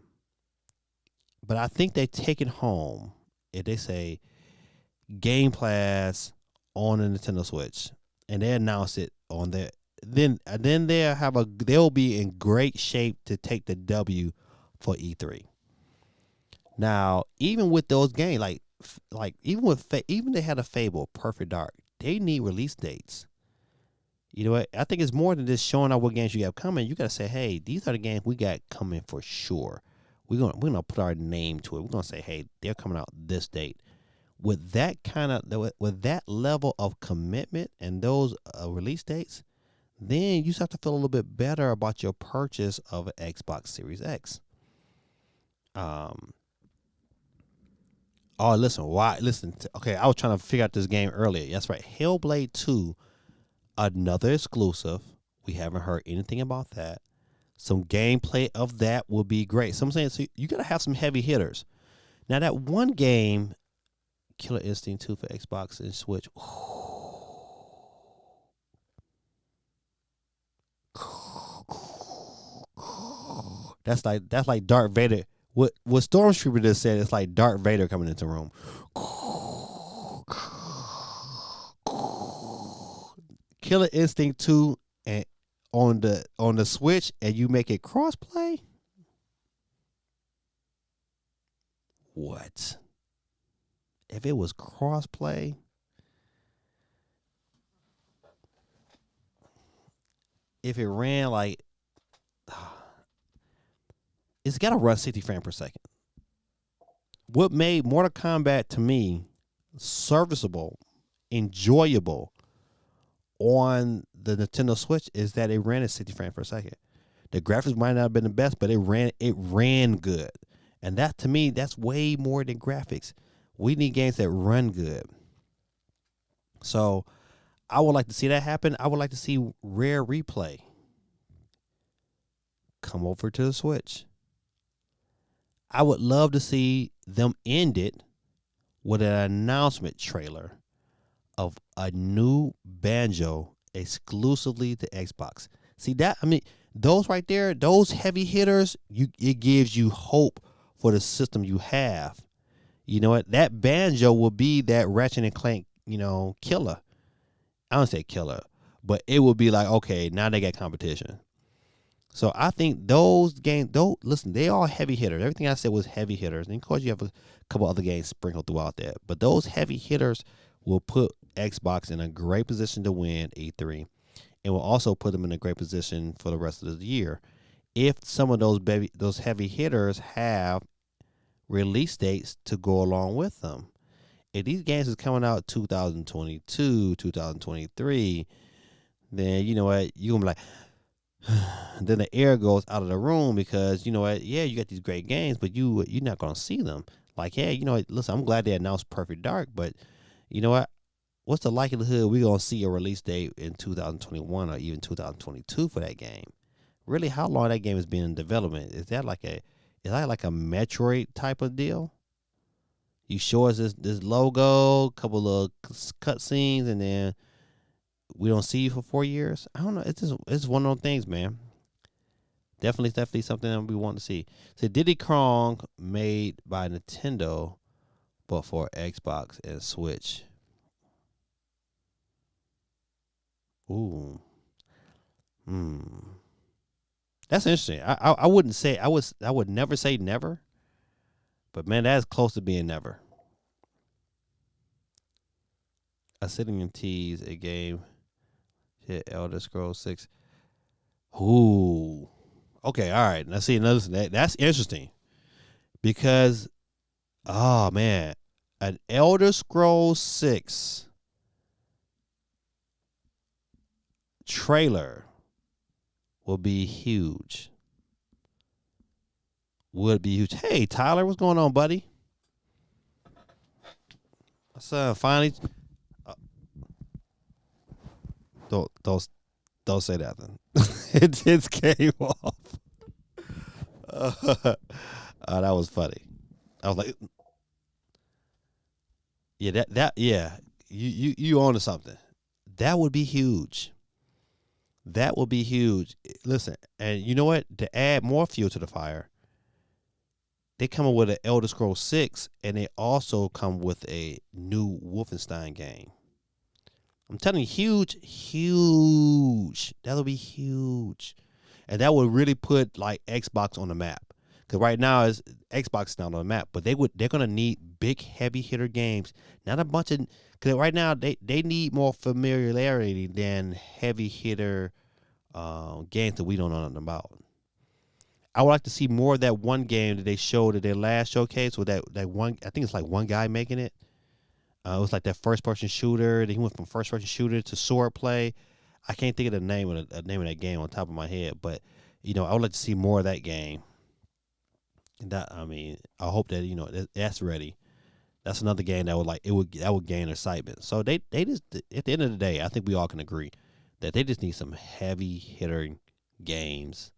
But I think they take it home if they say Game Pass on the Nintendo Switch and they announce it on there. Then they'll be in great shape to take the W for E3. Now, even with those games, like even they had a Fable, Perfect Dark, they need release dates. You know what? I think it's more than just showing out what games you have coming. You got to say, hey, these are the games we got coming for sure. We're gonna put our name to it. We're gonna say, hey, they're coming out this date. with that with that level of commitment and those release dates, then you start to feel a little bit better about your purchase of an Xbox Series X. Um, oh, listen, why? Listen, okay, I was trying to figure out this game earlier. That's right, Hellblade 2, another exclusive. We haven't heard anything about that. Some gameplay of that will be great. So I'm saying, so you gotta have some heavy hitters. Now that one game, Killer Instinct 2 for Xbox and Switch. That's like Darth Vader. What Stormtrooper just said, it's like Darth Vader coming into the room. Killer Instinct 2 and on the Switch, and you make it crossplay? What? If it was crossplay, if it ran like, it's got to run 60 frames per second. What made Mortal Kombat to me serviceable, enjoyable on the Nintendo Switch is that it ran at 60 frames per second. The graphics might not have been the best, but it ran good. And that, to me, that's way more than graphics. We need games that run good. So I would like to see that happen. I would like to see Rare Replay come over to the Switch. I would love to see them end it with an announcement trailer of a new Banjo exclusively to Xbox. See that? I mean, those right there, those heavy hitters, it gives you hope for the system you have. You know what? That Banjo will be that Ratchet and Clank, killer. I don't say killer, but it will be like, okay, now they got competition. So I think those games, listen, they are heavy hitters. Everything I said was heavy hitters. And of course, you have a couple other games sprinkled throughout that. But those heavy hitters will put Xbox in a great position to win E3, and will also put them in a great position for the rest of the year. If some of those heavy hitters have release dates to go along with them. If these games is coming out 2022, 2023, then you know what, you're going to be like, then the air goes out of the room because, you know what, yeah, you got these great games, but you're not going to see them. Like, yeah, you know what, listen, I'm glad they announced Perfect Dark, but you know what, what's the likelihood we're going to see a release date in 2021 or even 2022 for that game? Really, how long that game has been in development? Is that like a Metroid type of deal? You show us this logo, couple of cutscenes, and then we don't see you for 4 years. I don't know. It's one of those things, man. Definitely something that we want to see. So Diddy Kong made by Nintendo, but for Xbox and Switch. Ooh. That's interesting. I wouldn't say I would never say never, but man, that's close to being never. A sitting and tease a game. Hit Elder Scrolls 6. Ooh. Okay, all right. Now see another that's interesting. Because oh man, an Elder Scrolls 6 trailer will be huge. Would be huge. Hey Tyler, what's going on, buddy? So finally, don't say that then. it came off. Oh, that was funny. I was like, yeah, that yeah, you on to something. That would be huge. That would be huge. Listen, and you know what? To add more fuel to the fire, they come up with an Elder Scrolls 6, and they also come with a new Wolfenstein game. I'm telling you, huge. That'll be huge. And that would really put like Xbox on the map. Because right now Xbox is not on the map, but they're gonna need big heavy hitter games. Not a bunch of, because right now they need more familiarity than heavy hitter games that we don't know nothing about. I would like to see more of that one game that they showed at their last showcase with that one. I think it's like one guy making it. It was like that first person shooter. Then he went from first person shooter to sword play. I can't think of the name of that game on top of my head, but I would like to see more of that game. That I mean, I hope that that's ready. That's another game that would gain excitement. So they just, at the end of the day, I think we all can agree that they just need some heavy hitter games.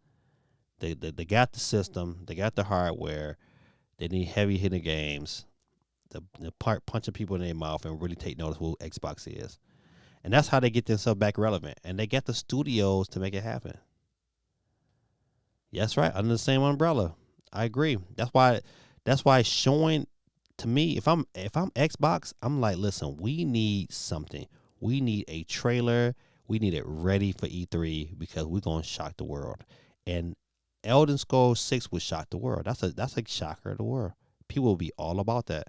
They got the system, they got the hardware. They need heavy hitting games. The part punching people in their mouth and really take notice who Xbox is. And that's how they get themselves back relevant. And they got the studios to make it happen. That's right, under the same umbrella. I agree. That's why showing, to me, if I'm Xbox, I'm like, listen, we need something. We need a trailer. We need it ready for E3 because we're gonna shock the world. And Elden Scrolls 6 would shock the world. That's a shocker of the world. People will be all about that.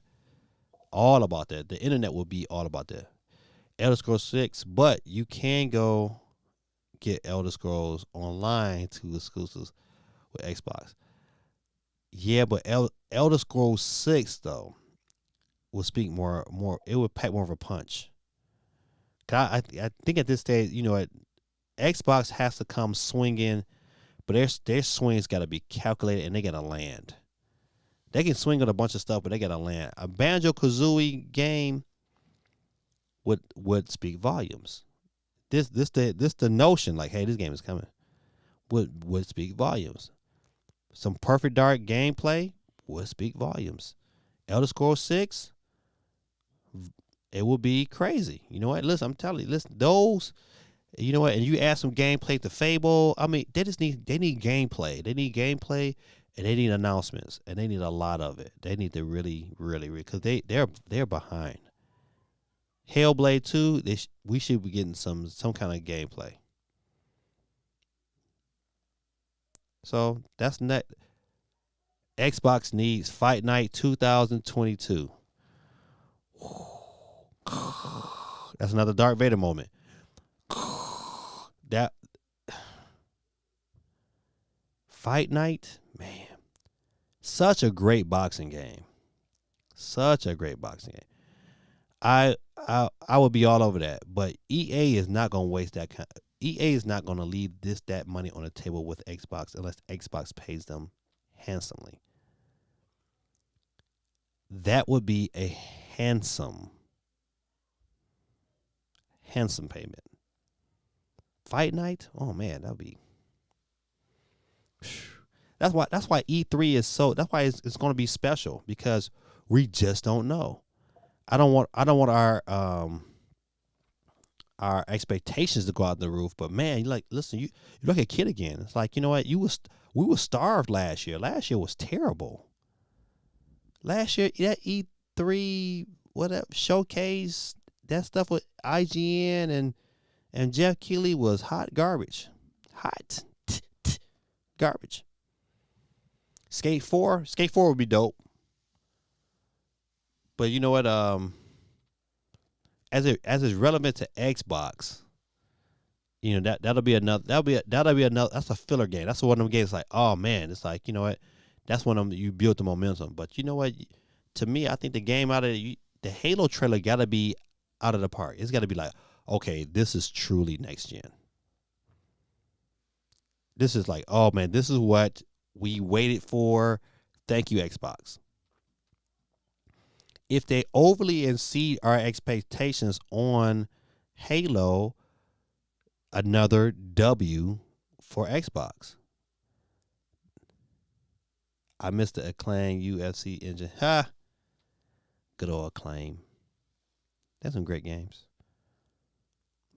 All about that. The internet will be all about that. Elder Scrolls 6, but you can go get Elder Scrolls Online to exclusives with Xbox. Yeah, but Elder Scrolls 6 though will speak more. It would pack more of a punch. I think at this stage, Xbox has to come swinging, but their swing's got to be calculated and they got to land. They can swing on a bunch of stuff, but they got to land. A Banjo Kazooie game would speak volumes. This the notion, like, hey, this game is coming, would speak volumes. Some Perfect Dark gameplay would speak volumes. Elder Scrolls 6, it will be crazy. You know what? Listen, I'm telling you, listen, those, you know what? And you add some gameplay to Fable. I mean, they need gameplay. They need gameplay, and they need announcements, and they need a lot of it. They need to really, really, because they're behind. Hellblade 2, we should be getting some kind of gameplay. So that's net. Xbox needs Fight Night 2022. That's another Darth Vader moment. That Fight Night, man, such a great boxing game. Such a great boxing game. I would be all over that, but EA is not gonna waste that kind. EA is not gonna leave that money on the table with Xbox unless Xbox pays them handsomely. That would be a handsome payment. Fight Night, oh man, that'd be. That's why E3 is so. That's why it's going to be special because we just don't know. I don't want our expectations to go out the roof, but man, you like, listen, you're like a kid again. It's like, you know what, we were starved last year. Last year was terrible. Last year, that E3 whatever showcase, that stuff with IGN and Jeff Keighley was hot garbage. Hot garbage. Skate 4 would be dope. But you know what? As it's relevant to Xbox, that'll be another. That's a filler game. That's one of them games. Like, oh man, it's like, you know what? That's one of them you build the momentum. But you know what? To me, I think the game the Halo trailer got to be out of the park. It's got to be like, okay, this is truly next gen. This is like, oh man, this is what we waited for. Thank you, Xbox. If they overly exceed our expectations on Halo, another W for Xbox. I missed the Acclaim UFC engine. Ha! Good old Acclaim. That's some great games.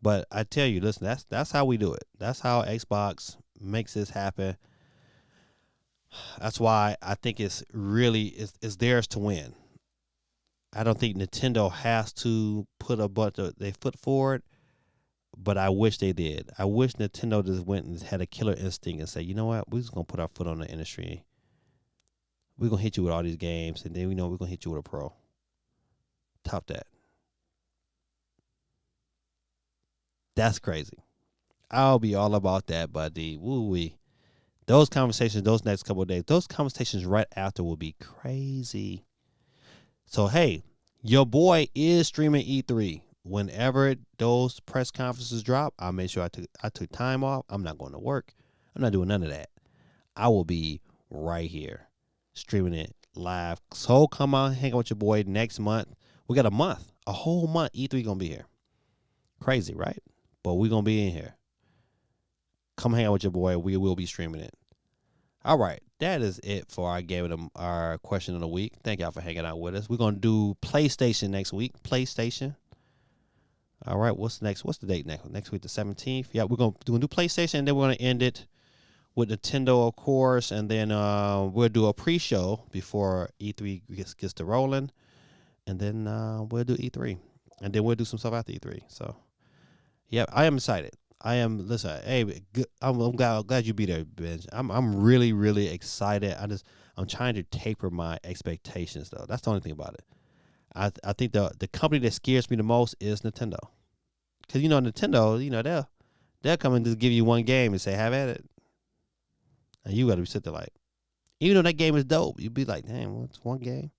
But I tell you, listen, that's how we do it. That's how Xbox makes this happen. That's why I think it's theirs to win. I don't think Nintendo has to put a bunch of their foot forward, but I wish they did. I wish Nintendo just went and had a killer instinct and said, you know what, we're just gonna put our foot on the industry. We're gonna hit you with all these games, and then we're gonna hit you with a pro. Top that. That's crazy. I'll be all about that, buddy. Woo-wee. Those conversations, those next couple of days, those conversations right after will be crazy. So, hey, Your boy is streaming E3. Whenever those press conferences drop, I'll make sure I took time off. I'm not going to work. I'm not doing none of that. I will be right here streaming it live. So come on, hang out with your boy next month. We got a whole month. E3 gonna be here. Crazy, right? But we gonna be in here. Come hang out with your boy. We will be streaming it. All right, that is it for our question of the week. Thank y'all for hanging out with us. We're gonna do PlayStation next week. PlayStation. All right, what's next? What's the date next? Next week, the 17th. Yeah, we're gonna do a new PlayStation, and then we're gonna end it with Nintendo, of course, and then we'll do a pre-show before E3 gets to rolling, and then we'll do E3, and then we'll do some stuff after E3. So, yeah, I am excited. I am. Listen, hey, I'm glad you be there, Ben. I'm really, really excited. I'm trying to taper my expectations, though. That's the only thing about it. I think the company that scares me the most is Nintendo, because Nintendo, they'll come and just give you one game and say have at it, and you got to be sitting there like, even though that game is dope, you'd be like, damn, what's one game?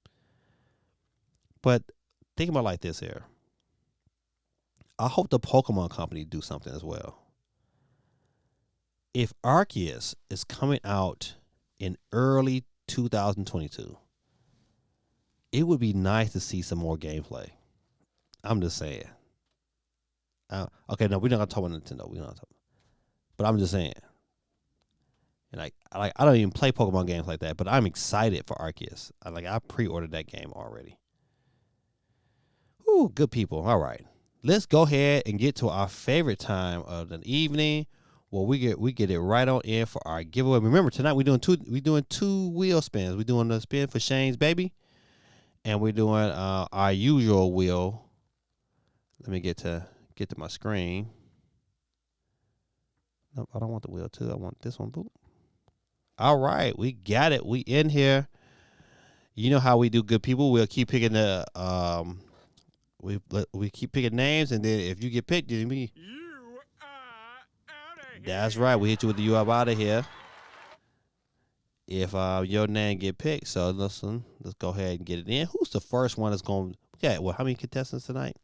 But think about it like this here. I hope the Pokemon company do something as well. If Arceus is coming out in early 2022, it would be nice to see some more gameplay. I'm just saying. Okay, no, we're not gonna talk about Nintendo. We're not talking. But I'm just saying. And I don't even play Pokemon games like that, but I'm excited for Arceus. I pre-ordered that game already. Ooh, good people. All right. Let's go ahead and get to our favorite time of the evening. Well, we get it right on in for our giveaway. Remember, tonight we're doing two wheel spins. We're doing the spin for Shane's baby, and we're doing our usual wheel. Let me get to my screen. Nope, I don't want the wheel too. I want this one. Boop. All right, we got it. We in here. You know how we do, good people. We'll keep picking the we keep picking names, and then if you get picked, then we. You are out of here. That's right. We hit you with the "you are out of here" if your name get picked. So listen, let's go ahead and get it in. Who's the first one that's going? We got how many contestants tonight?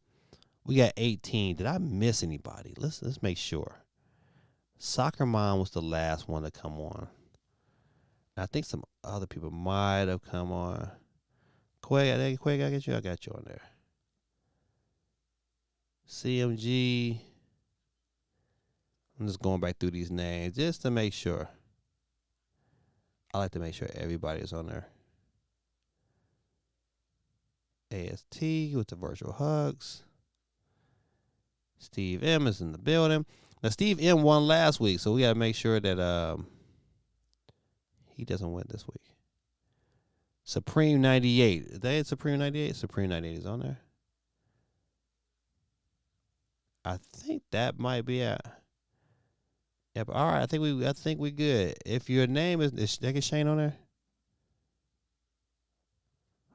We got 18. Did I miss anybody? Let's make sure. Soccer Mom was the last one to come on. I think some other people might have come on. Quay, I got you. I got you on there. CMG. I'm just going back through these names just to make sure. I like to make sure everybody is on there. AST with the virtual hugs. Steve M is in the building. Now, Steve M won last week, so we got to make sure that he doesn't win this week. Supreme 98. Is that Supreme 98? Supreme 98 is on there. I think that might be it. Yep. All right. I think we good. If your name is Shane on there?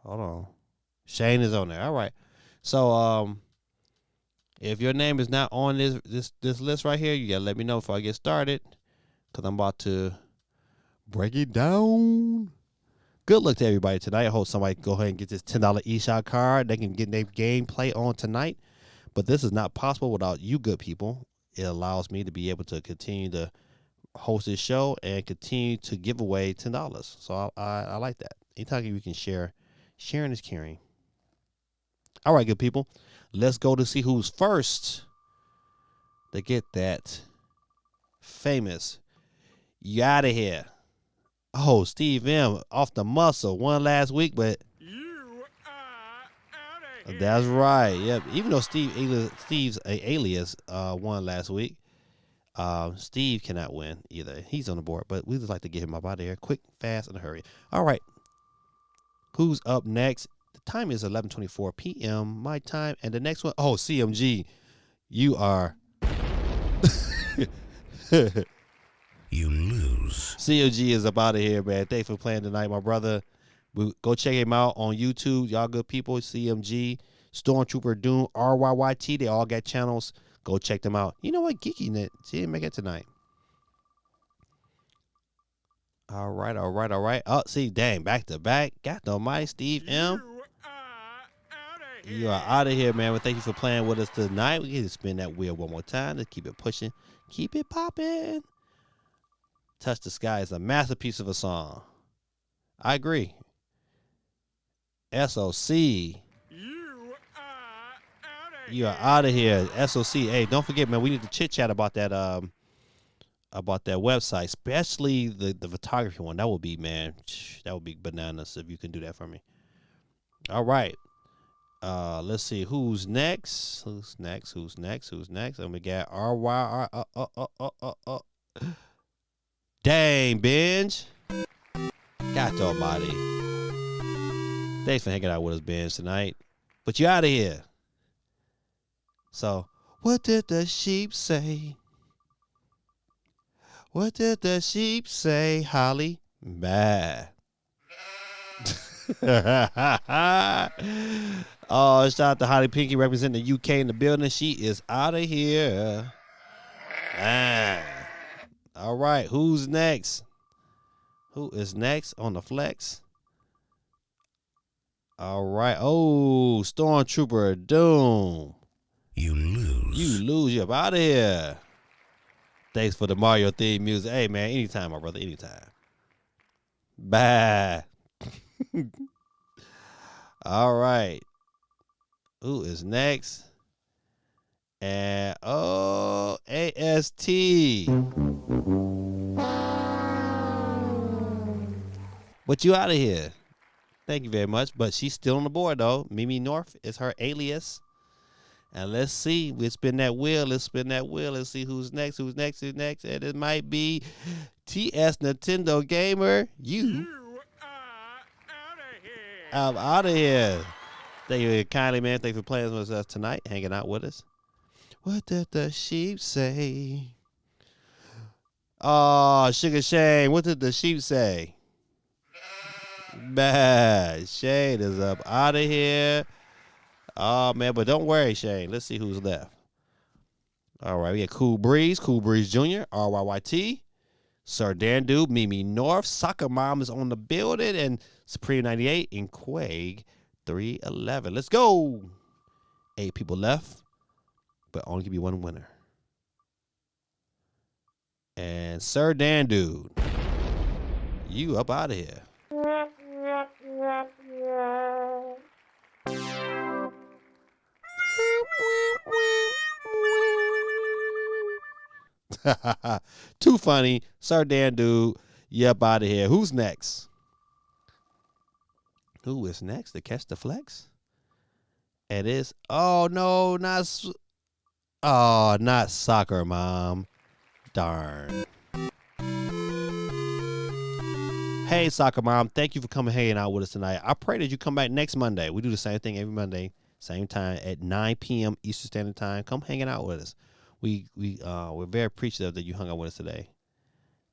Hold on. Shane is on there. All right. So if your name is not on this list right here, you gotta let me know before I get started, because I'm about to break it down. Good luck to everybody tonight. I hope somebody can go ahead and get this $10 eShop card. They can get their gameplay on tonight. But this is not possible without you good people. It allows me to be able to continue to host this show and continue to give away $10. So I like that. Anytime you can share, sharing is caring. All right, good people. Let's go to see who's first to get that famous "you out of here." Oh, Steve M off the muscle. Won last week, but you are out of here. That's right. Yep. Even though Steve's alias won last week, Steve cannot win either. He's on the board, but we just like to get him up out of here quick, fast, in a hurry. All right. Who's up next? The time is 11:24 p.m. my time, and the next one, CMG, you are. You lose. CMG is up out of here, man. Thanks for playing tonight, my brother. Go check him out on YouTube. Y'all good people. CMG, Stormtrooper Doom, RYYT. They all got channels. Go check them out. You know what? Geeky Net. She didn't make it tonight. All right. Oh, see, dang, back to back. Got the mic, Steve M. You are out of here, man. Well, thank you for playing with us tonight. We get to spin that wheel one more time. Let's keep it pushing. Keep it popping. Touch the Sky is a masterpiece of a song. I agree. SOC. You are out of here. SOC. Hey, don't forget, man, we need to chit chat about that website, especially the photography one. That would be, man, that would be bananas if you can do that for me. All right. Let's see who's next. Who's next? And we got RYR. Dang, Benj. God almighty. Thanks for hanging out with us, Benj, tonight. But you out of here. So, what did the sheep say? What did the sheep say, Holly? Bah. Oh, shout out to Holly Pinky representing the UK in the building. She is out of here. All right, who's next? Who is next on the flex? All right. Oh, Stormtrooper Doom. You lose. You're out of here. Thanks for the Mario theme music. Hey, man, anytime, my brother, anytime. Bye. All right. Who is next? And AST. But you out of here. Thank you very much. But she's still on the board though. Mimi North is her alias. And let's see. Let's spin that wheel. Let's see who's next. And it might be TS Nintendo Gamer. You are out of here. Thank you kindly, man. Thanks for playing with us tonight, hanging out with us. What did the sheep say? Oh, Sugar Shane. What did the sheep say? Bad. Shane is up out of here. Oh, man, but don't worry, Shane. Let's see who's left. All right, we got Cool Breeze Jr., RYYT, Sir Dandu, Mimi North, Soccer Mom is on the building, and Supreme 98 and Quag 311. Let's go. 8 people left, but only can be one winner. And Sir Dandu, you up out of here. Too funny. Sir Dandu, you up out of here. Who's next? Who is next to catch the flex? It is, not Soccer Mom. Darn. Hey, Soccer Mom, thank you for coming hanging out with us tonight. I pray that you come back next Monday. We do the same thing every Monday, same time at 9 p.m. Eastern Standard Time. Come hanging out with us. We're very appreciative that you hung out with us today.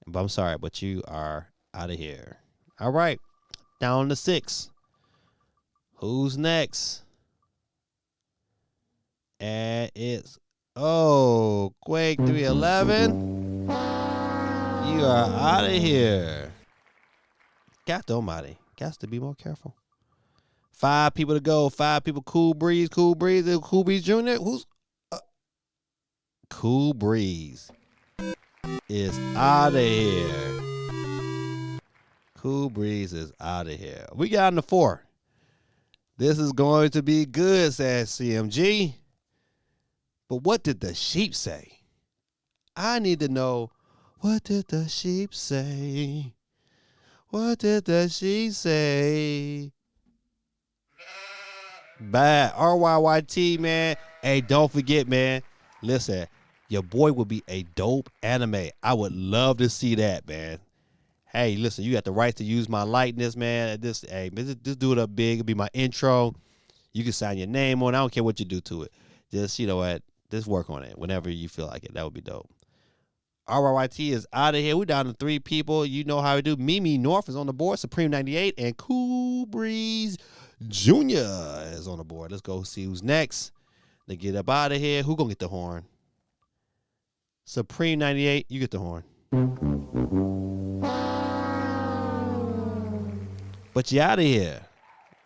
But I'm sorry, but you are out of here. All right, down to 6. Who's next? And it's Quake 311. You are out of here. God almighty. Got to be more careful. 5 people to go. 5 people. Cool Breeze Jr. Who's Cool Breeze is out of here. Cool Breeze is out of here. We got into 4. This is going to be good, says CMG. But what did the sheep say? I need to know, what did the sheep say? What did the sheep say? Bad. RYYT, man. Hey, don't forget, man. Listen, your boy would be a dope anime. I would love to see that, man. Hey, listen, you got the right to use my likeness, man. Just do it up big. It'll be my intro. You can sign your name on it. I don't care what you do to it. Just, you know what? Just work on it whenever you feel like it. That would be dope. RYYT is out of here. We're down to 3 people. You know how we do. Mimi North is on the board. Supreme 98 and Cool Breeze Jr. is on the board. Let's go see who's next. They get up out of here. Who gonna get the horn? Supreme 98, you get the horn. But you out of here.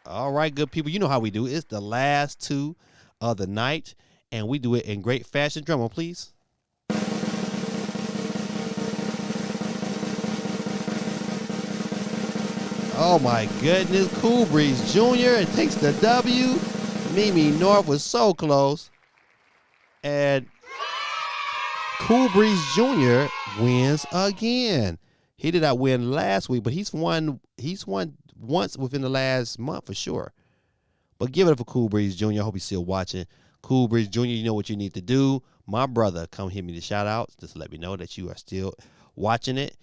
All right, good people. You know how we do. It's the last two of the night, and we do it in great fashion. Drum roll, please. Oh my goodness, Cool Breeze Jr. It takes the W. Mimi North was so close. And Cool Breeze Jr. wins again. He did not win last week, but he's won once within the last month for sure. But give it up for Cool Breeze Jr. I hope he's still watching. Cool Breeze Jr., you know what you need to do. My brother, come hit me the shout outs. Just let me know that you are still watching it.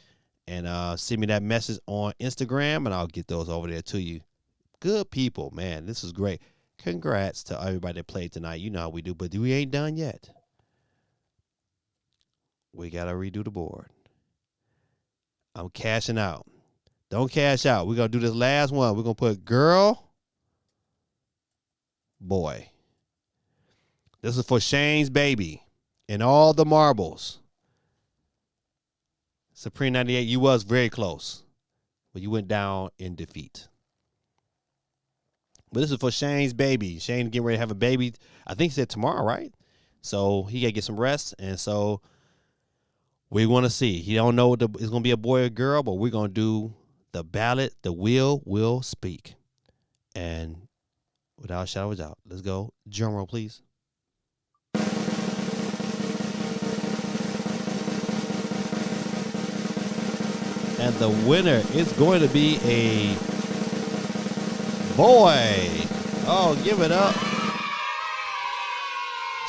And send me that message on Instagram, and I'll get those over there to you. Good people, man. This is great. Congrats to everybody that played tonight. You know how we do, but we ain't done yet. We got to redo the board. I'm cashing out. Don't cash out. We're going to do this last one. We're going to put girl, boy. This is for Shane's baby and all the marbles. Supreme 98, you was very close, but you went down in defeat. But this is for Shane's baby. Shane getting ready to have a baby. I think he said tomorrow, right? So he got to get some rest. And so we want to see. He don't know if it's going to be a boy or girl, but we're going to do the ballot. The wheel will speak. And without a shadow of a doubt, let's go. Drum roll, please. And the winner is going to be a boy. Oh, give it up.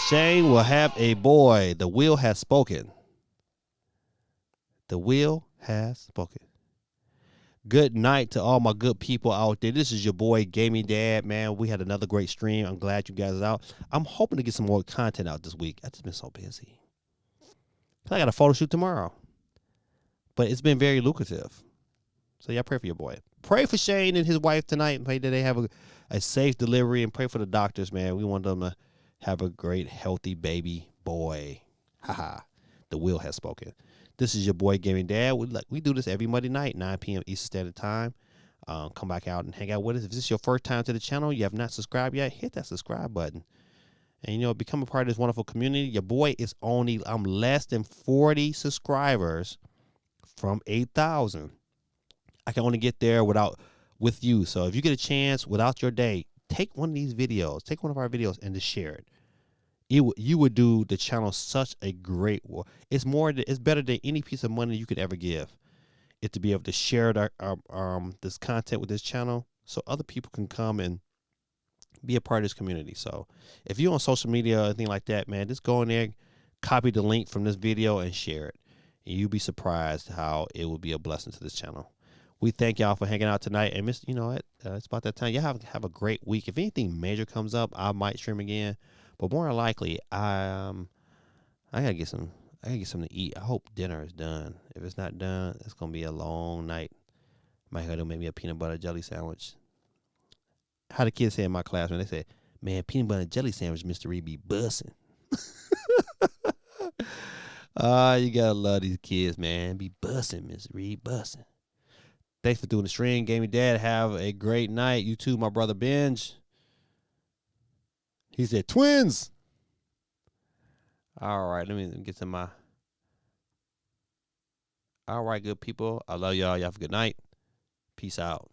Shane will have a boy. The wheel has spoken. The wheel has spoken. Good night to all my good people out there. This is your boy, Gaming Dad, man. We had another great stream. I'm glad you guys are out. I'm hoping to get some more content out this week. I've just been so busy. I got a photo shoot tomorrow. But it's been very lucrative. So, yeah, pray for your boy. Pray for Shane and his wife tonight. And pray that they have a safe delivery. And pray for the doctors, man. We want them to have a great, healthy baby boy. Haha. The wheel has spoken. This is your boy, Gaming Dad. We do this every Monday night, 9 p.m. Eastern Standard Time. Come back out and hang out with us. If this is your first time to the channel, you have not subscribed yet, hit that subscribe button. And, become a part of this wonderful community. Your boy is I'm less than 40 subscribers from 8,000. I can only get there with you. So if you get a chance without your day, take one of these videos, take one of our videos and just share it. You would do the channel such a great work. It's better than any piece of money you could ever give. It to be able to share this content with this channel so other people can come and be a part of this community. So if you're on social media or anything like that, man, just go in there, copy the link from this video and share it. You'll be surprised how it will be a blessing to this channel. We thank y'all for hanging out tonight. And it's about that time. Y'all have a great week. If anything major comes up, I might stream again. But more likely, I gotta get something to eat. I hope dinner is done. If it's not done, it's gonna be a long night. Might have to make me a peanut butter jelly sandwich. How the kids say in my class when they say, "Man, peanut butter jelly sandwich, Mr. Reed be bussin'." You gotta love these kids, man. Be bussin', Miss Reed, bussin'. Thanks for doing the stream, Gaming Dad. Have a great night. You too, my brother Benj. He said twins. All right, let me get to my. All right, good people. I love y'all. Y'all have a good night. Peace out.